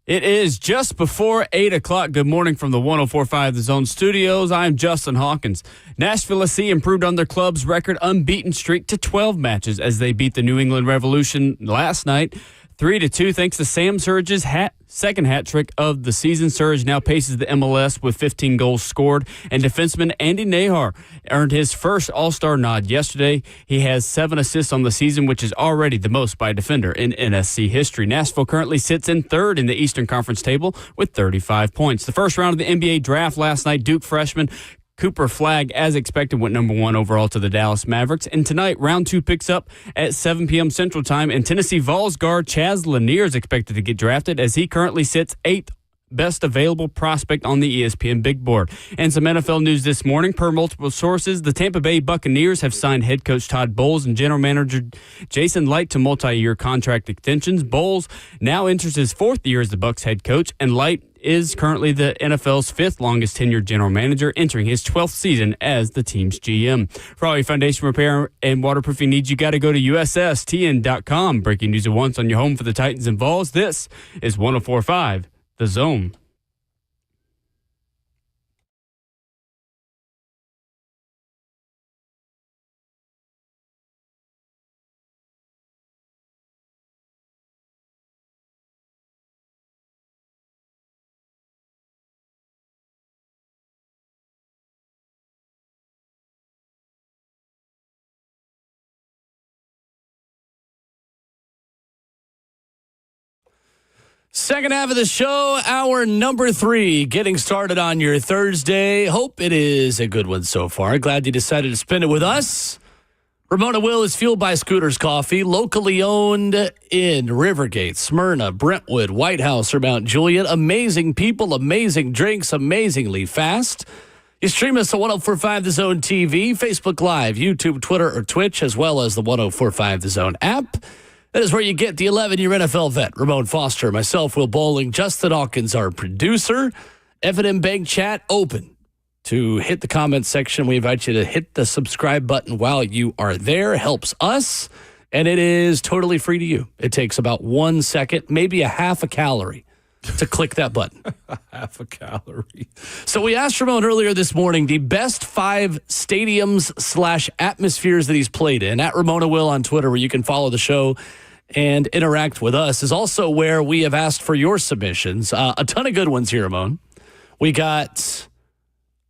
It is just before 8 o'clock. Good morning from the 104.5 The Zone Studios. I'm Justin Hawkins. Nashville SC improved on their club's record unbeaten streak to 12 matches as they beat the New England Revolution last night 3-2 thanks to Sam Surge's second hat trick of the season. Surge now paces the MLS with 15 goals scored, and defenseman Andy Nahar earned his first All-Star nod yesterday. He has 7 assists on the season, which is already the most by a defender in NSC history. Nashville currently sits in third in the Eastern Conference table with 35 points. The first round of the NBA draft last night, Duke freshman Cooper Flagg, as expected, went number 1 overall to the Dallas Mavericks. And tonight, round 2 picks up at 7 p.m. Central Time. And Tennessee Vols guard Chaz Lanier is expected to get drafted as he currently sits 8th best available prospect on the ESPN Big Board. And some NFL news this morning. Per multiple sources, the Tampa Bay Buccaneers have signed head coach Todd Bowles and general manager Jason Light to multi-year contract extensions. Bowles now enters his 4th year as the Bucs head coach, and Light is currently the NFL's 5th longest tenured general manager, entering his 12th season as the team's GM. For all your foundation repair and waterproofing needs, you got to go to USSTN.com. Breaking news at once on your home for the Titans and Vols. This is 104.5 The Zone. Second half of the show, hour number 3, getting started on your Thursday. Hope it is a good one so far. Glad you decided to spend it with us. Ramon Will is fueled by Scooters Coffee, locally owned in Rivergate, Smyrna, Brentwood, White House, or Mount Juliet. Amazing people, amazing drinks, amazingly fast. You stream us at 104.5 The Zone TV, Facebook Live, YouTube, Twitter, or Twitch, as well as the 104.5 The Zone app. That is where you get the 11-year NFL vet, Ramon Foster, myself, Will Bowling, Justin Hawkins, our producer. F&M Bank chat open. To hit the comment section, we invite you to hit the subscribe button while you are there. Helps us, and it is totally free to you. It takes about 1 second, maybe a half a calorie to click that button. Half a calorie. So we asked Ramon earlier this morning the best 5 stadiums/atmospheres that he's played in. At Ramona Will on Twitter, where you can follow the show and interact with us, is also where we have asked for your submissions. A ton of good ones here, Ramon. We got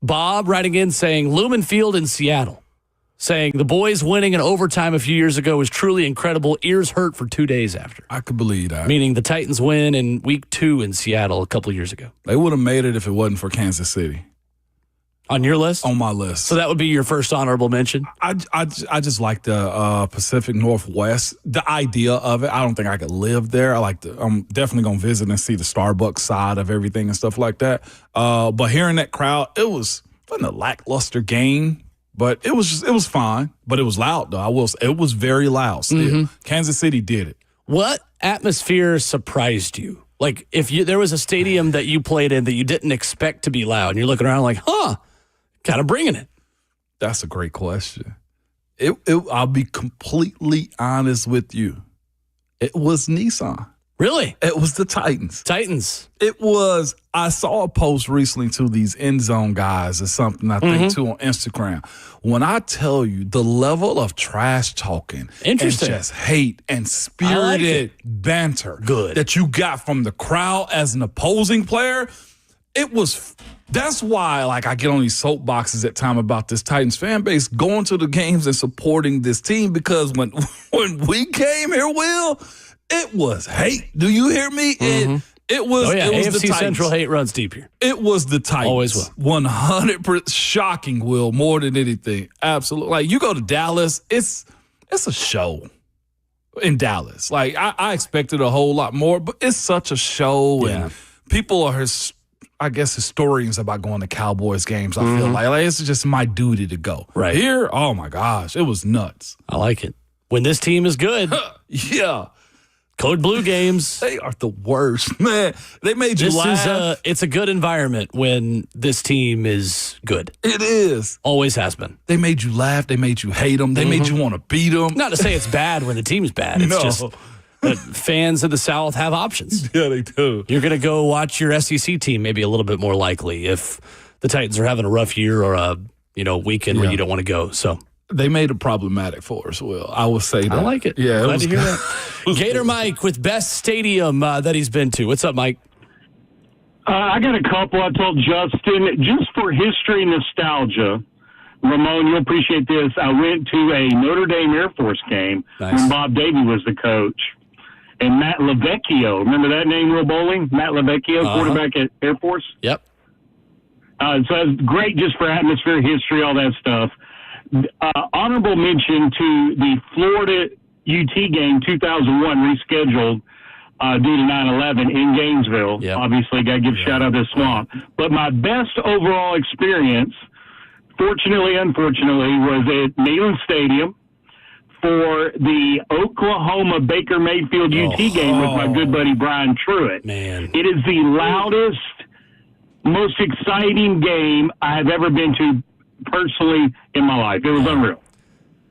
Bob writing in saying Lumen Field in Seattle, saying the boys winning in overtime a few years ago was truly incredible. Ears hurt for 2 days after. I could believe that. Meaning the Titans win in week 2 in Seattle a couple of years ago. They would have made it if it wasn't for Kansas City. On your list? On my list. So that would be your first honorable mention? I just like the Pacific Northwest, the idea of it. I don't think I could live there. I'm definitely going to visit and see the Starbucks side of everything and stuff like that. But hearing that crowd, wasn't a lackluster game, but it was fine. But it was loud, though. It was very loud still. Mm-hmm. Kansas City did it. What atmosphere surprised you? Like, if there was a stadium that you played in that you didn't expect to be loud, and you're looking around like, kind of bringing it. That's a great question. I'll be completely honest with you. It was Nissan. Really? It was the Titans. It was. I saw a post recently to these end zone guys or something, I think, too, on Instagram. When I tell you the level of trash talking and just hate and spirited banter that you got from the crowd as an opposing player, that's why, I get on these soapboxes at time about this Titans fan base going to the games and supporting this team, because when we came here, Will, it was hate. Do you hear me? It was. It was AFC the Titans. Central hate runs deep here. It was the Titans. Always will. 100% shocking, Will, more than anything. Absolutely. You go to Dallas, it's a show in Dallas. I expected a whole lot more, but it's such a show, and people are historians about going to Cowboys games. I feel like it's just my duty to go. Right here, oh my gosh, it was nuts. I like it when this team is good. Yeah. Code Blue games. They are the worst, man. They made you laugh. It's a good environment when this team is good. It is. Always has been. They made you laugh. They made you hate them. They made you want to beat them. Not to say it's bad when the team's bad. It's just that fans in the South have options. Yeah, they do. You're going to go watch your SEC team maybe a little bit more likely if the Titans are having a rough year or a weekend where you don't want to go. So they made it problematic for us. Will I would say that. I like it. Yeah, glad to hear that. Gator Mike with best stadium that he's been to. What's up, Mike? I got a couple. I told Justin, just for history nostalgia, Ramon, you'll appreciate this. I went to a Notre Dame Air Force game when Bob Davie was the coach. And Matt LaVecchio, remember that name, Will Bowling? Matt LaVecchio, quarterback at Air Force? Yep. So it's great just for atmosphere, history, all that stuff. Honorable mention to the Florida UT game 2001 rescheduled due to 9/11 in Gainesville. Yep. Obviously, got to give a shout out to Swamp. But my best overall experience, fortunately, unfortunately, was at Neyland Stadium for the Oklahoma Baker Mayfield UT game with my good buddy Brian Truitt. Man. It is the loudest, most exciting game I have ever been to personally in my life. It was unreal.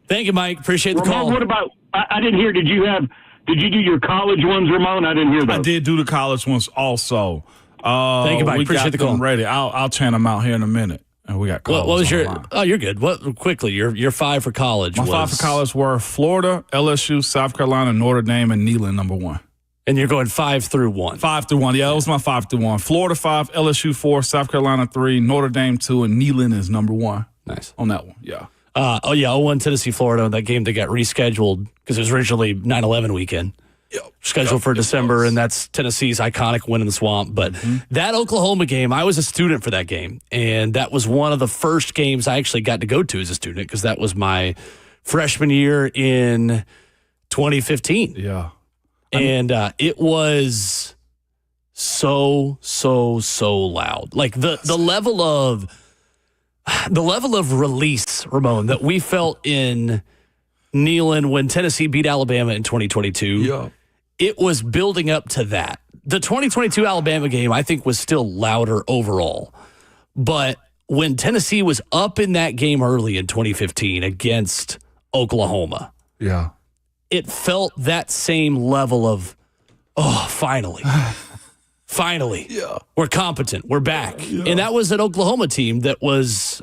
Thank you, Mike. Appreciate the Ramon, call. what about, I didn't hear, did you do your college ones, Ramon? I didn't hear those. I did do the college ones also. Thank you, Mike. We Appreciate got the call. them ready. I'll chant them out here in a minute. And we got college. What was your? online. Oh, you're good. What quickly? Your 5 for college. My 5 for college were Florida, LSU, South Carolina, Notre Dame, and Neyland number 1. And you're going 5 through 1. 5 through 1. Yeah, that was my 5 through 1. Florida 5, LSU 4, South Carolina 3, Notre Dame 2, and Neyland is number 1. Nice. On that one, yeah. 0-1 Tennessee, Florida. That game that got rescheduled because it was originally 9/11 weekend. Scheduled for December, and that's Tennessee's iconic win in the Swamp. But that Oklahoma game, I was a student for that game, and that was one of the first games I actually got to go to as a student because that was my freshman year in 2015. Yeah. And it was so loud. Like the level of release, Ramon, that we felt in Neyland when Tennessee beat Alabama in 2022. Yeah. It was building up to that. The 2022 Alabama game, I think, was still louder overall. But when Tennessee was up in that game early in 2015 against Oklahoma, Yeah. it felt that same level of, finally. Finally. Yeah. We're competent. We're back. Yeah. And that was an Oklahoma team that was,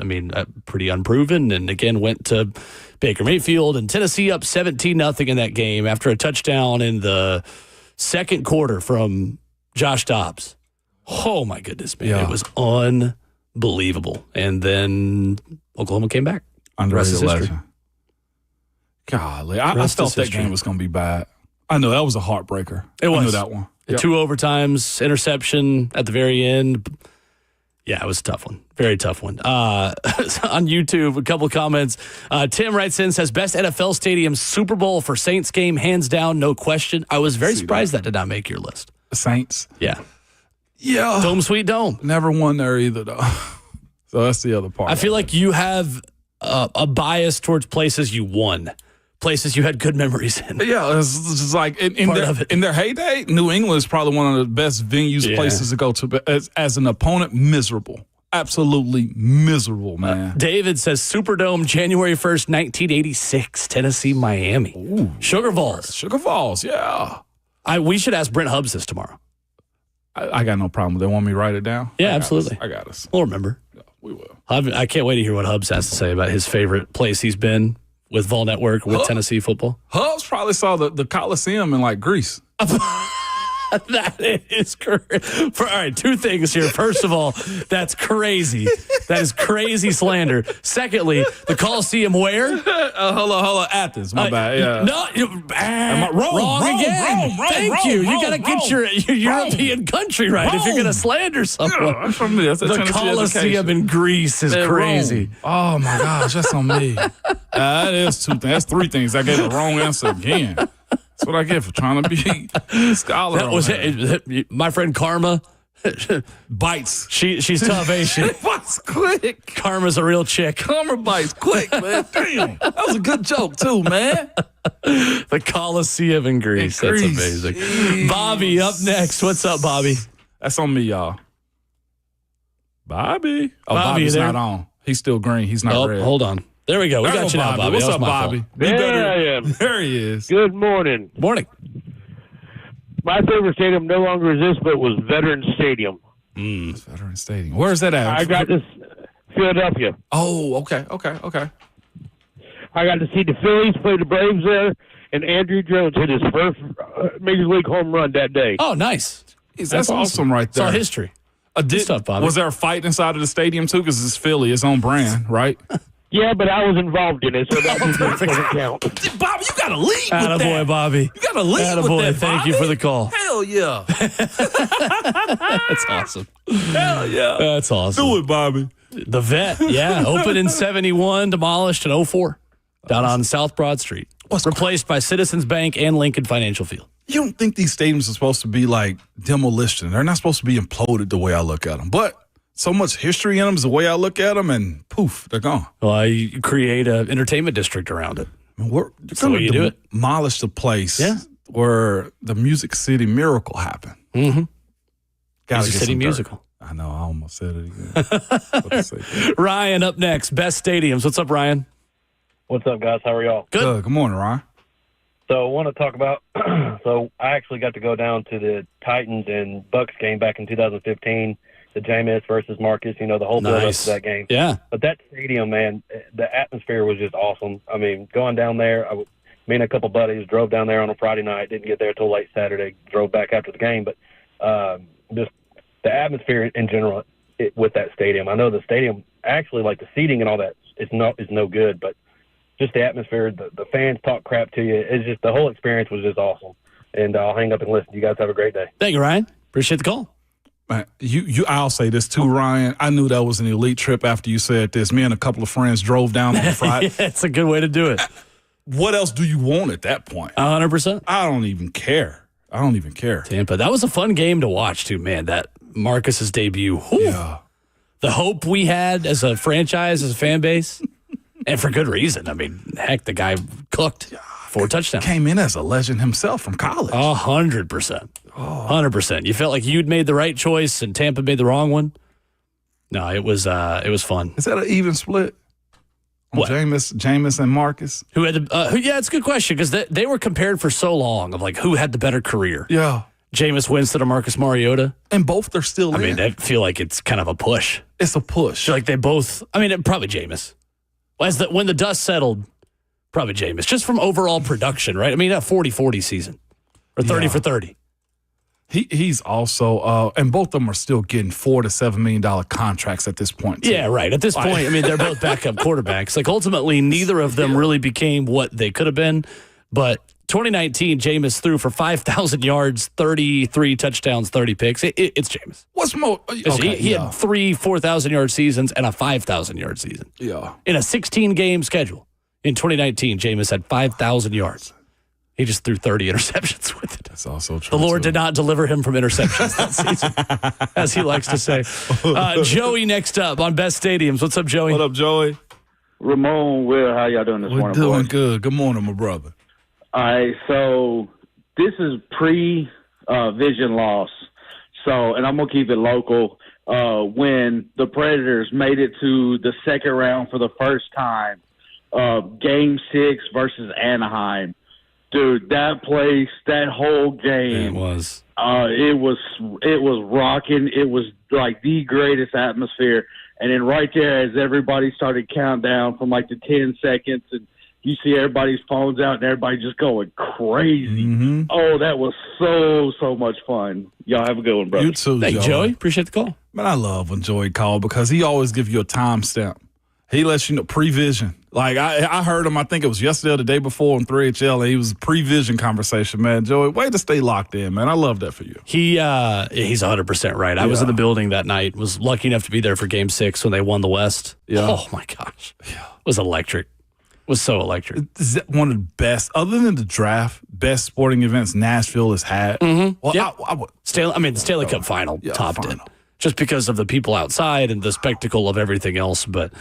pretty unproven, and again went to Baker Mayfield, and Tennessee up 17-0 in that game after a touchdown in the second quarter from Josh Dobbs. Oh, my goodness, man. Yeah. It was unbelievable. And then Oklahoma came back. Underrated legend. Golly. I felt that game was going to be bad. I know. That was a heartbreaker. It was. I knew that one. Yep. 2 overtimes, interception at the very end. Yeah, it was a tough one. Very tough one. On YouTube, a couple of comments. Tim writes in, says, best NFL stadium, Super Bowl for Saints game, hands down, no question. I was very surprised that did not make your list. Saints? Yeah. Yeah. Dome Sweet Dome. Never won there either, though. So that's the other part. I feel like you have a bias towards places you won. Places you had good memories in. Yeah, it's just like in their heyday, New England is probably one of the best venues, places to go to. But as an opponent, miserable. Absolutely miserable, man. David says Superdome, January 1st, 1986, Tennessee, Miami. Ooh. Sugar Falls. Sugar Falls, yeah. We should ask Brent Hubbs this tomorrow. I got no problem. They want me to write it down? Yeah, absolutely. I got us. We'll remember. Yeah, we will. I can't wait to hear what Hubbs has to say about his favorite place he's been with Vol Network, with Tennessee football. Hubs probably saw the Coliseum in like Greece. That is crazy. All right, 2 things here. First of all, that's crazy. That is crazy slander. Secondly, the Coliseum where? Hold on. Athens. My bad. Yeah. No, wrong again. Thank you. You got to get your European country right if you're going to slander someone. Yeah, that's from me. That's the Coliseum in Greece is crazy. Oh, my gosh. That's on me. That is 2 things. That's 3 things. I gave the wrong answer again. That's what I get for trying to be a scholar. That was it. My friend Karma bites. She's tough, ain't she? Bites quick. Karma's a real chick. Karma bites quick, man. Damn. That was a good joke, too, man. The Coliseum in Greece. That's amazing. Jeez. Bobby up next. What's up, Bobby? That's on me, y'all. Bobby. Oh, Bobby's not on. He's still green. He's not red. Hold on. There we go. We got you now, Bobby. What's up, Bobby? There I am. There he is. Good morning. Morning. My favorite stadium no longer exists, but was Veterans Stadium. Veterans Stadium. Where's that at? I got this Philadelphia. Oh, okay. I got to see the Phillies play the Braves there, and Andrew Jones hit his first Major League home run that day. Oh, nice. That's awesome right there. It's all history. Good stuff, Bobby. Was there a fight inside of the stadium, too? Because it's Philly, it's on brand, right? Yeah, but I was involved in it, so that doesn't count. Bobby, you got to lead with that. Attaboy, Bobby. You got to lead with that, Thank you for the call. Hell yeah. That's awesome. Hell yeah. That's awesome. Do it, Bobby. The Vet, yeah. Opened in 71, demolished in 04. Down on South Broad Street. Replaced by Citizens Bank and Lincoln Financial Field. You don't think these stadiums are supposed to be like demolition. They're not supposed to be imploded the way I look at them. But so much history in them is the way I look at them, and poof, they're gone. Well, you create an entertainment district around it. That's the way you do it. Demolish the place where the Music City Miracle happened. Mm-hmm. Music City Musical. I know, I almost said it again. Ryan up next, Best Stadiums. What's up, Ryan? What's up, guys? How are y'all? Good morning, Ryan. So I want to talk about, so I actually got to go down to the Titans and Bucks game back in 2015, the Jameis versus Marcus, the whole build-up to that game. Yeah. But that stadium, man, the atmosphere was just awesome. I mean, going down there, me and a couple buddies drove down there on a Friday night, didn't get there till late Saturday, drove back after the game, but just the atmosphere in general with that stadium. I know the stadium, actually, like the seating and all that, is no good, but just the atmosphere, the fans talk crap to you. It's just, the whole experience was just awesome. And I'll hang up and listen. You guys have a great day. Thank you, Ryan. Appreciate the call. Man, I'll say this too, Ryan. I knew that was an elite trip after you said this. Me and a couple of friends drove down on Friday. Yeah, it's a good way to do it. What else do you want at that point? 100%. I don't even care. Tampa. That was a fun game to watch, too, man. That Marcus's debut. Whew. Yeah. The hope we had as a franchise, as a fan base. And for good reason. I mean, heck, the guy cooked 4 touchdowns. Came in as a legend himself from college. 100%. 100%. You felt like you'd made the right choice and Tampa made the wrong one? No, it was fun. Is that an even split? What? Jameis and Marcus? Who had yeah, it's a good question because they were compared for so long of like who had the better career. Yeah. Jameis Winston or Marcus Mariota? And both are still in. I mean, I feel like it's kind of a push. It's a push. Like they both, probably Jameis. When the dust settled, probably Jameis. Just from overall production, right? I mean, a 40-40 season. Or 30 for 30. He's also, and both of them are still getting $4 to $7 million contracts at this point. Too. Yeah, right. At this point, they're both backup quarterbacks. Like, ultimately, neither of them really became what they could have been. But 2019, Jameis threw for 5,000 yards, 33 touchdowns, 30 picks. It's Jameis. What's more? Okay, he had 3 4,000-yard seasons and a 5,000-yard season. Yeah. In a 16-game schedule. In 2019, Jameis had 5,000 yards. He just threw 30 interceptions with it. That's also true. The Lord did not deliver him from interceptions that season, as he likes to say. Joey next up on Best Stadiums. What's up, Joey? What up, Joey? Ramon, Will, how y'all doing this morning? We're doing boys? good. Good morning, my brother. All right, so this is pre-vision loss. So, and I'm going to keep it local. When the Predators made it to the second round for the first time, Game 6 versus Anaheim. Dude, that place, that whole game. It was. It was rocking. It was like the greatest atmosphere. And then right there, as everybody started counting down from like the 10 seconds, and you see everybody's phones out and everybody just going crazy. Mm-hmm. Oh, that was so much fun. Y'all have a good one, brother. You too, Thank you, Joey. Appreciate the call. Man, I love when Joey called because he always gives you a timestamp. He lets you know pre-vision. Like, I heard him, I think it was yesterday or the day before on 3HL, and he was a pre-vision conversation, man. Joey, way to stay locked in, man. I love that for you. He's 100% right. I was in the building that night, was lucky enough to be there for Game 6 when they won the West. Yeah. Oh, my gosh. Yeah. It was electric. It was so electric. Is that one of the best, other than the draft, best sporting events Nashville has had? Mm-hmm. Well, yep. The Stanley Cup final topped it. Just because of the people outside and the spectacle of everything else, but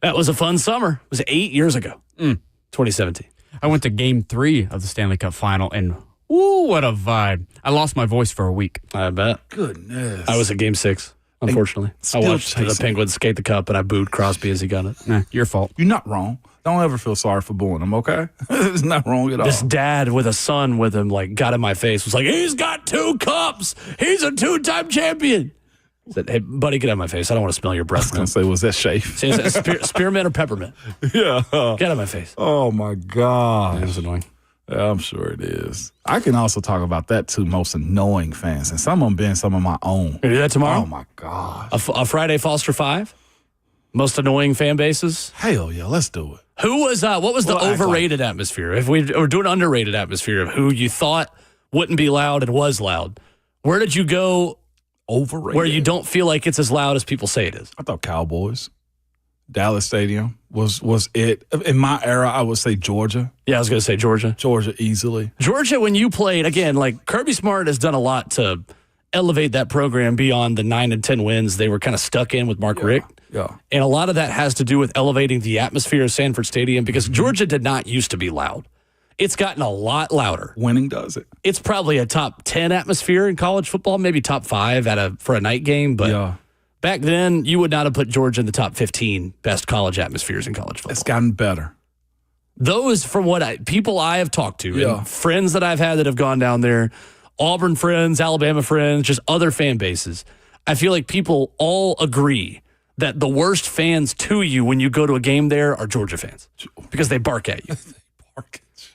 that was a fun summer. It was 8 years ago, 2017. I went to Game 3 of the Stanley Cup final, and ooh, what a vibe. I lost my voice for a week. I bet. Goodness. I was at Game 6, unfortunately. I watched the Penguins skate the cup, and I booed Crosby as he got it. Nah, your fault. You're not wrong. Don't ever feel sorry for booing him, okay? There's nothing wrong at all. This dad with a son with him, like, got in my face, was like, he's got 2 cups. He's a 2-time champion. I said, hey, buddy, get out of my face. I don't want to smell your breath. I was going to say, was that Shafe? Is that spearmint or peppermint? Yeah. Get out of my face. Oh, my God. That was annoying. Yeah, I'm sure it is. I can also talk about that, too, most annoying fans. And some of them being some of my own. Can we do that tomorrow? Oh, my God. A Friday Foster 5? Most annoying fan bases? Hell yeah, let's do it. Who was, what was the overrated atmosphere? If we were doing underrated atmosphere of who you thought wouldn't be loud and was loud, where did you go overrated where you don't feel like it's as loud as people say it is? I thought Cowboys. Dallas Stadium was it. In my era, I would say Georgia. Yeah, I was going to say Georgia. Georgia easily. Georgia, when you played, again, like Kirby Smart has done a lot to elevate that program beyond the 9 and 10 wins they were kind of stuck in with Mark Richt. Yeah. And a lot of that has to do with elevating the atmosphere of Sanford Stadium because Georgia did not used to be loud. It's gotten a lot louder. Winning does it. It's probably a top 10 atmosphere in college football, maybe top 5 for a night game. But back then, you would not have put Georgia in the top 15 best college atmospheres in college football. It's gotten better. Those, from what people I have talked to and friends that I've had that have gone down there, Auburn friends, Alabama friends, just other fan bases, I feel like people all agree that the worst fans to you when you go to a game there are Georgia fans because they bark at you.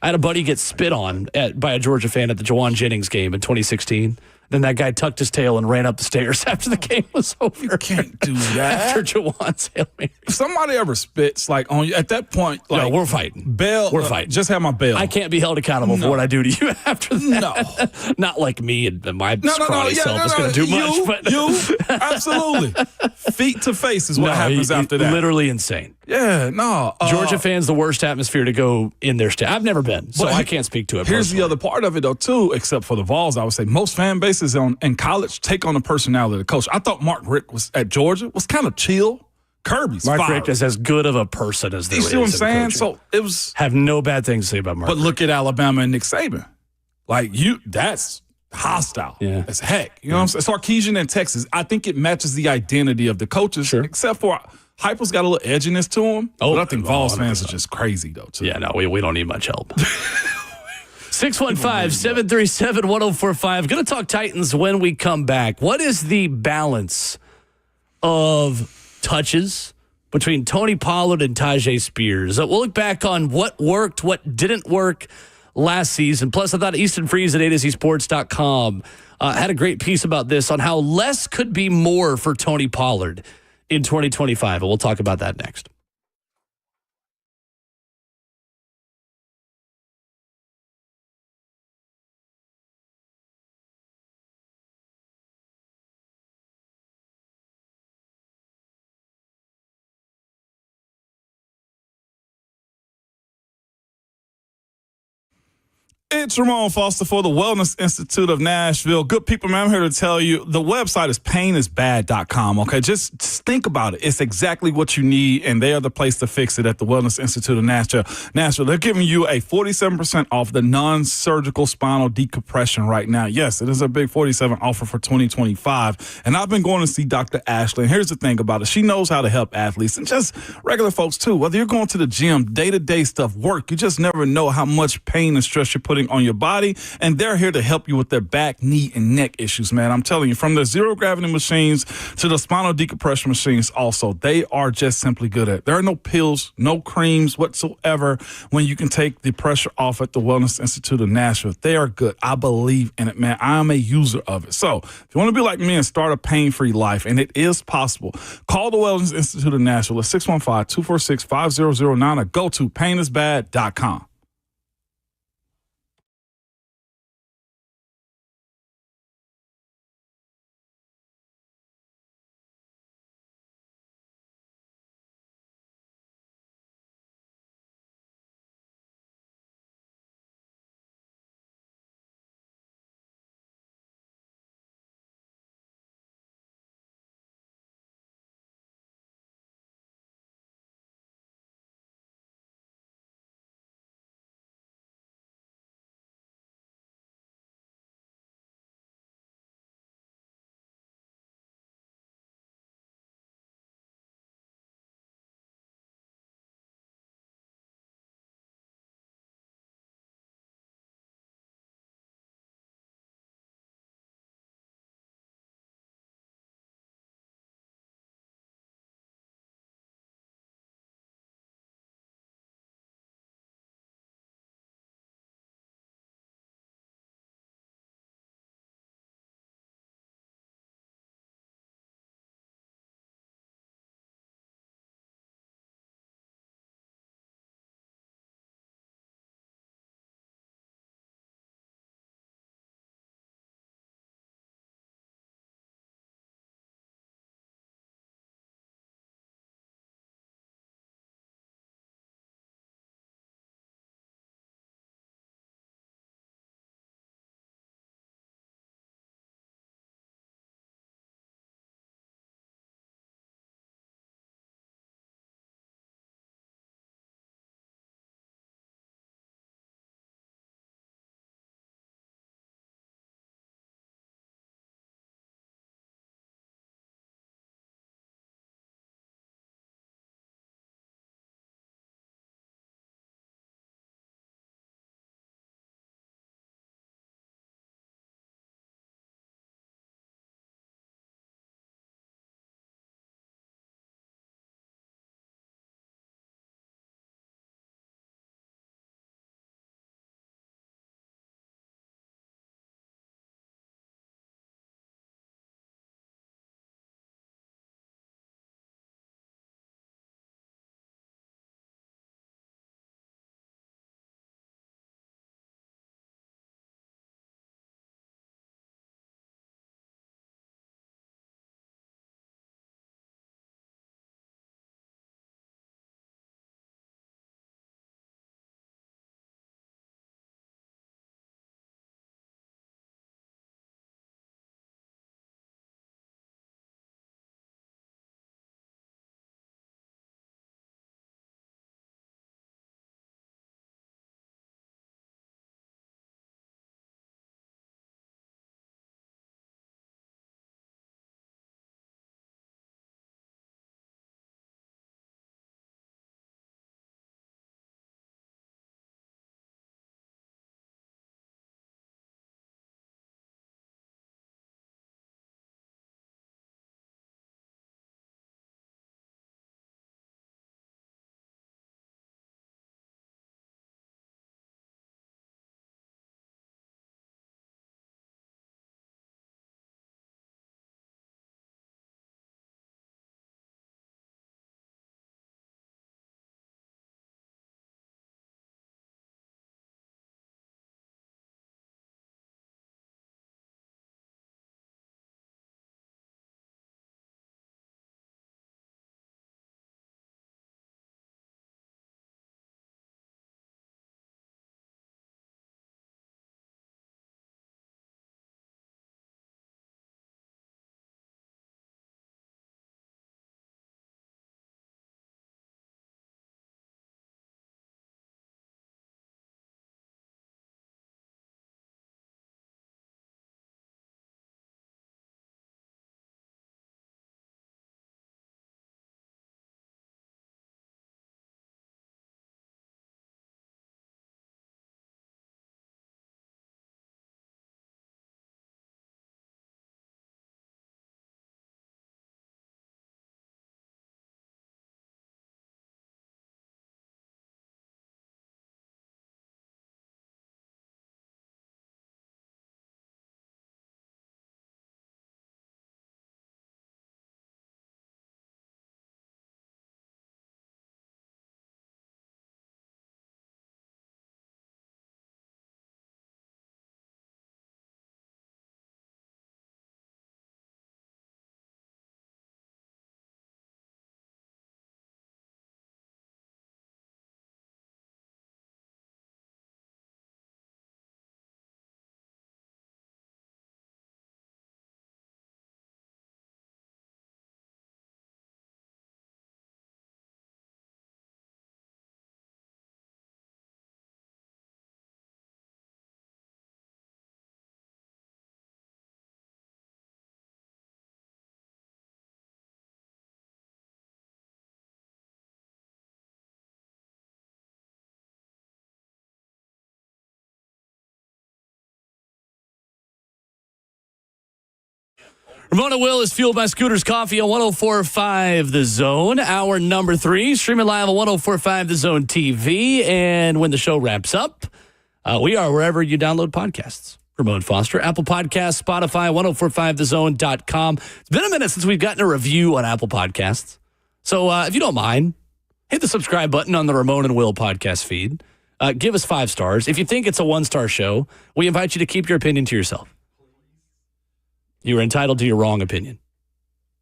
I had a buddy get spit on by a Georgia fan at the Jawan Jennings game in 2016. Then that guy tucked his tail and ran up the stairs after the game was over. You can't do that. After Jawan's Hail Mary. If somebody ever spits like on you, at that point, like, no, we're fighting. Bail. We're fighting. Just have my bail. I can't be held accountable for what I do to you after that. No. Not like me and my scrawny self is going to do much. But you, absolutely. Feet to face is what happens after that. Literally insane. Yeah, no. Georgia fans, the worst atmosphere to go in their state. I've never been, so I can't speak to it. Here's personally. the other part of it, though, too, except for the Vols, I would say most fan bases in college take on the personality of the coach. I thought Mark Richt was at Georgia was kind of chill. Kirby's Mark Richt is as good of a person as there is. You see what I'm saying? Coaching. So it was. Have no bad things to say about Mark. But look at Alabama and Nick Saban. Like that's hostile as heck. You know what I'm saying? Sarkisian in Texas. I think it matches the identity of the coaches, except for Heupel's got a little edginess to him. But I think Vols fans are just crazy, though, too. Yeah, no, we don't need much help. 615-737-1045. Going to talk Titans when we come back. What is the balance of touches between Tony Pollard and Tajay Spears? We'll look back on what worked, what didn't work last season. Plus, I thought Easton Freeze at AtoZSports.com had a great piece about this on how less could be more for Tony Pollard in 2025. And we'll talk about that next. It's Ramon Foster for the Wellness Institute of Nashville. Good people, man, I'm here to tell you the website is painisbad.com, okay? Just think about it. It's exactly what you need, and they are the place to fix it at the Wellness Institute of Nashville. They're giving you a 47% off the non-surgical spinal decompression right now. Yes, it is a big 47 offer for 2025, and I've been going to see Dr. Ashley, and here's the thing about it. She knows how to help athletes and just regular folks, too. Whether you're going to the gym, day-to-day stuff, work, you just never know how much pain and stress you're putting on your body, and they're here to help you with their back, knee, and neck issues, man. I'm telling you, from the zero gravity machines to the spinal decompression machines also, they are just simply good at it. There are no pills, no creams whatsoever when you can take the pressure off at the Wellness Institute of Nashville. They are good. I believe in it, man. I am a user of it. So if you want to be like me and start a pain-free life, and it is possible, call the Wellness Institute of Nashville at 615-246-5009 or go to painisbad.com. Ramon and Will is fueled by Scooters Coffee on 104.5 The Zone. Hour number 3, streaming live on 104.5 The Zone TV. And when the show wraps up, we are wherever you download podcasts. Ramon Foster, Apple Podcasts, Spotify, 1045thezone.com. It's been a minute since we've gotten a review on Apple Podcasts. So if you don't mind, hit the subscribe button on the Ramon and Will podcast feed. Give us 5 stars. If you think it's a 1-star show, we invite you to keep your opinion to yourself. You are entitled to your wrong opinion.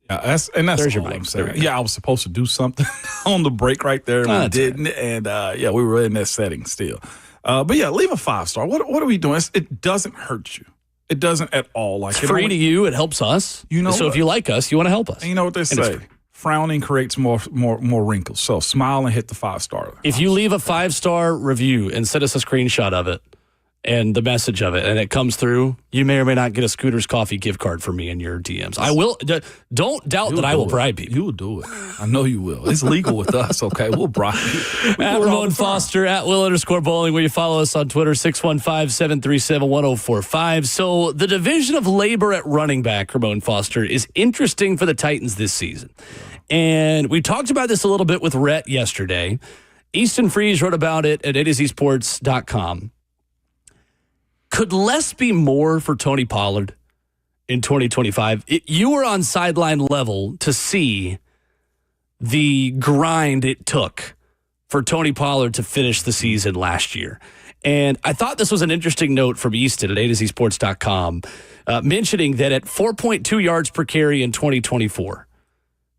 Yeah, that's There's your all mic. I'm saying. Yeah, I was supposed to do something on the break right there, and we didn't. Right. And we were in that setting still. But yeah, leave a 5-star. What are we doing? It doesn't hurt you. It doesn't at all. Like it's free to you. It helps us. You know. So if you like us, you want to help us. And you know what they say? Frowning creates more wrinkles. So smile and hit the 5-star. If you leave a 5-star review and send us a screenshot of it and the message of it, and it comes through, you may or may not get a Scooters Coffee gift card for me in your DMs. I will. Don't doubt that I will bribe people. You will do it. I know you will. It's legal with us, okay? We'll bribe you. At Ramon Foster, at Will_Bowling, where you follow us on Twitter, 615-737-1045. So the division of labor at running back, Ramon Foster, is interesting for the Titans this season. And we talked about this a little bit with Rhett yesterday. Easton Freeze wrote about it at AtoZSports.com. Could less be more for Tony Pollard in 2025? You were on sideline level to see the grind it took for Tony Pollard to finish the season last year. And I thought this was an interesting note from Easton at AtoZSports.com, mentioning that at 4.2 yards per carry in 2024,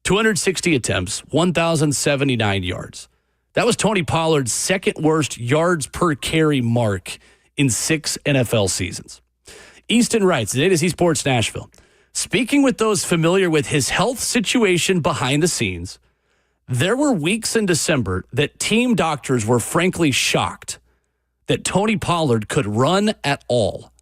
260 attempts, 1,079 yards. That was Tony Pollard's second worst yards per carry mark in 6 NFL seasons. Easton writes, at A2Z Sports Nashville, speaking with those familiar with his health situation behind the scenes, there were weeks in December that team doctors were frankly shocked that Tony Pollard could run at all.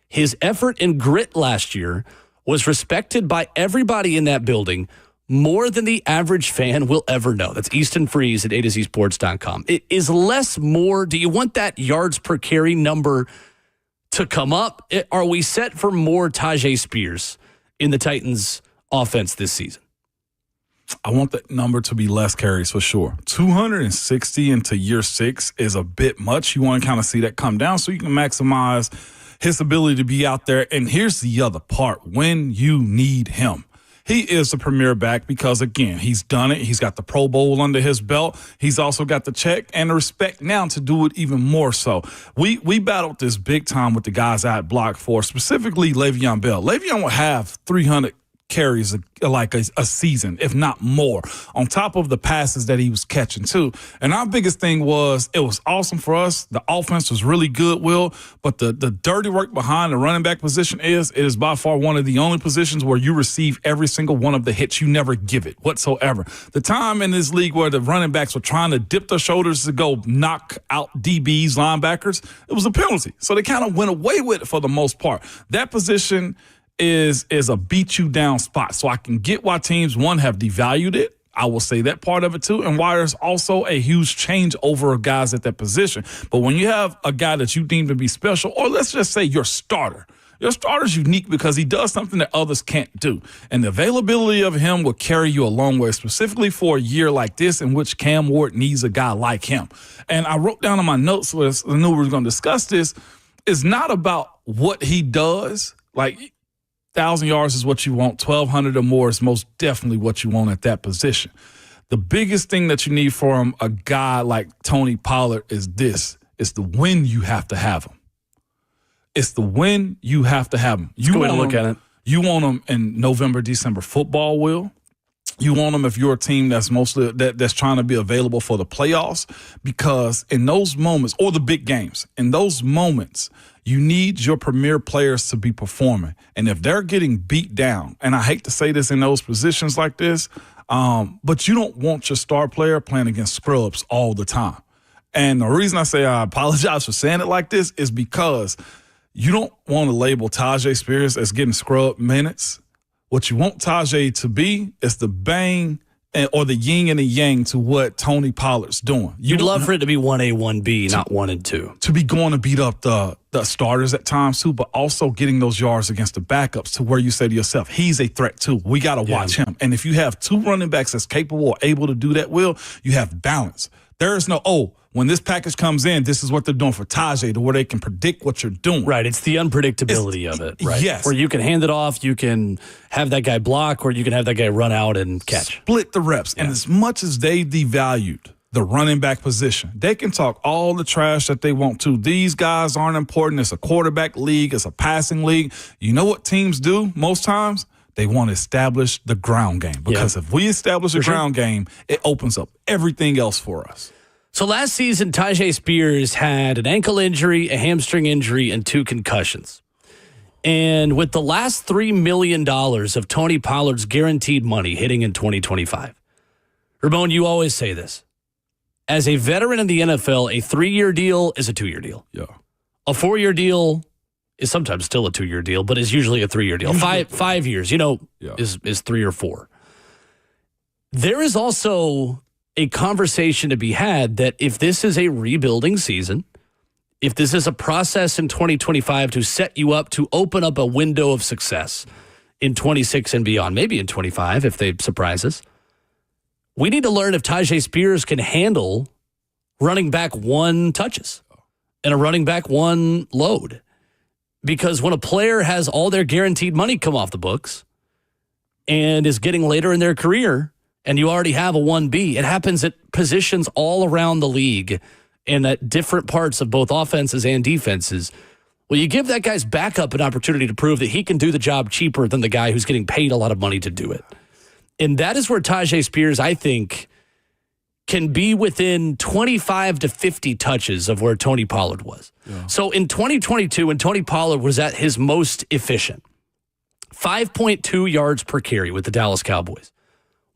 His effort and grit last year was respected by everybody in that building more than the average fan will ever know. That's Easton Freeze at AtoZSports.com. It is less more. Do you want that yards per carry number to come up? Are we set for more Tajay Spears in the Titans offense this season? I want that number to be less carries for sure. 260 into year 6 is a bit much. You want to kind of see that come down so you can maximize his ability to be out there. And here's the other part. When you need him, he is the premier back because, again, he's done it. He's got the Pro Bowl under his belt. He's also got the check and the respect now to do it even more so. We battled this big time with the guys I had blocked for, specifically Le'Veon Bell. Le'Veon will have 300 carries like a season, if not more, on top of the passes that he was catching too. And our biggest thing was, it was awesome for us. The offense was really good, Will, but the dirty work behind the running back position it is by far one of the only positions where you receive every single one of the hits. You never give it whatsoever. The time in this league where the running backs were trying to dip their shoulders to go knock out DBs, linebackers, it was a penalty. So they kind of went away with it for the most part. That position is a beat you down spot. So I can get why teams, one, have devalued it. I will say that part of it too. And why there's also a huge change over of guys at that position. But when you have a guy that you deem to be special, or let's just say your starter's unique because he does something that others can't do. And the availability of him will carry you a long way, specifically for a year like this in which Cam Ward needs a guy like him. And I wrote down on my notes list, I knew we were going to discuss this, it's not about what he does. Like, 1,000 yards is what you want. 1,200 or more is most definitely what you want at that position. The biggest thing that you need from a guy like Tony Pollard is this. It's the when you have to have him. It's the when you have to have him. You want to look at it. You want him in November, December football, Will. You want them if you're a team that's mostly that's trying to be available for the playoffs, because in those moments, or the big games, in those moments, you need your premier players to be performing. And if they're getting beat down, and I hate to say this in those positions like this, but you don't want your star player playing against scrubs all the time. And the reason I say I apologize for saying it like this is because you don't want to label Tajay Spears as getting scrub minutes. What you want Tajay to be is the bang or the yin and the yang to what Tony Pollard's doing. You'd love for it to be 1A, 1B, not 1 and 2. To be going to beat up the starters at times too, but also getting those yards against the backups to where you say to yourself, he's a threat too. We got to watch him. And if you have 2 running backs that's capable or able to do that well, you have balance. There is no, when this package comes in, this is what they're doing for Tajay, to where they can predict what you're doing. Right. It's the unpredictability of it. Right. Yes. Where you can hand it off, you can have that guy block, or you can have that guy run out and catch. Split the reps. Yeah. And as much as they devalued the running back position, they can talk all the trash that they want to. These guys aren't important. It's a quarterback league. It's a passing league. You know what teams do most times? They want to establish the ground game. Because if we establish a ground game, it opens up everything else for us. So last season, Tajay Spears had an ankle injury, a hamstring injury, and 2 concussions. And with the last $3 million of Tony Pollard's guaranteed money hitting in 2025, Ramon, you always say this. As a veteran in the NFL, a 3-year deal is a 2-year deal. Yeah. A 4-year deal is sometimes still a 2-year deal, but is usually a 3-year deal. 5 years, is 3 or 4. There is also a conversation to be had that if this is a rebuilding season, if this is a process in 2025 to set you up to open up a window of success in 26 and beyond, maybe in 25 if they surprise us, we need to learn if Tajay Spears can handle running back 1 touches and a running back 1 load. Because when a player has all their guaranteed money come off the books and is getting later in their career, and you already have a 1B, it happens at positions all around the league and at different parts of both offenses and defenses. Well, you give that guy's backup an opportunity to prove that he can do the job cheaper than the guy who's getting paid a lot of money to do it. And that is where Tajay Spears, I think, can be within 25 to 50 touches of where Tony Pollard was. Yeah. So in 2022, when Tony Pollard was at his most efficient, 5.2 yards per carry with the Dallas Cowboys.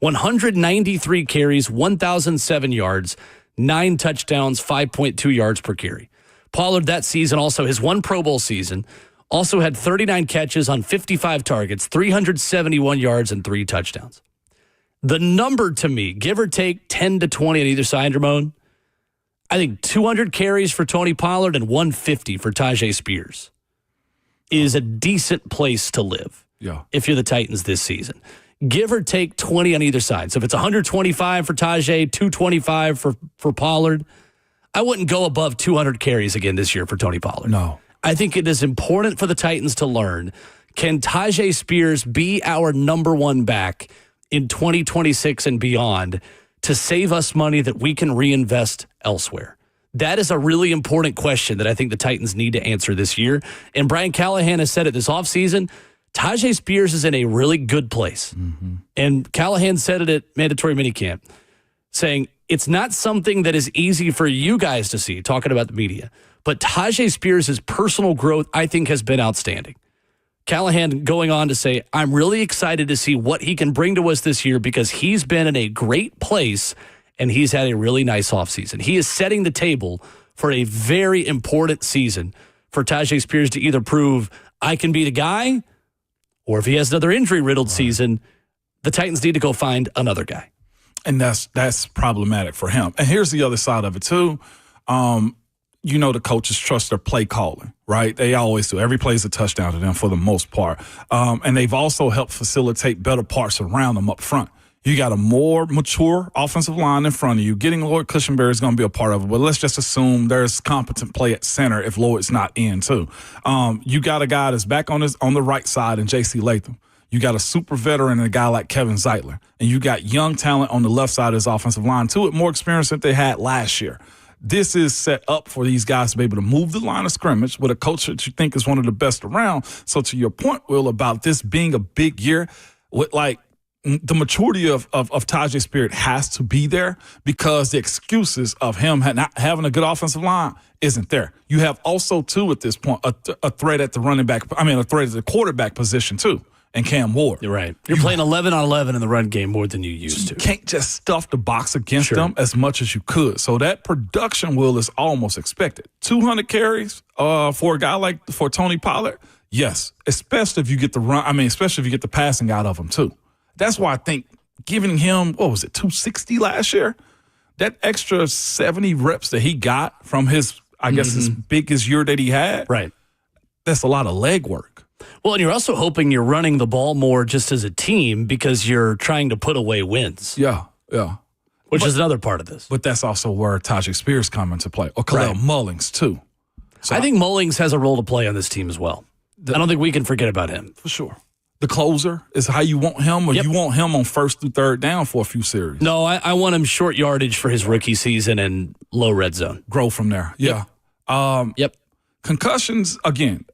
193 carries, 1,007 yards, 9 touchdowns, 5.2 yards per carry. Pollard that season, also his 1 Pro Bowl season, also had 39 catches on 55 targets, 371 yards, and 3 touchdowns. The number to me, give or take 10 to 20 on either side, Ramon, I think 200 carries for Tony Pollard and 150 for Tajay Spears is a decent place to live if you're the Titans this season. Give or take 20 on either side. So if it's 125 for Tajay, 225 for Pollard, I wouldn't go above 200 carries again this year for Tony Pollard. No. I think it is important for the Titans to learn, can Tajay Spears be our number 1 back in 2026 and beyond to save us money that we can reinvest elsewhere? That is a really important question that I think the Titans need to answer this year. And Brian Callahan has said it this offseason, Tajay Spears is in a really good place. Mm-hmm. And Callahan said it at mandatory minicamp, saying it's not something that is easy for you guys to see, talking about the media. But Tajay Spears' personal growth, I think, has been outstanding. Callahan going on to say, I'm really excited to see what he can bring to us this year because he's been in a great place and he's had a really nice offseason. He is setting the table for a very important season for Tajay Spears to either prove I can be the guy, or if he has another injury-riddled season, the Titans need to go find another guy. And that's problematic for him. And here's the other side of it, too. The coaches trust their play calling, right? They always do. Every play is a touchdown to them for the most part. And they've also helped facilitate better parts around them up front. You got a more mature offensive line in front of you. Getting Lloyd Cushenberry is going to be a part of it, but let's just assume there's competent play at center if Lloyd's not in, too. You got a guy that's back on the right side in J.C. Latham. You got a super veteran and a guy like Kevin Zeitler. And you got young talent on the left side of his offensive line, too, with more experience than they had last year. This is set up for these guys to be able to move the line of scrimmage with a coach that you think is one of the best around. So to your point, Will, about this being a big year, with the maturity of Tajay Spears has to be there because the excuses of him not having a good offensive line isn't there. You have also, too, at this point, a threat at the a threat at the quarterback position, too. And Cam Ward. You're right. You're playing 11 on 11 in the run game more than you used to. You can't just stuff the box against them as much as you could. So that production, Will, is almost expected. 200 carries for a guy for Tony Pollard, yes. Especially if you get the run. Especially if you get the passing out of him, too. That's why I think giving him, 260 last year? That extra 70 reps that he got from his, I guess, his biggest year that he had. Right. That's a lot of leg work. Well, and you're also hoping you're running the ball more just as a team because you're trying to put away wins. Yeah. Which is another part of this. But that's also where Tajay Spears come into play. Or Khalil Mullings, too. So I think Mullings has a role to play on this team as well. I don't think we can forget about him. For sure. The closer is how you want him, or you want him on first through third down for a few series? No, I want him short yardage for his rookie season and low red zone. Grow from there. Yeah. Yep. Concussions, again,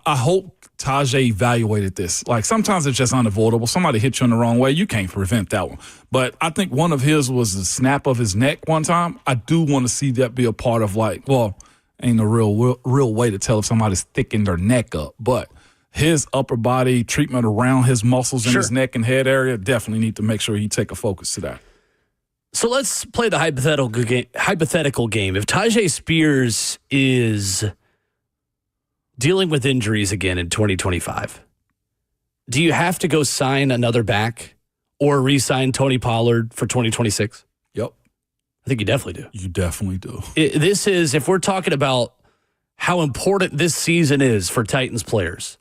I hope Tajay evaluated this. Like, sometimes it's just unavoidable. Somebody hit you in the wrong way. You can't prevent that one. But I think one of his was the snap of his neck one time. I do want to see that be a part of, ain't a real way to tell if somebody's thickened their neck up. But his upper body treatment around his muscles in his neck and head area, definitely need to make sure he take a focus to that. So let's play the hypothetical game. If Tajay Spears is dealing with injuries again in 2025, do you have to go sign another back or re-sign Tony Pollard for 2026? Yep. I think you definitely do. You definitely do. This is, if we're talking about how important this season is for Titans players,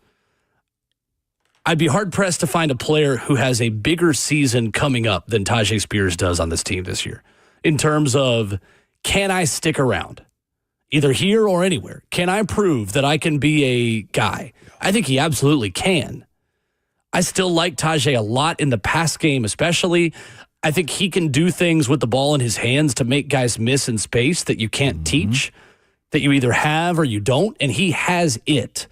I'd be hard-pressed to find a player who has a bigger season coming up than Tajay Spears does on this team this year in terms of, can I stick around? Either here or anywhere. Can I prove that I can be a guy? I think he absolutely can. I still like Tajay a lot in the pass game especially. I think he can do things with the ball in his hands to make guys miss in space that you can't teach, that you either have or you don't, and he has it.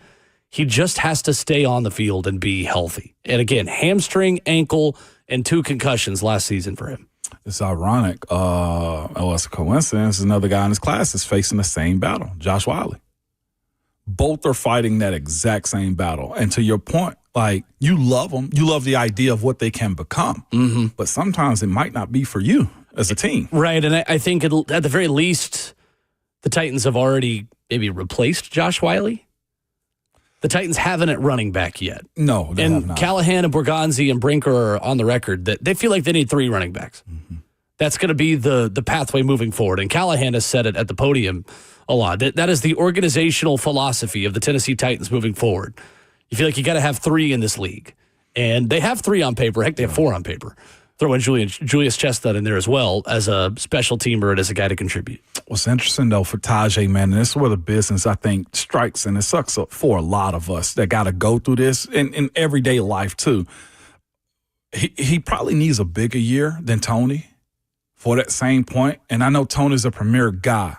He just has to stay on the field and be healthy. And again, hamstring, ankle, and 2 concussions last season for him. It's ironic. It's a coincidence. Another guy in his class is facing the same battle, Josh Wiley. Both are fighting that exact same battle. And to your point, you love them. You love the idea of what they can become. Mm-hmm. But sometimes it might not be for you as a team. Right. And I think at the very least, the Titans have already maybe replaced Josh Wiley. The Titans haven't at running back yet. No, they have not. Callahan and Borgonzi and Brinker are on the record that they feel like they need 3 running backs. Mm-hmm. That's going to be the pathway moving forward. And Callahan has said it at the podium a lot. That is the organizational philosophy of the Tennessee Titans moving forward. You feel like you got to have 3 in this league. And they have 3 on paper. Heck, they have 4 on paper. Throw in Julius Chestnut in there as well as a special teamer and as a guy to contribute. What's interesting, though, for Tajay, man, and this is where the business, I think, strikes, and it sucks up for a lot of us that got to go through this in everyday life, too. He probably needs a bigger year than Tony for that same point. And I know Tony's a premier guy.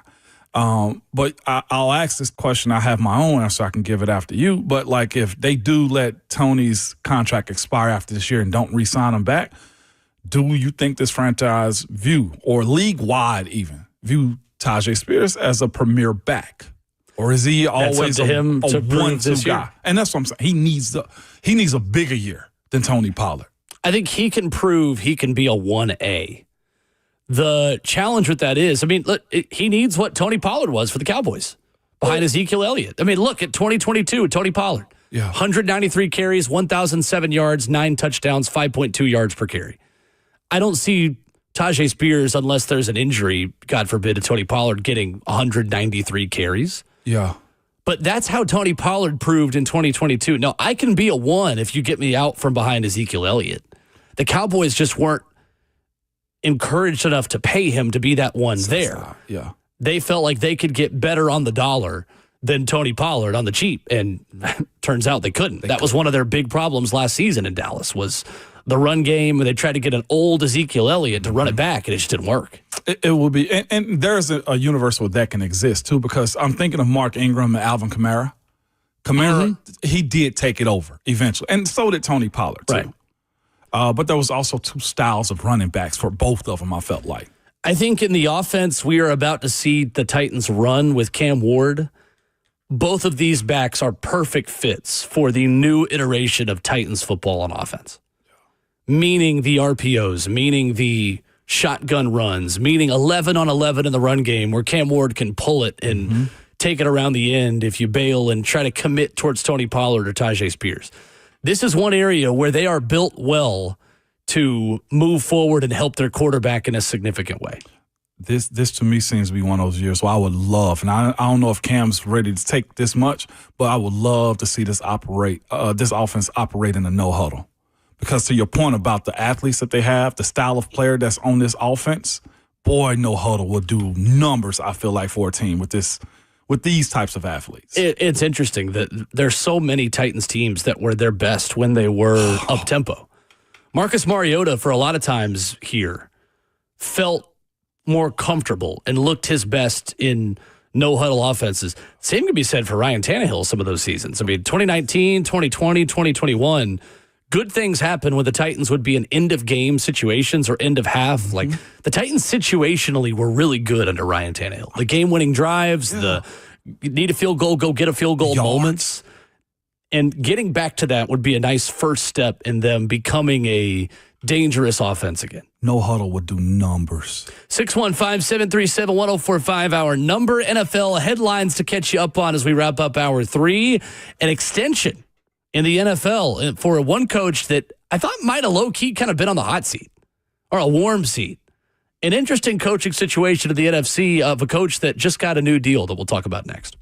But I'll ask this question. I have my own answer. I can give it after you. But, if they do let Tony's contract expire after this year and don't re-sign him back, do you think this franchise view, or league-wide even, view Tajay Spears as a premier back? Or is he always a 1-2 guy? And that's what I'm saying. He needs a bigger year than Tony Pollard. I think he can prove he can be a 1A. The challenge with that is, look, he needs what Tony Pollard was for the Cowboys behind Ezekiel Elliott. Look at 2022, Tony Pollard. Yeah. 193 carries, 1,007 yards, 9 touchdowns, 5.2 yards per carry. I don't see Tajay Spears, unless there's an injury, God forbid, to Tony Pollard, getting 193 carries. Yeah. But that's how Tony Pollard proved in 2022. No, I can be a 1 if you get me out from behind Ezekiel Elliott. The Cowboys just weren't encouraged enough to pay him to be that 1 there. Yeah. They felt like they could get better on the dollar than Tony Pollard on the cheap, and turns out they couldn't. That was one of their big problems last season in Dallas, was the run game, and they tried to get an old Ezekiel Elliott to run it back, and it just didn't work. It will be, and there's a universe where that can exist too, because I'm thinking of Mark Ingram and Alvin Kamara. He did take it over eventually, and so did Tony Pollard too. Right. But there was also 2 styles of running backs for both of them, I felt like. I think in the offense, we are about to see the Titans run with Cam Ward. Both of these backs are perfect fits for the new iteration of Titans football on offense. Meaning the RPOs, meaning the shotgun runs, meaning 11 on 11 in the run game where Cam Ward can pull it and take it around the end if you bail and try to commit towards Tony Pollard or Tajay Spears. This is one area where they are built well to move forward and help their quarterback in a significant way. This to me seems to be one of those years where I would love, and I don't know if Cam's ready to take this much, but I would love to see this offense operate in a no huddle. Because to your point about the athletes that they have, the style of player that's on this offense, boy, no huddle will do numbers, I feel like, for a team with these types of athletes. It's interesting that there's so many Titans teams that were their best when they were up-tempo. Marcus Mariota, for a lot of times here, felt more comfortable and looked his best in no-huddle offenses. Same can be said for Ryan Tannehill some of those seasons. I mean, 2019, 2020, 2021, good things happen when the Titans would be in end-of-game situations or end-of-half. Like, the Titans situationally were really good under Ryan Tannehill. The game-winning drives, the need a field goal, go get a field goal moments. And getting back to that would be a nice first step in them becoming a dangerous offense again. No huddle would do numbers. 615-737-1045, our number. NFL headlines to catch you up on as we wrap up hour 3. An extension in the NFL for one coach that I thought might have low-key kind of been on the hot seat or a warm seat. An interesting coaching situation in the NFC of a coach that just got a new deal that we'll talk about next.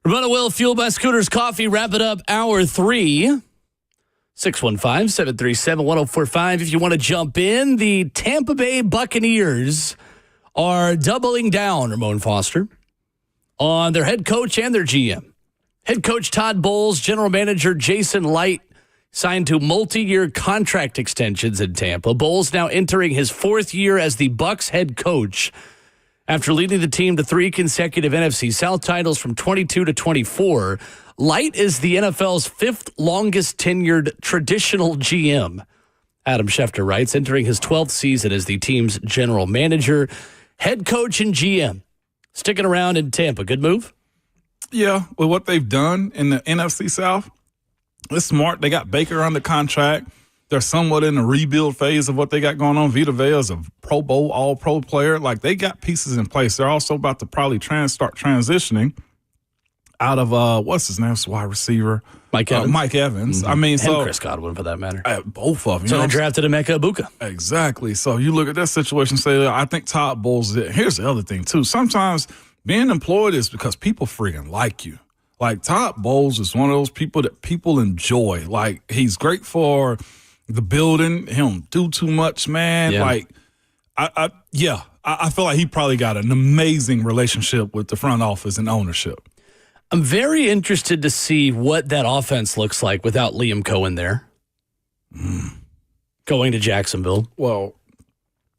Ramon Will, fueled by Scooters Coffee. Wrap it up, hour 3. 615-737-1045. If you want to jump in, the Tampa Bay Buccaneers are doubling down, Ramon Foster, on their head coach and their GM. Head coach Todd Bowles, general manager Jason Light signed to multi-year contract extensions in Tampa. Bowles now entering his 4th year as the Bucs head coach after leading the team to 3 consecutive NFC South titles from 22 to 24. Light is the NFL's 5th longest tenured traditional GM. Adam Schefter writes, entering his 12th season as the team's general manager, head coach, and GM. Sticking around in Tampa. Good move? Yeah, with what they've done in the NFC South, it's smart. They got Baker under contract. They're somewhat in the rebuild phase of what they got going on. Vita Vea is a Pro Bowl, all-pro player. Like, they got pieces in place. They're also about to probably start transitioning out of, what's his name, wide receiver? Mike Evans. Mike Evans. Mm-hmm. I mean, and Chris Godwin, for that matter. Both of them. So they drafted Emeka Egbuka. Exactly. So you look at that situation and say, I think Todd Bowles is it. Here's the other thing, too. Sometimes being employed is because people freaking like you. Like, Todd Bowles is one of those people that people enjoy. Like, he's great for the building. He don't do too much, man. Yeah. Like, I feel like he probably got an amazing relationship with the front office and ownership. I'm very interested to see what that offense looks like without Liam Cohen there. Going to Jacksonville. Well,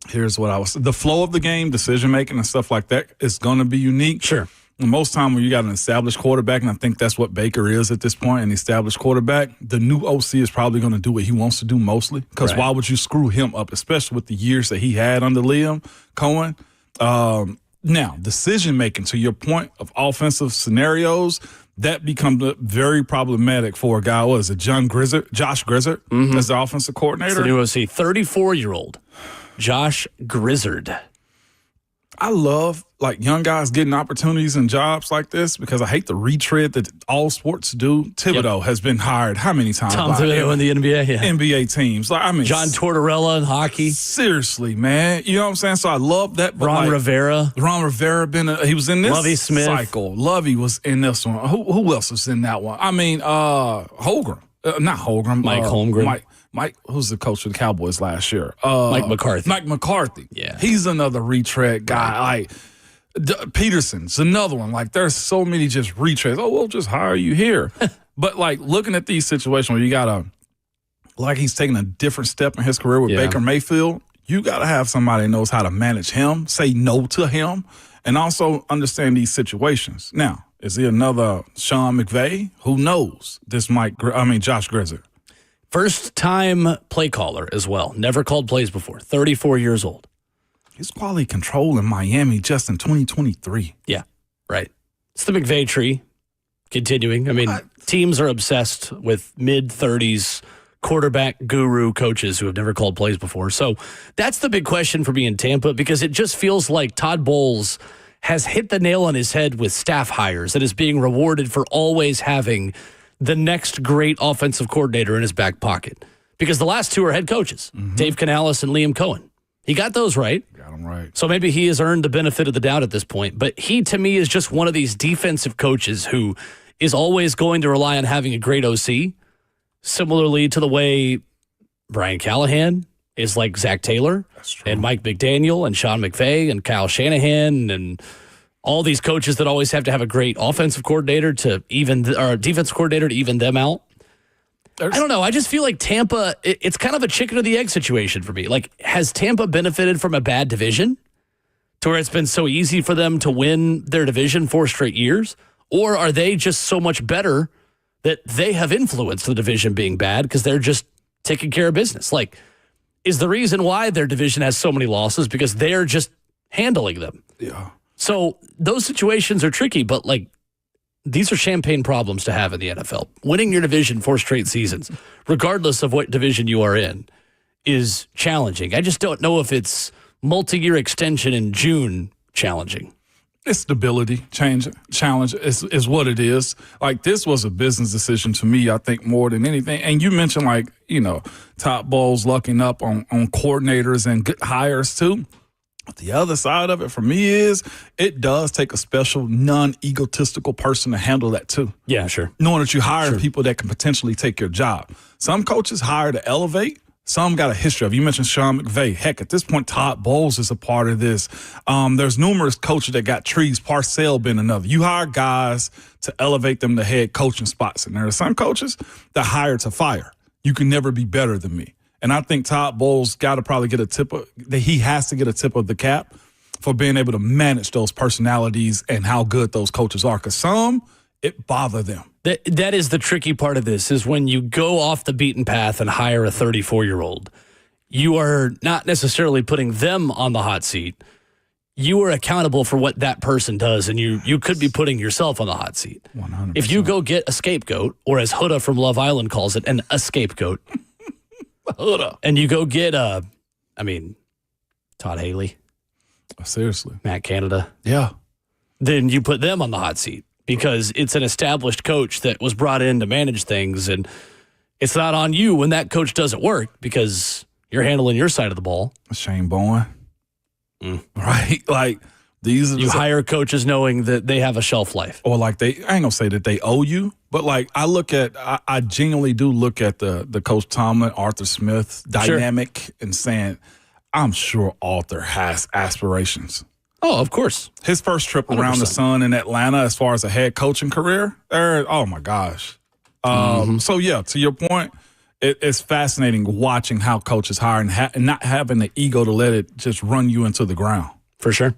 here's what the flow of the game, decision-making and stuff like that is going to be unique. Sure. And most time when you got an established quarterback, and I think that's what Baker is at this point, an established quarterback, the new OC is probably going to do what he wants to do mostly. Because why would you screw him up, especially with the years that he had under Liam Cohen? Now, decision-making, to your point of offensive scenarios, that becomes very problematic for a guy, Josh Grizzard, as the offensive coordinator. It's the new OC, 34-year-old Josh Grizzard. I love, young guys getting opportunities and jobs like this because I hate the retread that all sports do. Thibodeau has been hired how many times? Tom Thibodeau in the NBA, yeah. NBA teams. John Tortorella in hockey. Seriously, man. You know what I'm saying? So I love that. Ron Rivera. He was in this Lovie Smith. cycle. Lovie was in this one. Who else was in that one? I mean, Holmgren. Not Holmgren. Mike Holmgren. Mike, who's the coach of the Cowboys last year? Mike McCarthy. Mike McCarthy. Yeah. He's another retread guy. Peterson's another one. There's so many just retreads. Oh, we'll just hire you here. But, looking at these situations where you got he's taking a different step in his career with Baker Mayfield, you got to have somebody that knows how to manage him, say no to him, and also understand these situations. Now, is he another Sean McVay? Who knows? Josh Grizzard. First-time play caller as well. Never called plays before. 34 years old. He's quality control in Miami just in 2023. Yeah, right. It's the McVay tree continuing. Teams are obsessed with mid-30s quarterback guru coaches who have never called plays before. So that's the big question for me in Tampa because it just feels like Todd Bowles has hit the nail on his head with staff hires that is being rewarded for always having the next great offensive coordinator in his back pocket. Because the last two are head coaches, Dave Canales and Liam Cohen. He got those right. Got them right. So maybe he has earned the benefit of the doubt at this point. But he, to me, is just one of these defensive coaches who is always going to rely on having a great OC, similarly to the way Brian Callahan is like Zach Taylor and Mike McDaniel and Sean McVay and Kyle Shanahan and all these coaches that always have to have a great offensive coordinator to defensive coordinator to even them out. I don't know. I just feel like Tampa, it's kind of a chicken or the egg situation for me. Has Tampa benefited from a bad division to where it's been so easy for them to win their division 4 straight years? Or are they just so much better that they have influenced the division being bad because they're just taking care of business? Is the reason why their division has so many losses because they're just handling them? Yeah. So those situations are tricky, but these are champagne problems to have in the NFL. Winning your division 4 straight seasons, regardless of what division you are in, is challenging. I just don't know if it's multi-year extension in June challenging. It's stability, challenge is what it is. This was a business decision to me, I think, more than anything. And you mentioned, Todd Bowles lucking up on coordinators and good hires, too. The other side of it for me is it does take a special non-egotistical person to handle that too. Yeah, sure. Knowing that you hire people that can potentially take your job. Some coaches hire to elevate. Some got a history of. You mentioned Sean McVay. Heck, at this point, Todd Bowles is a part of this. There's numerous coaches that got trees, Parcells being another. You hire guys to elevate them to head coaching spots. And there are some coaches that hire to fire. You can never be better than me. And I think Todd Bowles got to probably get he has to get a tip of the cap for being able to manage those personalities and how good those coaches are. Because some, it bother them. That is the tricky part of this, is when you go off the beaten path and hire a 34-year-old, you are not necessarily putting them on the hot seat. You are accountable for what that person does, and you could be putting yourself on the hot seat. 100%. If you go get a scapegoat, or as Huda from Love Island calls it, a scapegoat, and you go get, Todd Haley. Seriously. Matt Canada. Yeah. Then you put them on the hot seat because it's an established coach that was brought in to manage things, and it's not on you when that coach doesn't work because you're handling your side of the ball. Shane Bowen. Right? Like, these are you hire coaches knowing that they have a shelf life. Or like I ain't gonna say that they owe you, but like I genuinely do look at the Coach Tomlin, Arthur Smith dynamic and saying, I'm sure Arthur has aspirations. Oh, of course. His first trip around 100%. The sun in Atlanta as far as a head coaching career, oh my gosh. So yeah, to your point, it's fascinating watching how coaches hire and not having the ego to let it just run you into the ground. For sure.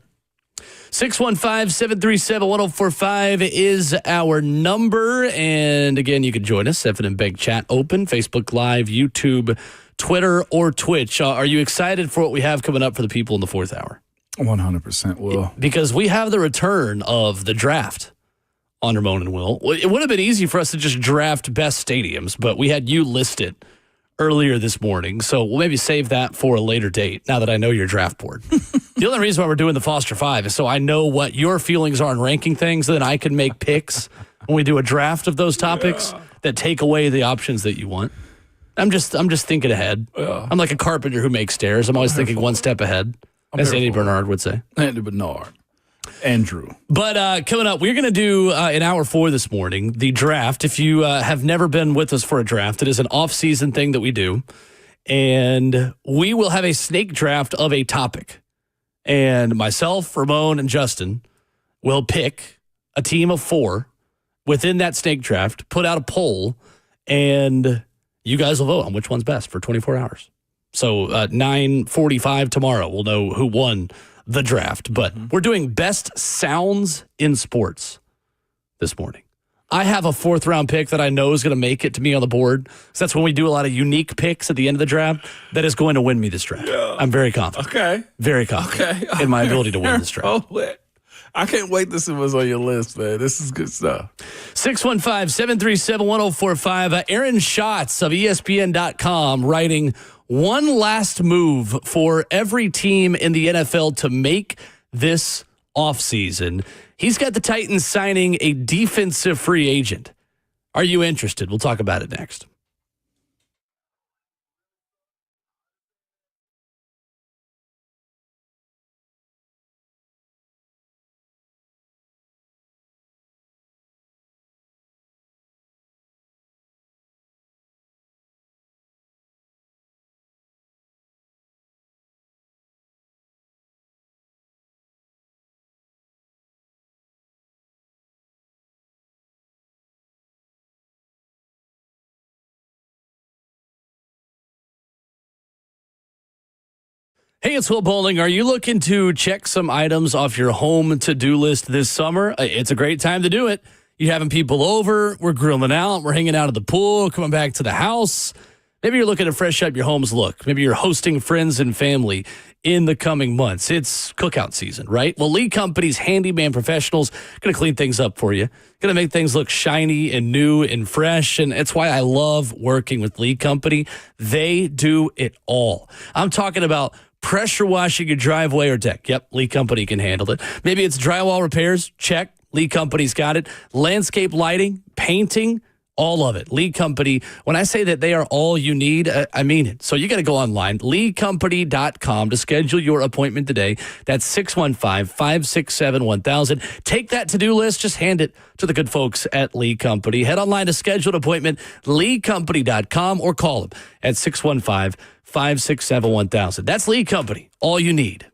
615-737-1045 is our number. And again, you can join us. Evan and Beg chat open, Facebook Live, YouTube, Twitter, or Twitch. Are you excited for what we have coming up for the people in the fourth hour? 100% will. Because we have the return of the draft on Ramon and Will. It would have been easy for us to just draft best stadiums, but we had you listed earlier this morning. So we'll maybe save that for a later date now that I know your draft board. The only reason why we're doing the Foster 5 is so I know what your feelings are on ranking things, so then I can make picks when we do a draft of those topics that take away the options that you want. I'm just thinking ahead. Yeah. I'm like a carpenter who makes stairs. I'm always thinking one step ahead, as Andy Bernard would say. Andy Bernard. Andrew. But coming up, we're going to do in hour 4 this morning, the draft. If you have never been with us for a draft, it is an off-season thing that we do. And we will have a snake draft of a topic. And myself, Ramon, and Justin will pick a team of 4 within that snake draft, put out a poll, and you guys will vote on which one's best for 24 hours. So 9:45 tomorrow, we'll know who won the draft. But we're doing best sounds in sports this morning. I have a 4th round pick that I know is going to make it to me on the board. So that's when we do a lot of unique picks at the end of the draft. That is going to win me this draft. Yeah. I'm very confident. Okay. Very confident in my ability to win this draft. I can't wait to see what's on your list, man. This is good stuff. 615-737-1045. Aaron Schatz of ESPN.com writing, one last move for every team in the NFL to make this offseason. He's got the Titans signing a defensive free agent. Are you interested? We'll talk about it next. Hey, it's Will Bowling. Are you looking to check some items off your home to-do list this summer? It's a great time to do it. You're having people over, we're grilling out, we're hanging out at the pool, coming back to the house. Maybe you're looking to fresh up your home's look. Maybe you're hosting friends and family in the coming months. It's cookout season, right? Well, Lee Company's handyman professionals going to clean things up for you, going to make things look shiny and new and fresh, and it's why I love working with Lee Company. They do it all. I'm talking about pressure washing your driveway or deck. Yep, Lee Company can handle it. Maybe it's drywall repairs. Check. Lee Company's got it. Landscape lighting, painting, All of it. Lee Company. When I say that they are all you need, I mean it. So you got to go online, leecompany.com to schedule your appointment today. That's 615-567-1000. Take that to-do list. Just hand it to the good folks at Lee Company. Head online to schedule an appointment, leecompany.com, or call them at 615-567-1000. That's Lee Company. All you need.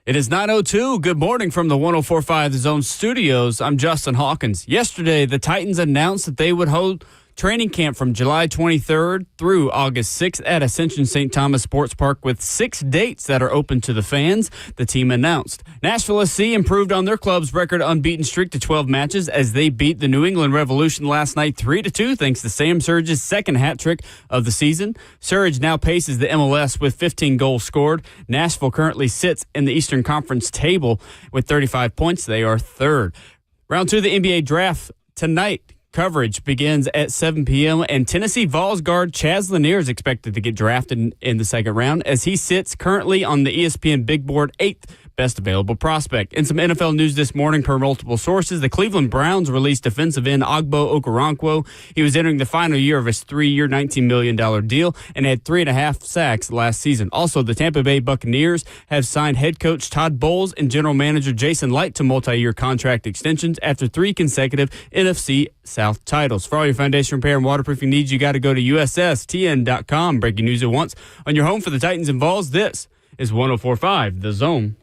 It is 9:02. Good morning from the 104.5 The Zone studios. I'm Justin Hawkins. Yesterday, the Titans announced that they would hold training camp from July 23rd through August 6th at Ascension St. Thomas Sports Park with 6 dates that are open to the fans, the team announced. Nashville SC improved on their club's record unbeaten streak to 12 matches as they beat the New England Revolution last night 3-2 thanks to Sam Surridge's second hat trick of the season. Surridge now paces the MLS with 15 goals scored. Nashville currently sits in the Eastern Conference table with 35 points. They are third. Round 2 of the NBA draft tonight. Coverage begins at 7 p.m., and Tennessee Vols guard Chaz Lanier is expected to get drafted in the second round as he sits currently on the ESPN Big Board 8th best available prospect. In some NFL news this morning, per multiple sources, the Cleveland Browns released defensive end Ogbo Okoronkwo. He was entering the final year of his 3-year, $19 million deal and had 3.5 sacks last season. Also, the Tampa Bay Buccaneers have signed head coach Todd Bowles and general manager Jason Light to multi-year contract extensions after 3 consecutive NFC South titles. For all your foundation repair and waterproofing needs, you got to go to USSTN.com. Breaking news at once on your home for the Titans and Vols. This is 104.5 The Zone.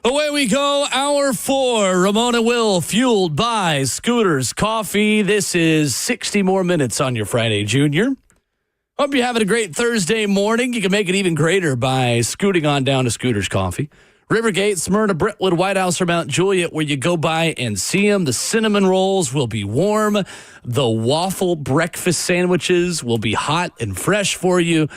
Away we go, hour 4. Ramon and Will, fueled by Scooters Coffee. This is 60 more minutes on your Friday, Junior. Hope you're having a great Thursday morning. You can make it even greater by scooting on down to Scooters Coffee. Rivergate, Smyrna, Brentwood, White House, or Mount Juliet, where you go by and see them. The cinnamon rolls will be warm. The waffle breakfast sandwiches will be hot and fresh for you.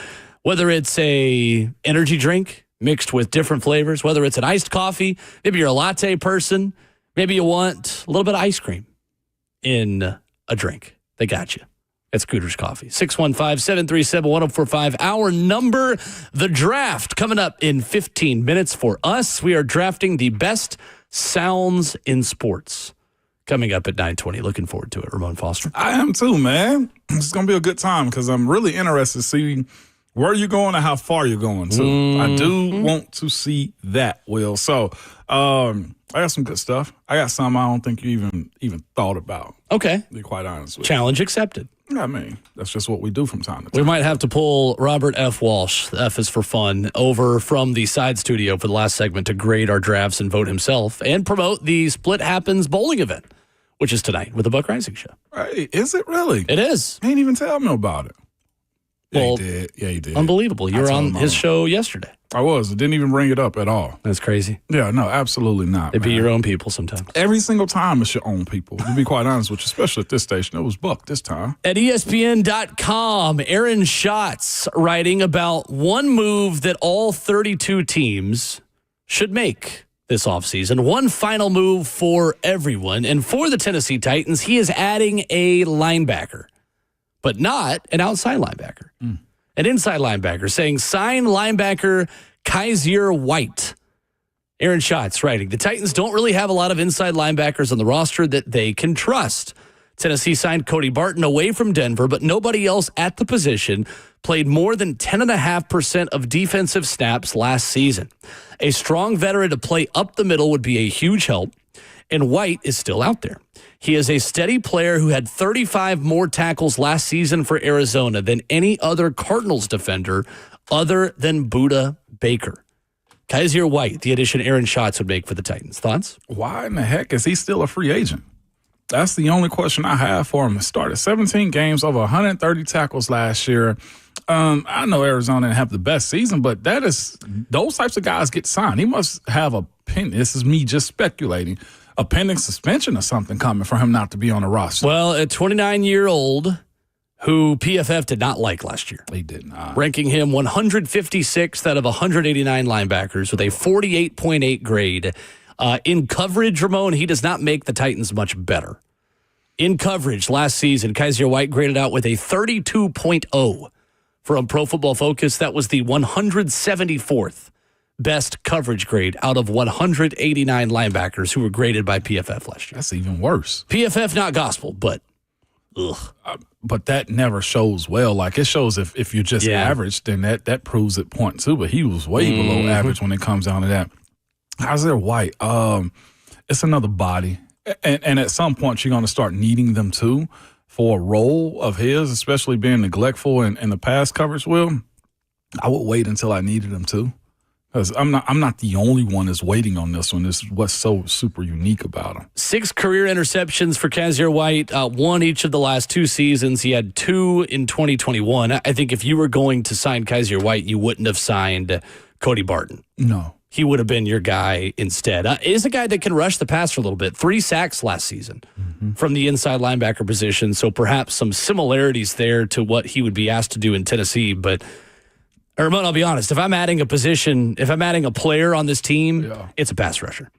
Whether it's a energy drink mixed with different flavors, whether it's an iced coffee, maybe you're a latte person, maybe you want a little bit of ice cream in a drink. They got you at Scooters Coffee. 615-737-1045. Our number, the draft, coming up in 15 minutes for us. We are drafting the best sounds in sports. Coming up at 9:20. Looking forward to it. Ramon Foster. I am too, man. It's going to be a good time because I'm really interested to see where you're going and how far you're going, too. I do want to see that, Will. So I got some good stuff. I got some I don't think you even thought about. Okay. To be quite honest with you. Challenge accepted. Yeah, I mean, that's just what we do from time to time. We might have to pull Robert F. Walsh, F is for fun, over from the side studio for the last segment to grade our drafts and vote himself and promote the Split Happens bowling event, which is tonight with the Buck Rising Show. Hey, is it really? It is. He ain't even tell me about it. Yeah, Well, he did. Yeah, he did. Unbelievable. You were on his show yesterday. I was. It didn't even bring it up at all. That's crazy. Yeah, no, absolutely not. It'd be your own people sometimes. Every single time it's your own people. To be quite honest with you, especially at this station. It was Buck this time. At ESPN.com, Aaron Schatz writing about one move that all 32 teams should make this offseason. One final move for everyone. And for the Tennessee Titans, he is adding a linebacker, but not an outside linebacker. An inside linebacker, saying sign linebacker Kaiser White. Aaron Schatz writing, the Titans don't really have a lot of inside linebackers on the roster that they can trust. Tennessee signed Cody Barton away from Denver, but nobody else at the position played more than 10.5% of defensive snaps last season. A strong veteran to play up the middle would be a huge help, and White is still out there. He is a steady player who had 35 more tackles last season for Arizona than any other Cardinals defender other than Budda Baker. Kaiser White, the addition Aaron Schatz would make for the Titans. Thoughts? Why in the heck is he still a free agent? That's the only question I have for him. He started 17 games, over 130 tackles last year. I know Arizona didn't have the best season, but those types of guys get signed. He must have a pending. This is me just speculating. A pending suspension or something coming for him not to be on the roster. Well, a 29-year-old who PFF did not like last year. He did not. Ranking him 156th out of 189 linebackers with a 48.8 grade. In coverage, Ramon, he does not make the Titans much better. In coverage last season, Kaiser White graded out with a 32.0 from Pro Football Focus. That was the 174th best coverage grade out of 189 linebackers who were graded by PFF last year. That's even worse. PFF, not gospel, but But that never shows well. Like, it shows if you're just average, then that proves it 0.2. But he was way below average when it comes down to that. Kaiser White, it's another body. And at some point, you're going to start needing them too for a role of his, especially being neglectful in the pass coverage. Will, I would wait until I needed him too. Because I'm not the only one that's waiting on this one. This is what's so super unique about him. 6 career interceptions for Kaiser White, 1 each of the last 2 seasons. He had 2 in 2021. I think if you were going to sign Kaiser White, you wouldn't have signed Cody Barton. No. He would have been your guy instead. Is a guy that can rush the passer a little bit. 3 sacks last season from the inside linebacker position, so perhaps some similarities there to what he would be asked to do in Tennessee, but Ramon, I'll be honest. If I'm adding a player on this team, it's a pass rusher.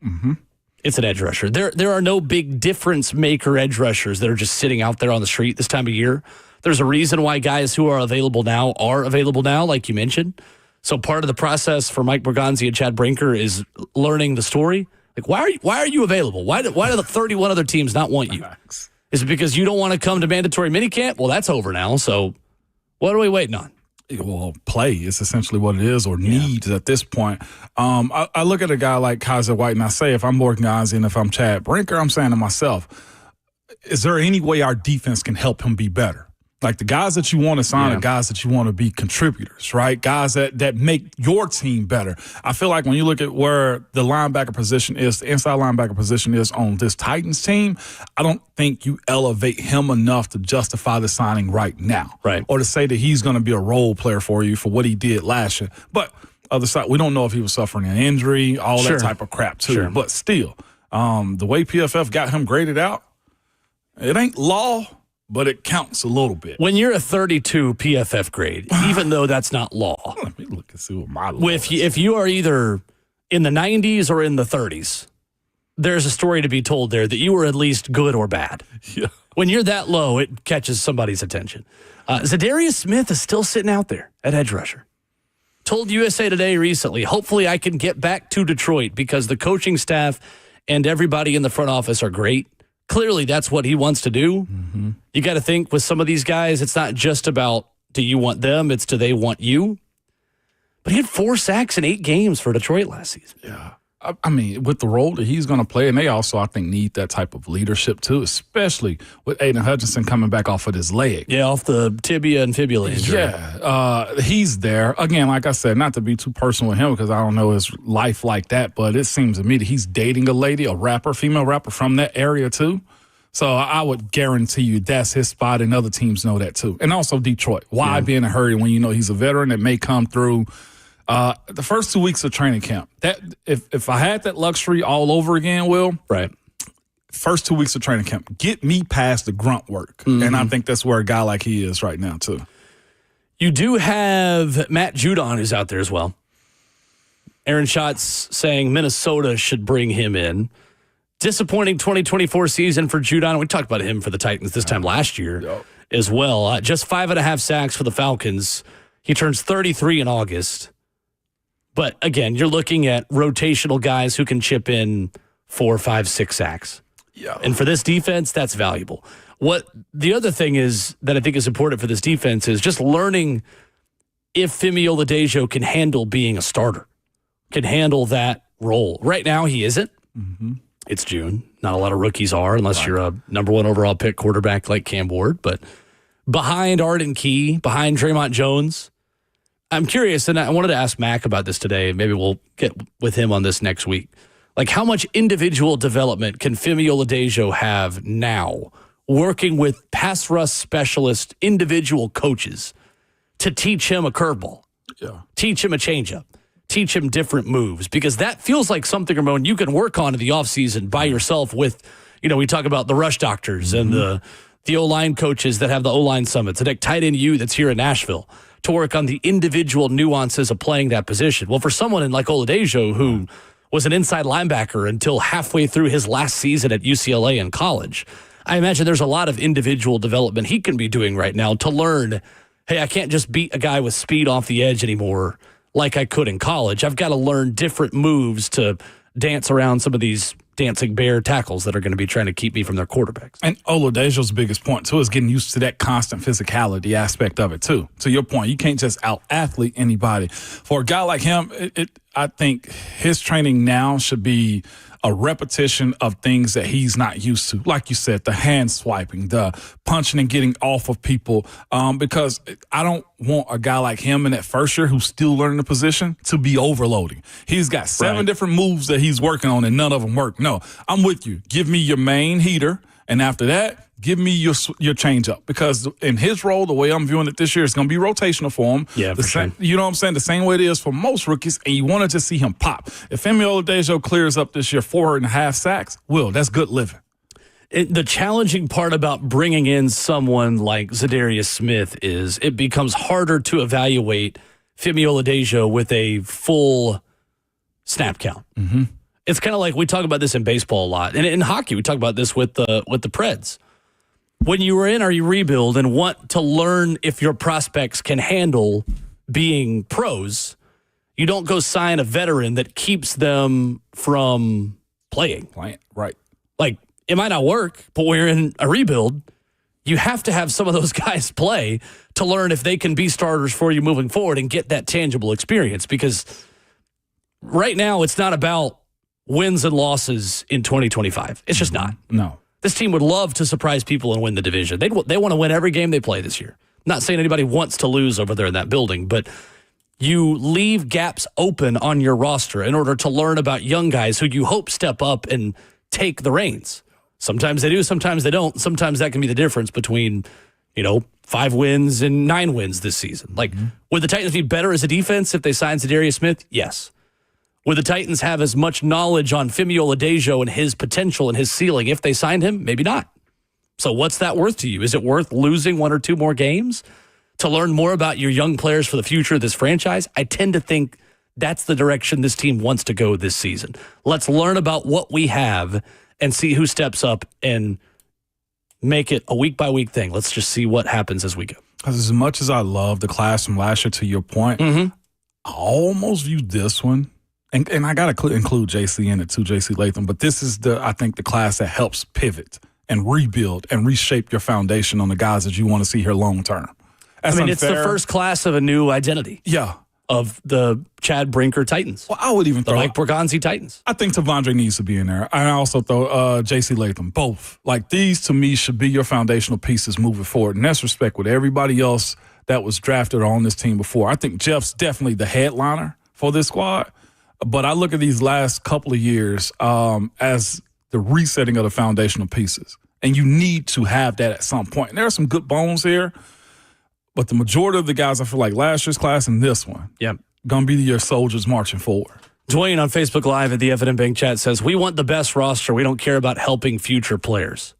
It's an edge rusher. There are no big difference maker edge rushers that are just sitting out there on the street this time of year. There's a reason why guys who are available now, like you mentioned. So part of the process for Mike Bergonzi and Chad Brinker is learning the story. Like, why are you available? Why do the 31 other teams not want you? Is it because you don't want to come to mandatory minicamp? Well, that's over now. So what are we waiting on? Well, play is essentially what it is, or needs at this point. I look at a guy like Kaiser White, and I say, if I'm Bergonzi and if I'm Chad Brinker, I'm saying to myself, is there any way our defense can help him be better? Like, the guys that you want to sign are guys that you want to be contributors, right? Guys that make your team better. I feel like when you look at where the linebacker position is, the inside linebacker position is on this Titans team, I don't think you elevate him enough to justify the signing right now. Right. Or to say that he's going to be a role player for you for what he did last year. But other side, we don't know if he was suffering an injury, all that type of crap too. Sure. But still, the way PFF got him graded out, it ain't law, but it counts a little bit. When you're a 32 PFF grade, even though that's not law. Let me look and see what my law is. If you are either in the 90s or in the 30s, there's a story to be told there that you were at least good or bad. Yeah. When you're that low, it catches somebody's attention. Zadarius Smith is still sitting out there at edge rusher. Told USA Today recently, hopefully I can get back to Detroit because the coaching staff and everybody in the front office are great. Clearly, that's what he wants to do. You got to think with some of these guys, it's not just about do you want them, it's do they want you. But he had 4 sacks in 8 games for Detroit last season. Yeah. I mean, with the role that he's going to play, and they also, I think, need that type of leadership too, especially with Aiden Hutchinson coming back off of his leg. Yeah, off the tibia and fibula injury. Yeah, he's there. Again, like I said, not to be too personal with him because I don't know his life like that, but it seems to me that he's dating a lady, a rapper, female rapper from that area too. So I would guarantee you that's his spot, and other teams know that too. And also Detroit. Why be in a hurry when you know he's a veteran that may come through the first 2 weeks of training camp? That if I had that luxury all over again, Will, right? First 2 weeks of training camp, get me past the grunt work. And I think that's where a guy like he is right now too. You do have Matt Judon who's out there as well. Aaron Schatz saying Minnesota should bring him in. Disappointing 2024 season for Judon. We talked about him for the Titans this time last year as well. Just 5.5 sacks for the Falcons. He turns 33 in August. But again, you're looking at rotational guys who can chip in 4, 5, 6 sacks. Yeah. And for this defense, that's valuable. What the other thing is that I think is important for this defense is just learning if Femi Oladejo can handle being a starter, can handle that role. Right now, he isn't. It's June. Not a lot of rookies are, unless you're a number 1 overall pick quarterback like Cam Ward. But behind Arden Key, behind Draymond Jones, I'm curious, and I wanted to ask Mac about this today. Maybe we'll get with him on this next week. Like, how much individual development can Femi Oladejo have now working with pass rush specialist individual coaches to teach him a curveball, teach him a changeup, teach him different moves? Because that feels like something, Ramon, you can work on in the offseason by yourself with, we talk about the rush doctors and the O-line coaches that have the O-line summits, and a tight end U that's here in Nashville to work on the individual nuances of playing that position. Well, for someone in like Oladejo, who was an inside linebacker until halfway through his last season at UCLA in college, I imagine there's a lot of individual development he can be doing right now to learn, hey, I can't just beat a guy with speed off the edge anymore like I could in college. I've got to learn different moves to dance around some of these dancing bear tackles that are going to be trying to keep me from their quarterbacks. And Oladejo's biggest point, too, is getting used to that constant physicality aspect of it, too. To your point, you can't just out-athlete anybody. For a guy like him, I think his training now should be a repetition of things that he's not used to. Like you said, the hand swiping, the punching and getting off of people, because I don't want a guy like him in that first year who's still learning the position to be overloading. He's got 7 different moves that he's working on, and none of them work. No, I'm with you. Give me your main heater, and after that, give me your change-up, because in his role, the way I'm viewing it this year, it's going to be rotational for him. Yeah, for sure. You know what I'm saying? The same way it is for most rookies, and you want to just see him pop. If Femi Oladejo clears up this year 4.5 sacks, that's good living. The challenging part about bringing in someone like Zadarius Smith is it becomes harder to evaluate Femi Oladejo with a full snap count. Mm-hmm. It's kind of like we talk about this in baseball a lot. And in hockey, we talk about this with the Preds. When you are in a rebuild and want to learn if your prospects can handle being pros, you don't go sign a veteran that keeps them from playing. Right. Like, it might not work, but we're in a rebuild. You have to have some of those guys play to learn if they can be starters for you moving forward and get that tangible experience. Because right now, it's not about wins and losses in 2025. It's just not. No. This team would love to surprise people and win the division. They want to win every game they play this year. Not saying anybody wants to lose over there in that building, but you leave gaps open on your roster in order to learn about young guys who you hope step up and take the reins. Sometimes they do, sometimes they don't. Sometimes that can be the difference between, 5 wins and 9 wins this season. Like, would the Titans be better as a defense if they signed Zadarius Smith? Yes. Would the Titans have as much knowledge on Femi Oladejo and his potential and his ceiling if they signed him? Maybe not. So what's that worth to you? Is it worth losing 1 or 2 more games to learn more about your young players for the future of this franchise? I tend to think that's the direction this team wants to go this season. Let's learn about what we have and see who steps up and make it a week-by-week thing. Let's just see what happens as we go. Because as much as I love the class from last year, to your point, I almost view this one, and I got to include JC in it too, JC Latham, but this is I think the class that helps pivot and rebuild and reshape your foundation on the guys that you want to see here long term. It's the first class of a new identity. Yeah. Of the Chad Brinker Titans. Well, I would even throw Mike Borgonzi Titans. I think Tavondre needs to be in there. I also throw JC Latham. Both. Like, these to me should be your foundational pieces moving forward. And that's respect with everybody else that was drafted on this team before. I think Jeff's definitely the headliner for this squad. But I look at these last couple of years as the resetting of the foundational pieces. And you need to have that at some point. And there are some good bones here. But the majority of the guys, I feel like last year's class and this one, going to be your soldiers marching forward. Dwayne on Facebook Live at the Evident Bank chat says, we want the best roster. We don't care about helping future players.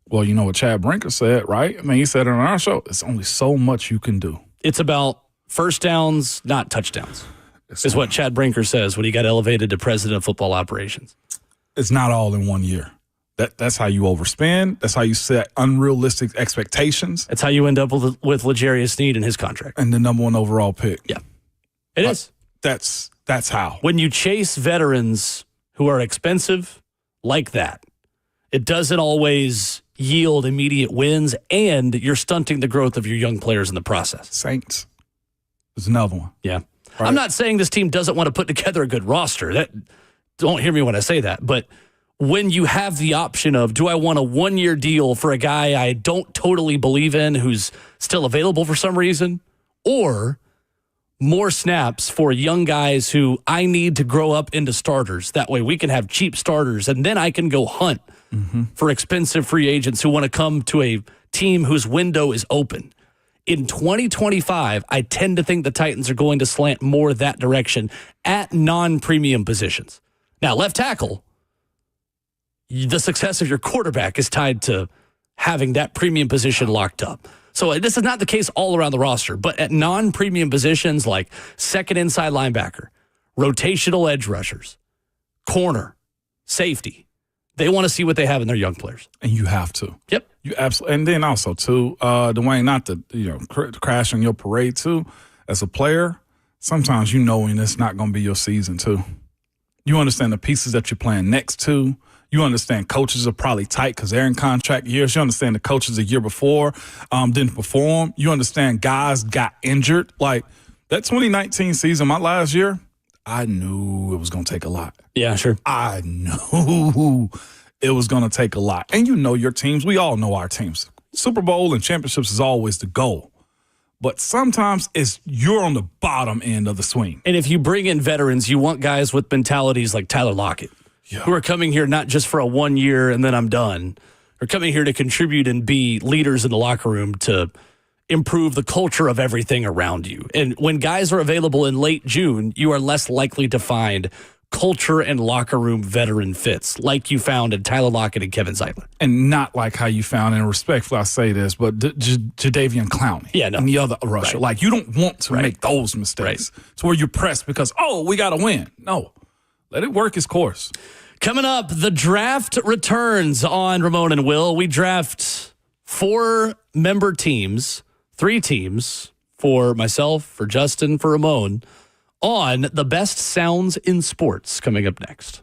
Well, you know what Chad Brinker said, right? I mean, he said it on our show, it's only so much you can do. It's about first downs, not touchdowns, is what Chad Brinker says when he got elevated to president of football operations. It's not all in one year. That's how you overspend. That's how you set unrealistic expectations. That's how you end up with L'Jarius Sneed in his contract. And the number 1 overall pick. Yeah, it is. That's how. When you chase veterans who are expensive like that, it doesn't always yield immediate wins, and you're stunting the growth of your young players in the process. Saints is another one. Yeah. Right. I'm not saying this team doesn't want to put together a good roster. Don't hear me when I say that, but when you have the option of, do I want a 1-year deal for a guy I don't totally believe in who's still available for some reason, or more snaps for young guys who I need to grow up into starters? That way we can have cheap starters, and then I can go hunt for expensive free agents who want to come to a team whose window is open. In 2025, I tend to think the Titans are going to slant more that direction at non-premium positions. Now, left tackle, the success of your quarterback is tied to having that premium position locked up. So this is not the case all around the roster, but at non-premium positions like second inside linebacker, rotational edge rushers, corner, safety, they want to see what they have in their young players. And you have to. Yep. You absolutely. And then also, too, Dwayne, not to crash on your parade, too, as a player, sometimes when it's not going to be your season, too. You understand the pieces that you're playing next to. You understand coaches are probably tight because they're in contract years. You understand the coaches a year before didn't perform. You understand guys got injured. Like that 2019 season, my last year, I knew it was going to take a lot. Yeah, sure. I knew it was going to take a lot. And you know your teams. We all know our teams. Super Bowl and championships is always the goal. But sometimes you're on the bottom end of the swing. And if you bring in veterans, you want guys with mentalities like Tyler Lockett, who are coming here not just for a 1 year and then I'm done. They're coming here to contribute and be leaders in the locker room to improve the culture of everything around you. And when guys are available in late June, you are less likely to find culture and locker room veteran fits like you found in Tyler Lockett and Kevin Zeitler. And not like how you found, and respectfully I say this, but Jadeveon Clowney and the other rusher. Right. Like you don't want to make those mistakes. It's where you're pressed because, we got to win. No, let it work its course. Coming up, the draft returns on Ramon and Will. We draft 4-member teams, 3 teams for myself, for Justin, for Ramon, on the best sounds in sports coming up next.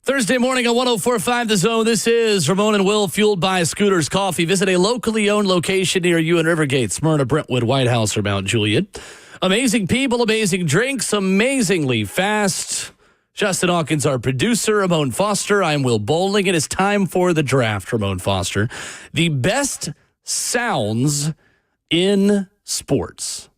Thursday morning on 104.5 The Zone. This is Ramon and Will, fueled by Scooters Coffee. Visit a locally owned location near you in Rivergate, Smyrna, Brentwood, White House, or Mount Juliet. Amazing people, amazing drinks, amazingly fast. Justin Hawkins, our producer. Ramon Foster. I'm Will Bowling. It is time for the draft, Ramon Foster. The best sounds in sports.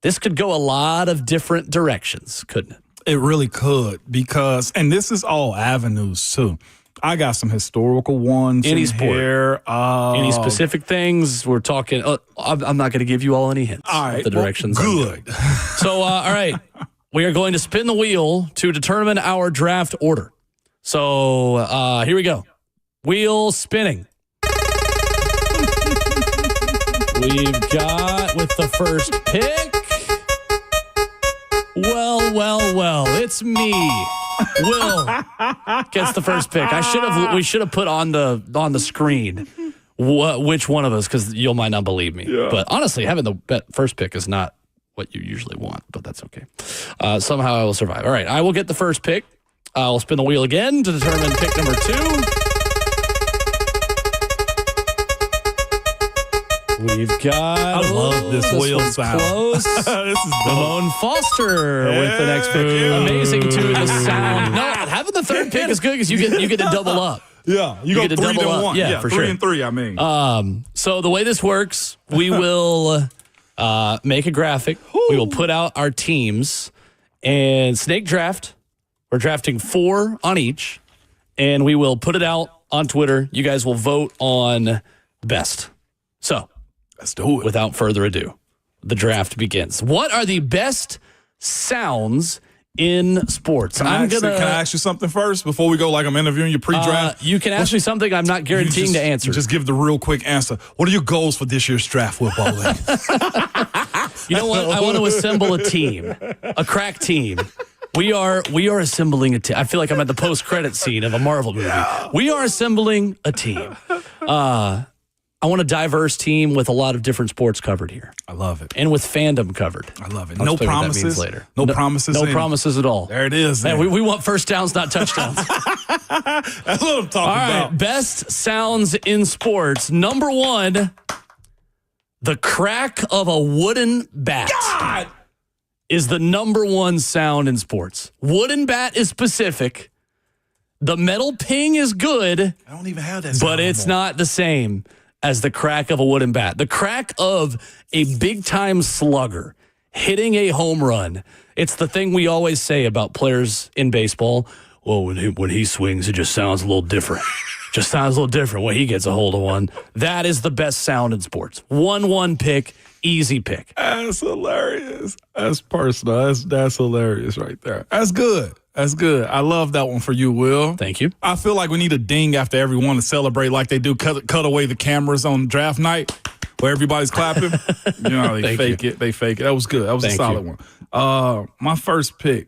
This could go a lot of different directions, couldn't it? It really could, because, and this is all avenues too. I got some historical ones. Any in sport. Here. Any specific things? We're talking. I'm not going to give you all any hints. All right, of the directions. Well, good. So, all right. We are going to spin the wheel to determine our draft order. So, here we go. Wheel spinning. We've got with the first pick. Well, it's me. Will gets the first pick. We should have put on the screen which one of us, because you might not believe me. Yeah. But honestly, having the first pick is not what you usually want, but that's okay. Somehow I will survive. All right, I will get the first pick. I'll spin the wheel again to determine pick number 2. We've got. I love this wheel sound. Close. This is Ramon Foster with the next pick. Amazing to the sound. No, having the third pick is good because you get to double up. Yeah, you go get to 3 double to up. 1. Yeah, for 3 sure. and 3. I mean, so the way this works, we will make a graphic. We will put out our teams and snake draft. We're drafting 4 on each, and we will put it out on Twitter. You guys will vote on best. So. Let's do it. Without further ado, the draft begins. What are the best sounds in sports? Can I ask you something first before we go? Like I'm interviewing you pre-draft. You can ask me something. I'm not guaranteeing to answer. Just give the real quick answer. What are your goals for this year's draft, Will Bowling? You know what? I want to assemble a team, a crack team. We are assembling a team. I feel like I'm at the post-credit scene of a Marvel movie. We are assembling a team. I want a diverse team with a lot of different sports covered here. I love it. And with fandom covered. I love it. I'll No explain what that promises. means later. No promises. No promises at all. There it is. Man, we want first downs, not touchdowns. That's what I'm talking all right, about. best sounds in sports. Number 1, the crack of a wooden bat. God! Is the number 1 sound in sports. Wooden bat is specific. The metal ping is good. I don't even have that sound but it's not the same as the crack of a wooden bat. The crack of a big-time slugger hitting a home run. It's the thing we always say about players in baseball. Well, when he swings, it just sounds a little different. Just sounds a little different when he gets a hold of one. That is the best sound in sports. 1-1 pick, easy pick. That's hilarious. That's personal. That's hilarious right there. That's good. That's good. I love that one for you, Will. Thank you. I feel like we need a ding after everyone to celebrate like they do. Cut away the cameras on draft night where everybody's clapping. You know, they fake it. They fake it. That was good. That was a solid one. My first pick.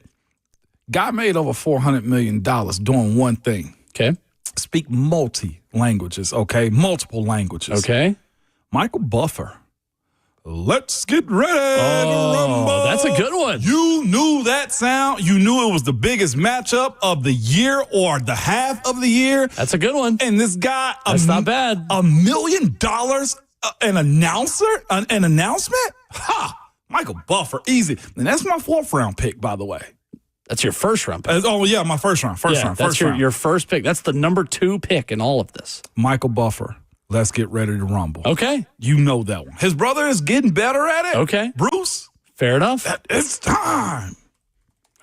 Guy made over $400 million doing one thing. Okay. Speak multi-languages, okay? Multiple languages. Okay. Michael Buffer. Let's get ready to rumble. That's a good one. You knew that sound. You knew it was the biggest matchup of the year or the half of the year. That's a good one. And this guy, that's not bad. $1 million, an announcement? Ha! Michael Buffer, easy. And that's my 4th round pick, by the way. That's your first round pick. Oh, yeah, my first round. That's your first pick. That's the number 2 pick in all of this. Michael Buffer. Let's get ready to rumble. Okay. You know that one. His brother is getting better at it. Okay. Bruce. Fair enough. It's time.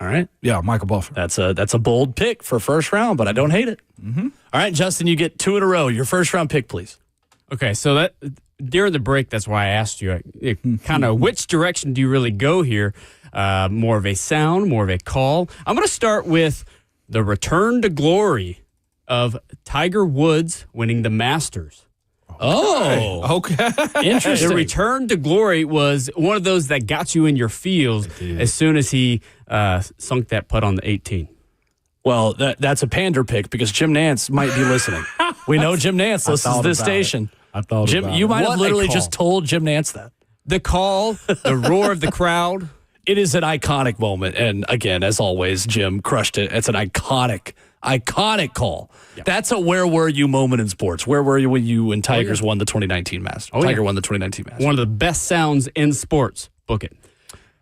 All right. Yeah, Michael Buffer. That's a bold pick for first round, but I don't hate it. Mm-hmm. All right, Justin, you get 2 in a row. Your first round pick, please. Okay, so that during the break, that's why I asked you kind of which direction do you really go here? More of a sound, more of a call. I'm going to start with the return to glory of Tiger Woods winning the Masters. Oh, okay. Interesting. The return to glory was one of those that got you in your feels as soon as he sunk that putt on the 18. Well, that's a pander pick because Jim Nantz might be listening. We know Jim Nantz listens to this station. I thought Jim, about you it. might have What a literally call. just told Jim Nantz that. The call, the roar of the crowd. It is an iconic moment. And again, as always, Jim crushed it. It's an iconic Iconic call. Yeah. That's a where were you moment in sports. Where were you when Tigers won the 2019 Masters? Tiger won the 2019 Masters. One of the best sounds in sports. Book it.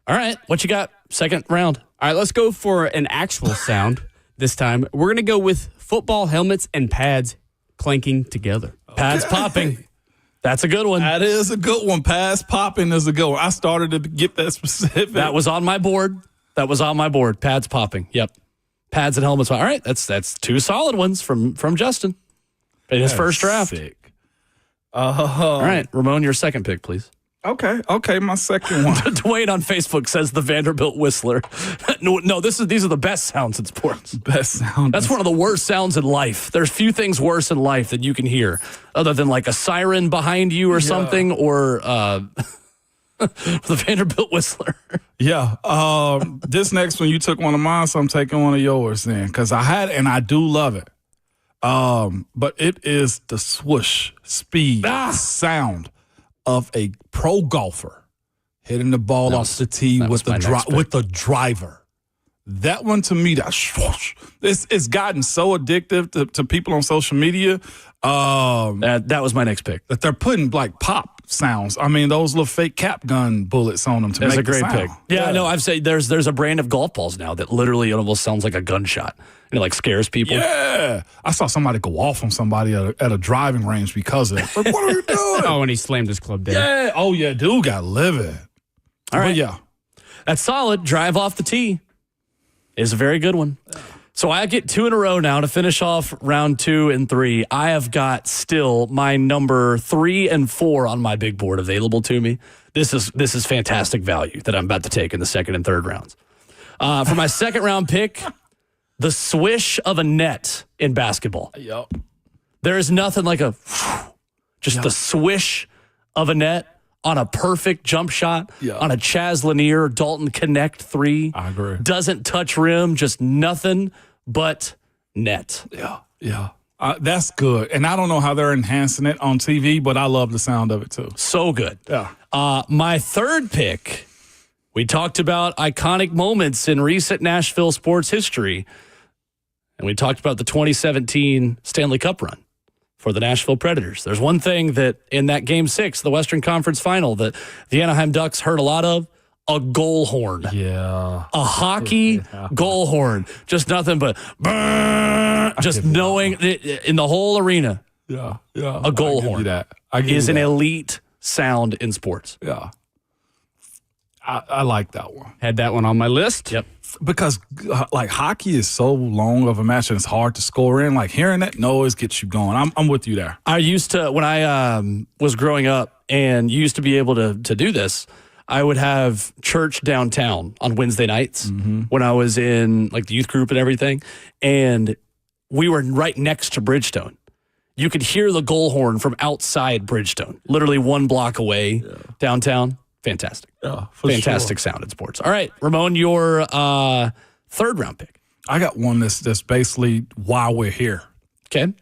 All right. What you got? Second round. All right, let's go for an actual sound this time. We're going to go with football helmets and pads clanking together. Pads popping. That's a good one. That is a good one. Pads popping is a good one. I started to get that specific. That was on my board. Pads popping. Yep. Pads and helmets. All right. That's two solid ones from Justin in his first draft. Sick. All right. Ramon, your second pick, please. Okay, my second one. Dwayne on Facebook says the Vanderbilt Whistler. No, these are the best sounds in sports. Best sound. That's one of the worst sounds in life. There's few things worse in life that you can hear other than like a siren behind you or something, or the Vanderbilt Whistler. Yeah. This next one, you took one of mine, so I'm taking one of yours then, because I had it and I do love it. But it is the swoosh speed sound of a pro golfer hitting the ball off the tee with the driver. That one to me, it's gotten so addictive to people on social media. That was my next pick. That they're putting like pop sounds. I mean, those little fake cap gun bullets on them to That's make a great the sound. pick. Yeah, I know. I've said there's a brand of golf balls now that literally almost sounds like a gunshot. It like scares people. Yeah. I saw somebody go off on somebody at a driving range because of it. Like, what are you doing? Oh, and he slammed his club down. Yeah. Oh, yeah. Dude got livid. All right. But yeah. That's solid. Drive off the tee is a very good one. So I get 2 in a row now to finish off round 2 and 3. I have got still my number 3 and 4 on my big board available to me. This is fantastic value that I'm about to take in the second and third rounds. For my second round pick, the swish of a net in basketball. Yep. There is nothing like the swish of a net on a perfect jump shot, on a Chaz Lanier Dalton Connect 3. I agree. Doesn't touch rim, just nothing but net. Yeah. That's good. And I don't know how they're enhancing it on TV, but I love the sound of it too. So good. Yeah. My third pick, we talked about iconic moments in recent Nashville sports history. And we talked about the 2017 Stanley Cup run for the Nashville Predators. There's one thing that in that Game 6, the Western Conference Final, that the Anaheim Ducks heard a lot of, a goal horn. Yeah. A hockey goal horn. Just nothing but just knowing in the whole arena. Yeah. A goal horn is an elite sound in sports. Yeah. I like that one. Had that one on my list. Yep. Because like hockey is so long of a match and it's hard to score in. Like hearing that noise gets you going. I'm with you there. I used to, when I was growing up and used to be able to do this, I would have church downtown on Wednesday nights when I was in like the youth group and everything. And we were right next to Bridgestone. You could hear the goal horn from outside Bridgestone, literally 1 block away downtown. Fantastic. Yeah, fantastic sound in sports. All right, Ramon, your third round pick. I got one that's basically why we're here. Okay.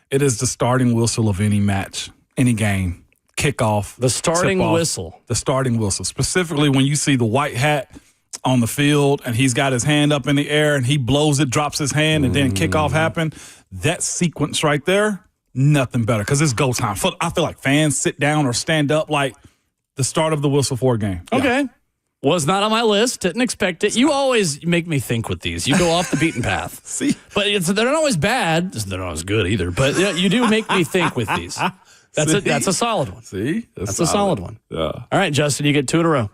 It is the starting whistle of any match, any game, kickoff. The starting whistle. The starting whistle. Specifically when you see the white hat on the field and he's got his hand up in the air and he blows it, drops his hand, and then kickoff happen. That sequence right there, nothing better because it's go time. I feel like fans sit down or stand up like the start of the whistle for a game. Okay. Was not on my list. Didn't expect it. You always make me think with these. You go off the beaten path. See? But they're not always bad. They're not always good either. But you do make me think with these. That's a solid one. See? That's a solid one. Yeah. All right, Justin, you get 2 in a row.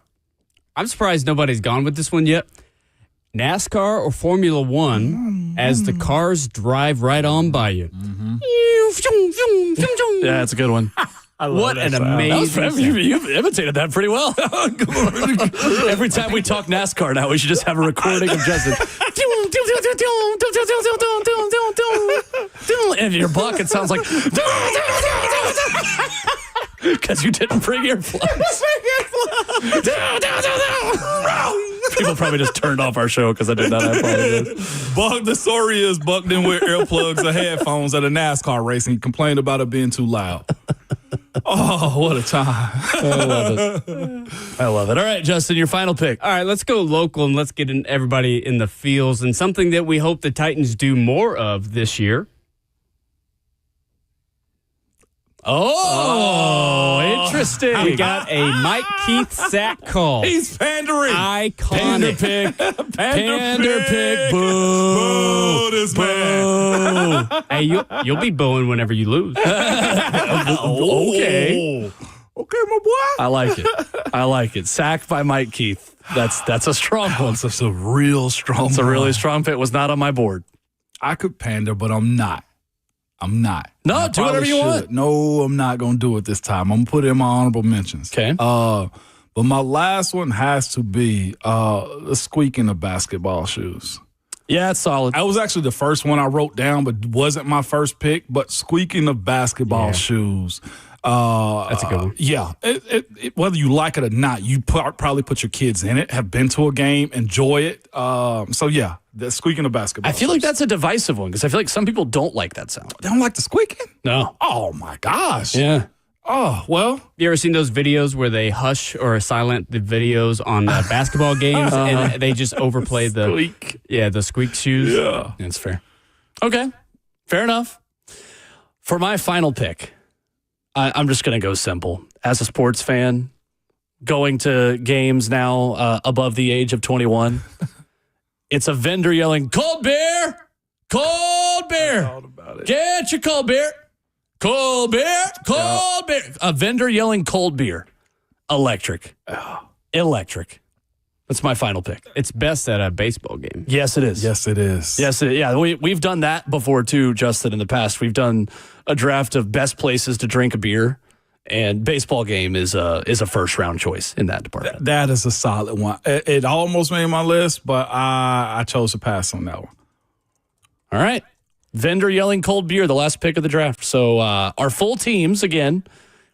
I'm surprised nobody's gone with this one yet. NASCAR or Formula One as the cars drive right on by you. Yeah, that's a good one. What an amazing You've imitated that pretty well. Every time we talk NASCAR now, we should just have a recording of Justin. And in your buck, it sounds like... Because you didn't bring earplugs. People probably just turned off our show because I did not have apologize. Buck, the story is Buck didn't wear earplugs or headphones at a NASCAR race and he complained about it being too loud. Oh, what a time. I love it. I love it. All right, Justin, your final pick. All right, let's go local and let's get everybody in the feels and something that we hope the Titans do more of this year. Oh, interesting. We got a Mike Keith sack call. He's pandering. Panda Iconic. pick. Panda pick. Boo. Boo, this man. Hey, you'll be booing whenever you lose. Okay. Okay, my boy. I like it. I like it. Sacked by Mike Keith. That's a strong one. That's a real strong It's a really one. strong pick. Was not on my board. I could pander, but I'm not. No, I do whatever probably you want. should. No, I'm not going to do it this time. I'm going to put it in my honorable mentions. Okay. But my last one has to be the squeaking of basketball shoes. Yeah, it's solid. That was actually the first one I wrote down, but wasn't my first pick. But squeaking of basketball shoes. That's a good one. Yeah. Whether you like it or not, you probably put your kids in it, have been to a game, enjoy it. So, yeah, the squeaking of basketball I feel like shoes. that's a divisive one because I feel like some people don't like that sound. They don't like the squeaking? No. Oh, my gosh. Yeah. Oh, well. You ever seen those videos where they hush or silent the videos on basketball games and they just overplay the squeak shoes? Yeah. That's fair. Okay. Fair enough. For my final pick, I'm just going to go simple. As a sports fan, going to games now above the age of 21, it's a vendor yelling, "Cold beer! Cold beer! Get your cold beer! Cold beer! Cold beer!" A vendor yelling cold beer. Electric. Electric. That's my final pick. It's best at a baseball game. Yes, it is. Yes, it is. Yes, yeah, we've done that before too, Justin. In the past, we've done a draft of best places to drink a beer, and baseball game is a first round choice in that department. That is a solid one. It almost made my list, but I chose to pass on that one. All right, vendor yelling cold beer, the last pick of the draft. So our full teams again.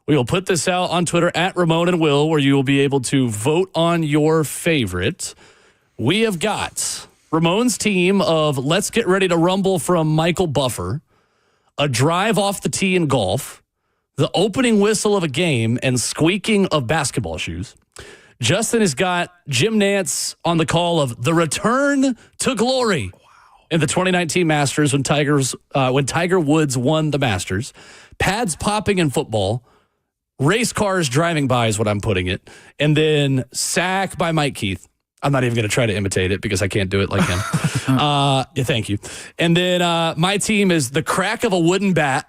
We will put this out on Twitter at Ramon and Will, where you will be able to vote on your favorite. We have got Ramon's team of Let's Get Ready to Rumble from Michael Buffer, a drive off the tee in golf, the opening whistle of a game, and squeaking of basketball shoes. Justin has got Jim Nantz on the call of the return to glory in the 2019 Masters when Tiger Woods won the Masters. Pads popping in football. Race cars driving by is what I'm putting it. And then sack by Mike Keith. I'm not even going to try to imitate it because I can't do it like him. Yeah, thank you. And then my team is the crack of a wooden bat,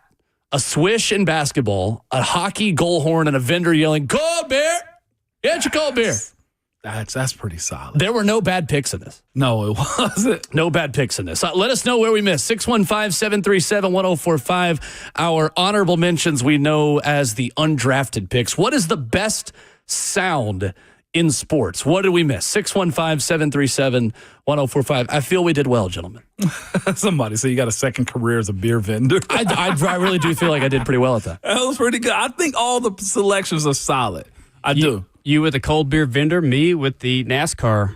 a swish in basketball, a hockey goal horn, and a vendor yelling, "Cold beer! Get your cold beer!" That's pretty solid. There were no bad picks in this. No, it wasn't. No bad picks in this. Let us know where we missed. 615-737-1045. Our honorable mentions we know as the undrafted picks. What is the best sound in sports? What did we miss? 615-737-1045. I feel we did well, gentlemen. Somebody say you got a second career as a beer vendor. I really do feel like I did pretty well at that. That was pretty good. I think all the selections are solid. I do. You with the cold beer vendor, me with the NASCAR.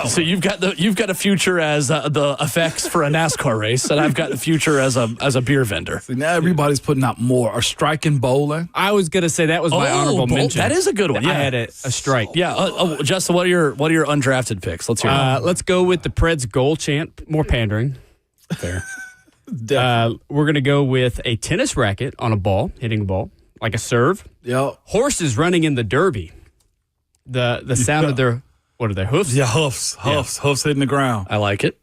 So you've got a future as the effects for a NASCAR race, and I've got the future as a beer vendor. See, now everybody's putting out more. Or striking bowling. I was gonna say that was my honorable mention. That is a good one. Yeah, I had a strike. Yeah, Justin, what are your undrafted picks? Let's hear. Let's go with the Preds goal chant. More pandering. Fair. We're gonna go with a tennis racket on a ball, hitting a ball like a serve. Yep. Horses running in the Derby. The sound of their, what are their hoofs? Yeah, hoofs hitting the ground. I like it.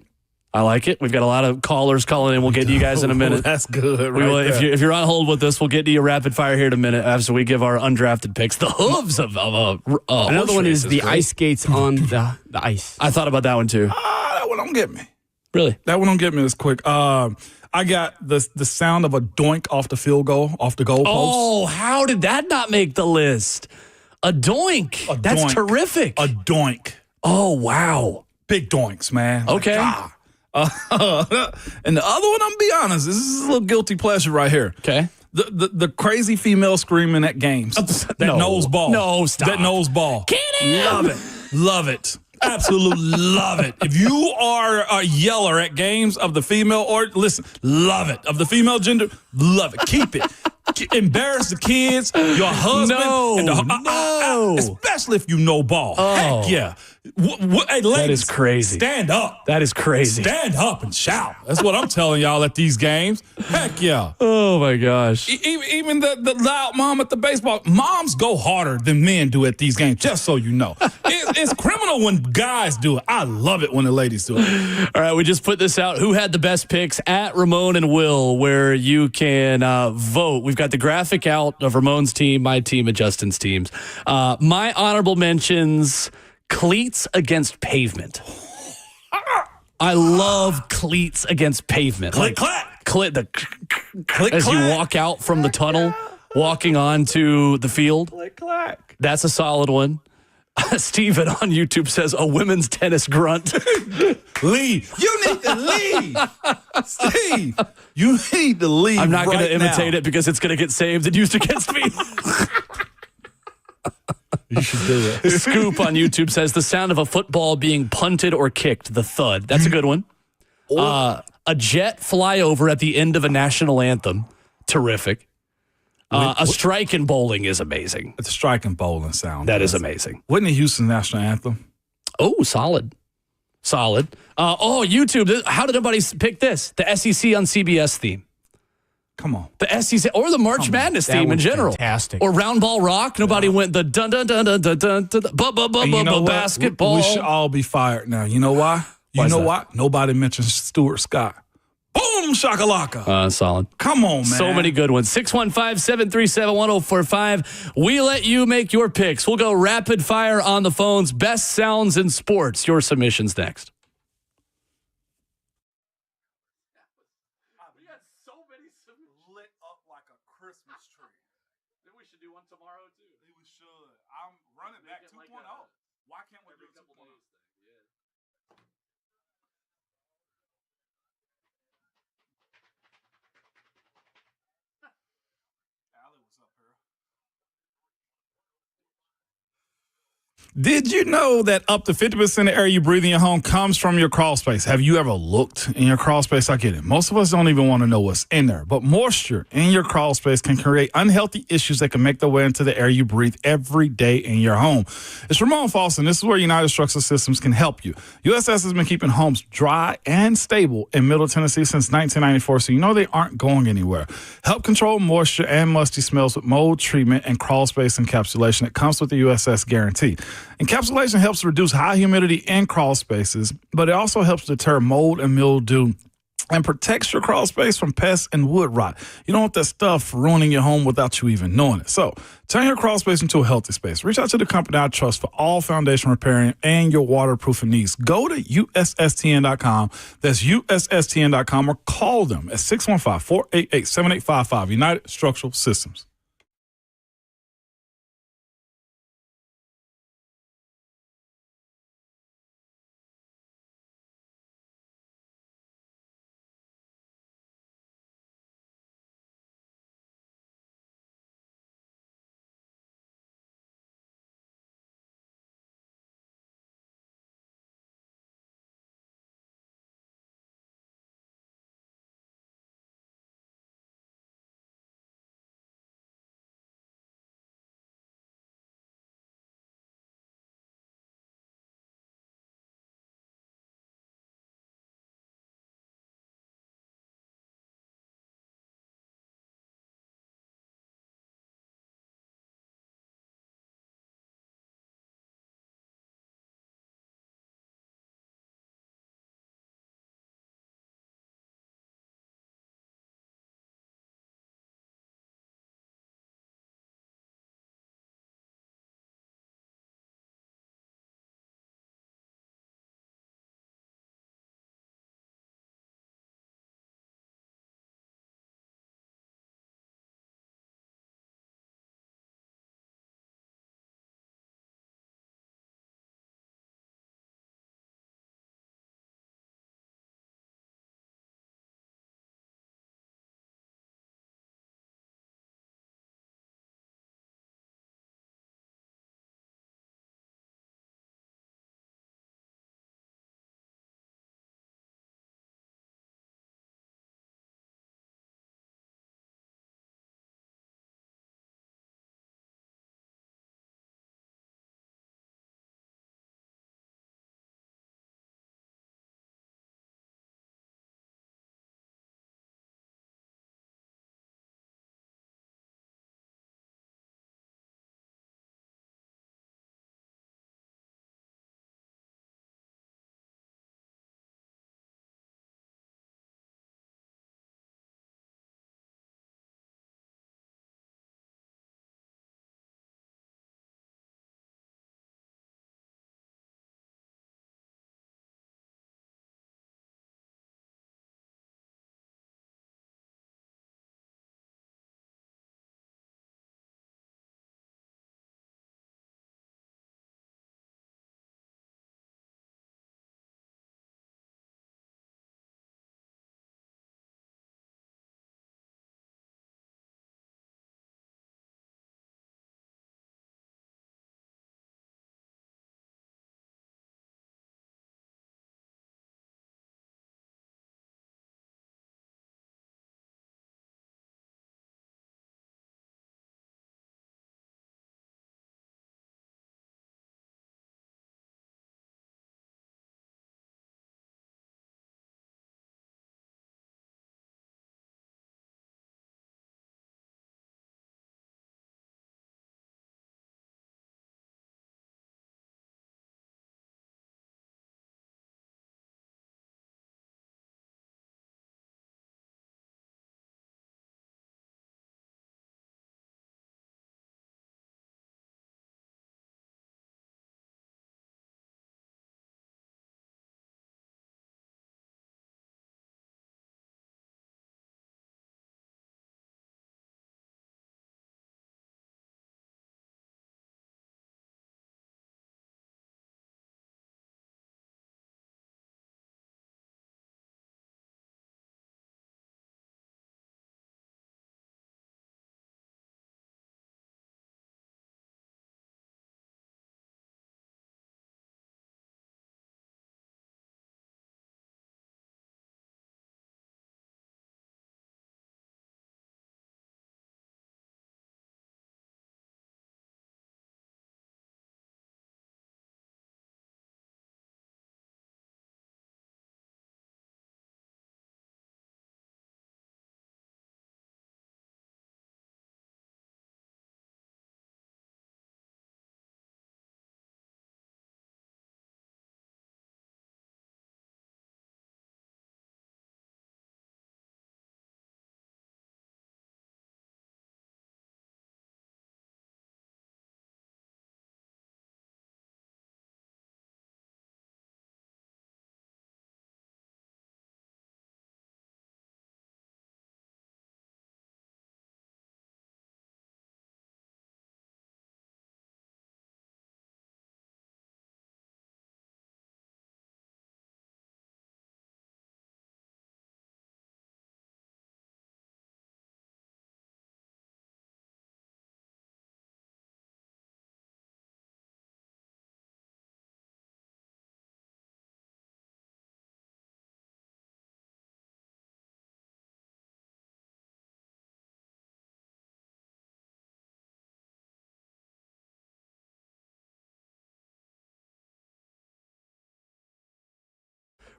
We've got a lot of callers calling in. We'll get to you guys in a minute. That's good. We will, if you're on hold with us, we'll get to you rapid fire here in a minute after we give our undrafted picks. The hooves of another one is the ice skates on the ice. I thought about that one too. That one don't get me. Really? That one don't get me this quick. I got the sound of a doink off the field goal, off the goal post. Oh, how did that not make the list? A doink. That's doink. terrific. A doink. Oh, wow. Big doinks, man. Okay. Like, and the other one, I'm gonna be honest, this is a little guilty pleasure right here. Okay. The crazy female screaming at games. That knows ball. No, stop. That knows ball. Get in. Love it. Absolutely love it. If you are a yeller at games of the female, or listen, love it. Of the female gender, love it. Keep it. Embarrass the kids, your husband. No. Especially if you know ball. Oh. Heck yeah. Hey, ladies, that is crazy. Stand up. That is crazy. Stand up and shout. That's what I'm telling y'all at these games. Heck yeah. Oh, my gosh. Even the loud mom at the baseball. Moms go harder than men do at these games, just so you know. It's criminal when guys do it. I love it when the ladies do it. All right, we just put this out. Who had the best picks at Ramon and Will, where you can vote. We've got the graphic out of Ramon's team, my team, and Justin's teams. My honorable mentions, cleats against pavement. I love cleats against pavement. Click, clack. Click, as clack. you walk out from the tunnel, walking onto the field. Click, clack. That's a solid one. Steven on YouTube says a women's tennis grunt. Leave. You need to leave. Steve, you need to leave. I'm not going to now. imitate it because it's going to get saved and used against me. You should do it. Scoop on YouTube says the sound of a football being punted or kicked, the thud. That's a good one. A jet flyover at the end of a national anthem. Terrific. A strike in bowling is amazing. It's a strike and bowling sound. That is amazing. Whitney Houston's national anthem. Oh, solid. Solid. YouTube. How did everybody pick this? The SEC on CBS theme. Come on. The SEC or the March Madness That theme in was general. fantastic. Or round ball rock. Nobody went the dun dun dun dun dun dun dun basketball. We should all be fired now. You know why? You know why? Nobody mentions Stuart Scott. Boom, shakalaka. Solid. Come on, man. So many good ones. 615-737-1045. We let you make your picks. We'll go rapid fire on the phones. Best sounds in sports. Your submissions next. We got so many lit up like a Christmas tree. Maybe we should do one tomorrow, too. We should. I'm running back 2.0. Why can't we do 2.0? Did you know that up to 50% of the air you breathe in your home comes from your crawl space? Have you ever looked in your crawl space? I get it. Most of us don't even want to know what's in there. But moisture in your crawl space can create unhealthy issues that can make their way into the air you breathe every day in your home. It's Ramon Falson. This is where United Structural Systems can help you. USS has been keeping homes dry and stable in Middle Tennessee since 1994, so you know they aren't going anywhere. Help control moisture and musty smells with mold treatment and crawl space encapsulation that comes with the USS guarantee. Encapsulation helps reduce high humidity in crawl spaces, but it also helps deter mold and mildew and protects your crawl space from pests and wood rot. You don't want that stuff ruining your home without you even knowing it. So turn your crawl space into a healthy space. Reach out to the company I trust for all foundation repairing and your waterproofing needs. Go to USSTN.com. That's USSTN.com, or call them at 615-488-7855. United Structural Systems.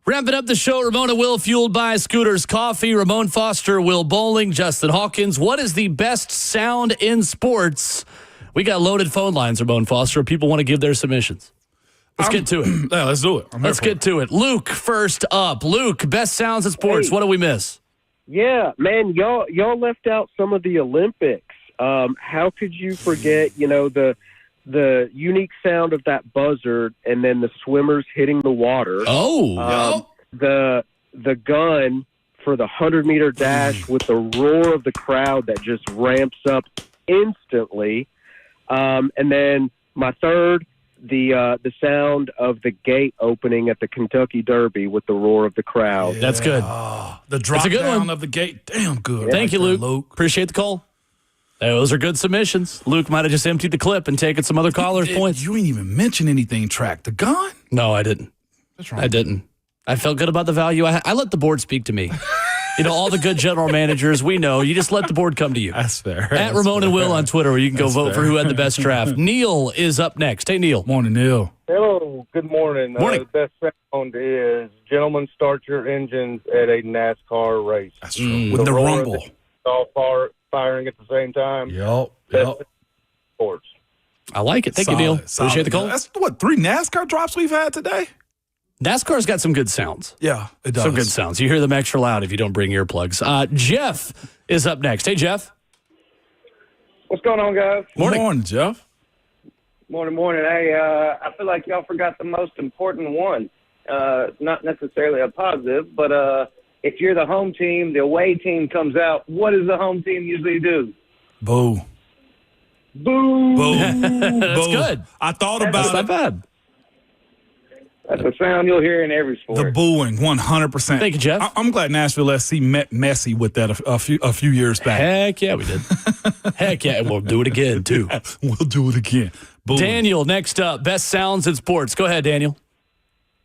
Ramping up the show, Ramon and Will, fueled by Scooters Coffee. Ramon Foster, Will Bowling, Justin Hawkins. What is the best sound in sports? We got loaded phone lines, Ramon Foster. People want to give their submissions. Let's get to it. Yeah, let's do it. Let's get to it. Luke, first up. Luke, best sounds in sports. Hey. What do we miss? Yeah, man, y'all left out some of the Olympics. How could you forget, the unique sound of that buzzard and then the swimmers hitting the water? The gun for the 100-meter dash with the roar of the crowd that just ramps up instantly. And then my third, the sound of the gate opening at the Kentucky Derby with the roar of the crowd. That's good. The drop That's a good down one. of the gate. Damn good. Thank you, there, Luke. Appreciate the call. Those are good submissions. Luke might have just emptied the clip and taken some other callers' points. You ain't even mention anything, Track. The gun? No, I didn't. What's wrong? I didn't. I felt good about the value. I let the board speak to me. All the good general managers, we know. You just let the board come to you. That's fair. At Ramon and Will on Twitter, where you can go vote for who had the best draft. Neil is up next. Hey, Neil. Morning, Neil. Hello, good morning. Morning. The best sound is, gentlemen, start your engines at a NASCAR race. That's true. With the rumble. All firing at the same time. Yep. That's sports. I like it. Thank you, Neil. Appreciate the call. That's 3 NASCAR drops we've had today? NASCAR's got some good sounds. Yeah, it does. Some good sounds. You hear them extra loud if you don't bring earplugs. Jeff is up next. Hey, Jeff. What's going on, guys? Morning, Jeff. Morning. Hey, I feel like y'all forgot the most important one. Not necessarily a positive, but if you're the home team, the away team comes out, what does the home team usually do? Boo. Boo. Boo. That's Boo. good. I thought That's about not it. bad. That's a sound you'll hear in every sport. The booing, 100%. Thank you, Jeff. I'm glad Nashville SC met Messi with that a few years back. Heck yeah, we did. Heck yeah, and we'll do it again, too. We'll do it again. Booing. Daniel, next up. Best sounds in sports. Go ahead, Daniel.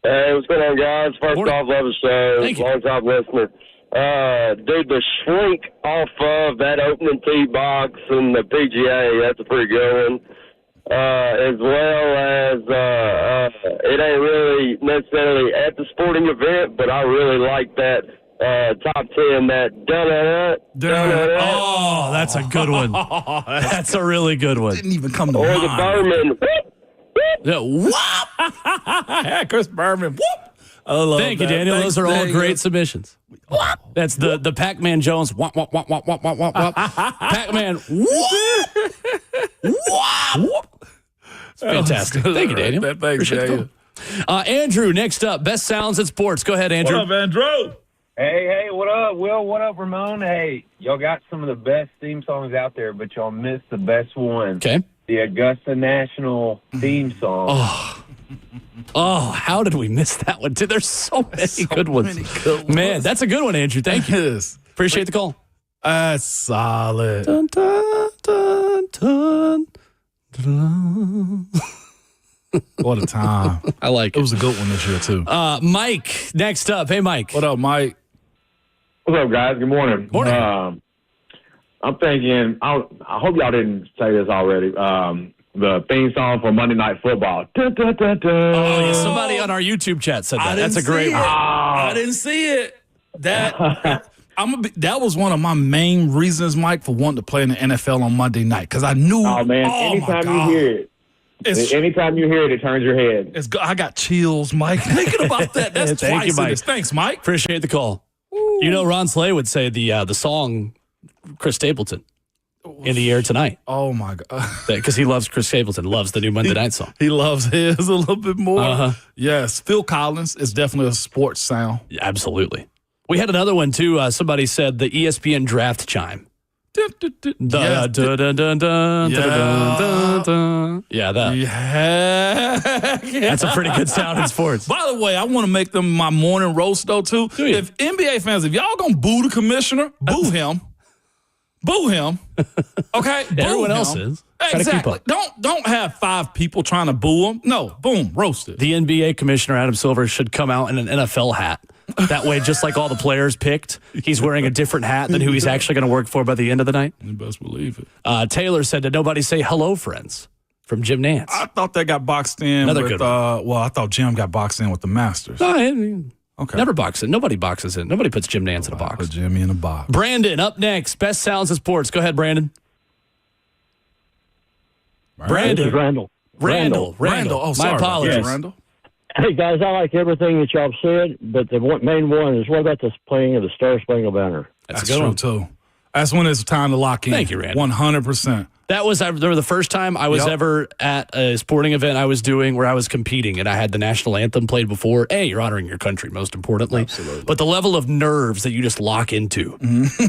Hey, what's going on, guys? First off, love the show. Thank you. Long-time listener. Dude, the shrink off of that opening tee box in the PGA, that's a pretty good one. As well as it ain't really necessarily at the sporting event, but I really like that top 10, that dun-dun-dun. Oh, that's a good one. That's a really good one. Didn't even come to Or mind. the Berman. Yeah, whoop. Chris Berman. Whoop. I love Thank you, that. Daniel. Thanks, Those are all Daniel. great submissions. That's the Pac-Man Jones. Wop, wop, wop, wop, wop, wop, wop, wop. Pac-Man. Whoop. Whoop. It's fantastic. Thank you, Daniel. Thanks, Appreciate the Daniel. call. Andrew, next up. Best sounds in sports. Go ahead, Andrew. What up, Andrew? Hey, what up, Will? What up, Ramon? Hey, y'all got some of the best theme songs out there, but y'all missed the best one. Okay. The Augusta National theme song. Oh, how did we miss that one, too? There's so many good ones. Man, that's a good one, Andrew. Thank you. Yes. Appreciate the call. That's solid. Dun, dun, dun, dun, dun. What a time. I like It it. was a good one this year, too. Mike, next up. Hey, Mike. What up, Mike? What's up, guys? Good morning. Morning. I'm thinking, I hope y'all didn't say this already. The theme song for Monday Night Football. Dun, dun, dun, dun. Oh, yeah, somebody on our YouTube chat said that. That's a great one. I didn't see it. That that was one of my main reasons, Mike, for wanting to play in the NFL on Monday night, because I knew. Oh, man. Anytime you hear it. Anytime you hear it, it turns your head. I got chills, Mike, thinking about that. That's Thank twice you, in Mike. this. Thanks, Mike. Appreciate the call. You know, Ron Slay would say the song Chris Stapleton in the air tonight, Oh, my God. because he loves Chris Stapleton, loves the new Monday night song. He loves his a little bit more. Uh-huh. Yes. Phil Collins is definitely a sports sound. Yeah, absolutely. We had another one, too. Somebody said the ESPN draft chime. Yes. Dun, dun, dun, dun, dun, Yeah. dun, dun, dun. Yeah, that. Yeah. That's a pretty good sound in sports. By the way, I want to make them my morning roast, though, too. Do you? If NBA fans, if y'all going to boo the commissioner, boo him. Boo him. Okay? Boo Everyone him. else is. Try to keep Exactly. up. Don't have 5 people trying to boo him. No. Boom. Roast it. The NBA commissioner, Adam Silver, should come out in an NFL hat. That way, just like all the players picked, he's wearing a different hat than who he's actually going to work for by the end of the night. You best believe it. Taylor said, did nobody say hello, friends? From Jim Nance. I thought that got boxed in Another with, good one. I thought Jim got boxed in with the Masters. No, Okay. Never box in. Nobody boxes in. Nobody puts Jim Nance in a box. Put Jimmy in a box. Brandon, up next. Best sounds of sports. Go ahead, Brandon. This is Randall. Randall. Oh, sorry. My apologies. Yes. Randall. Hey, guys, I like everything that y'all said, but the main one is, what about the playing of the Star Spangled Banner? That's true, too. That's when it's time to lock in. Thank you, Randall. 100%. That was, I remember the first time I was ever at a sporting event I was doing where I was competing and I had the national anthem played before. You're honoring your country, most importantly. Absolutely. But the level of nerves that you just lock into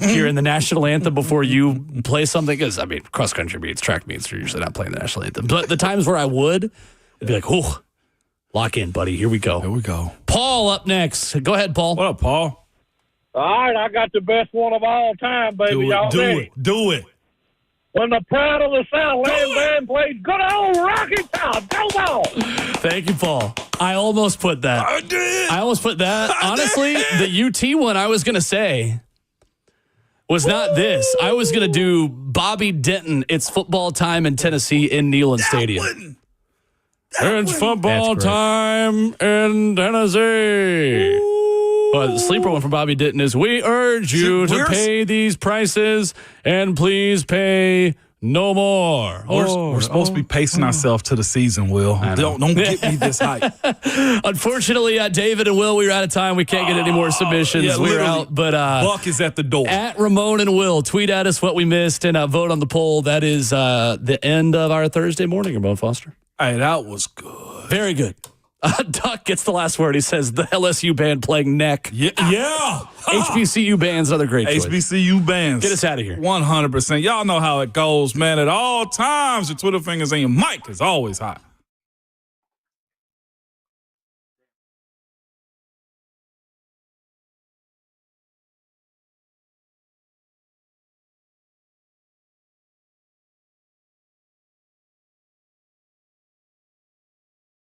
hearing the national anthem before you play something, because, I mean, cross country meets, track meets, you're usually not playing the national anthem. But the times where I would, it'd be like, oh, lock in, buddy. Here we go. Here we go. Paul up next. Go ahead, Paul. What up, Paul? All right, I got the best one of all time, baby. Y'all ready? Do it. When the Pride of the Southland Band plays good old Rocky Top, go ball. Thank you, Paul. I almost put that. I did. I almost put that. Honestly, the UT one I was going to say was not this. I was going to do Bobby Denton, It's Football Time in Tennessee in Neyland Stadium. It's football time in Tennessee. Well, the sleeper one from Bobby Denton is, we urge you to pay these prices and please pay no more. We're supposed to be pacing ourselves to the season, Will. Don't get me this hype. Unfortunately, David and Will, we were out of time. We can't get any more submissions. Yeah, we're out. But Buck is at the door. At Ramon and Will, tweet at us what we missed and vote on the poll. That is the end of our Thursday morning, Ramon Foster. Hey, that was good. Very good. Duck gets the last word. He says the LSU band playing neck. Yeah. HBCU band's another great choice. HBCU bands. Get us out of here. 100%. Y'all know how it goes, man. At all times, your Twitter fingers and your mic is always hot.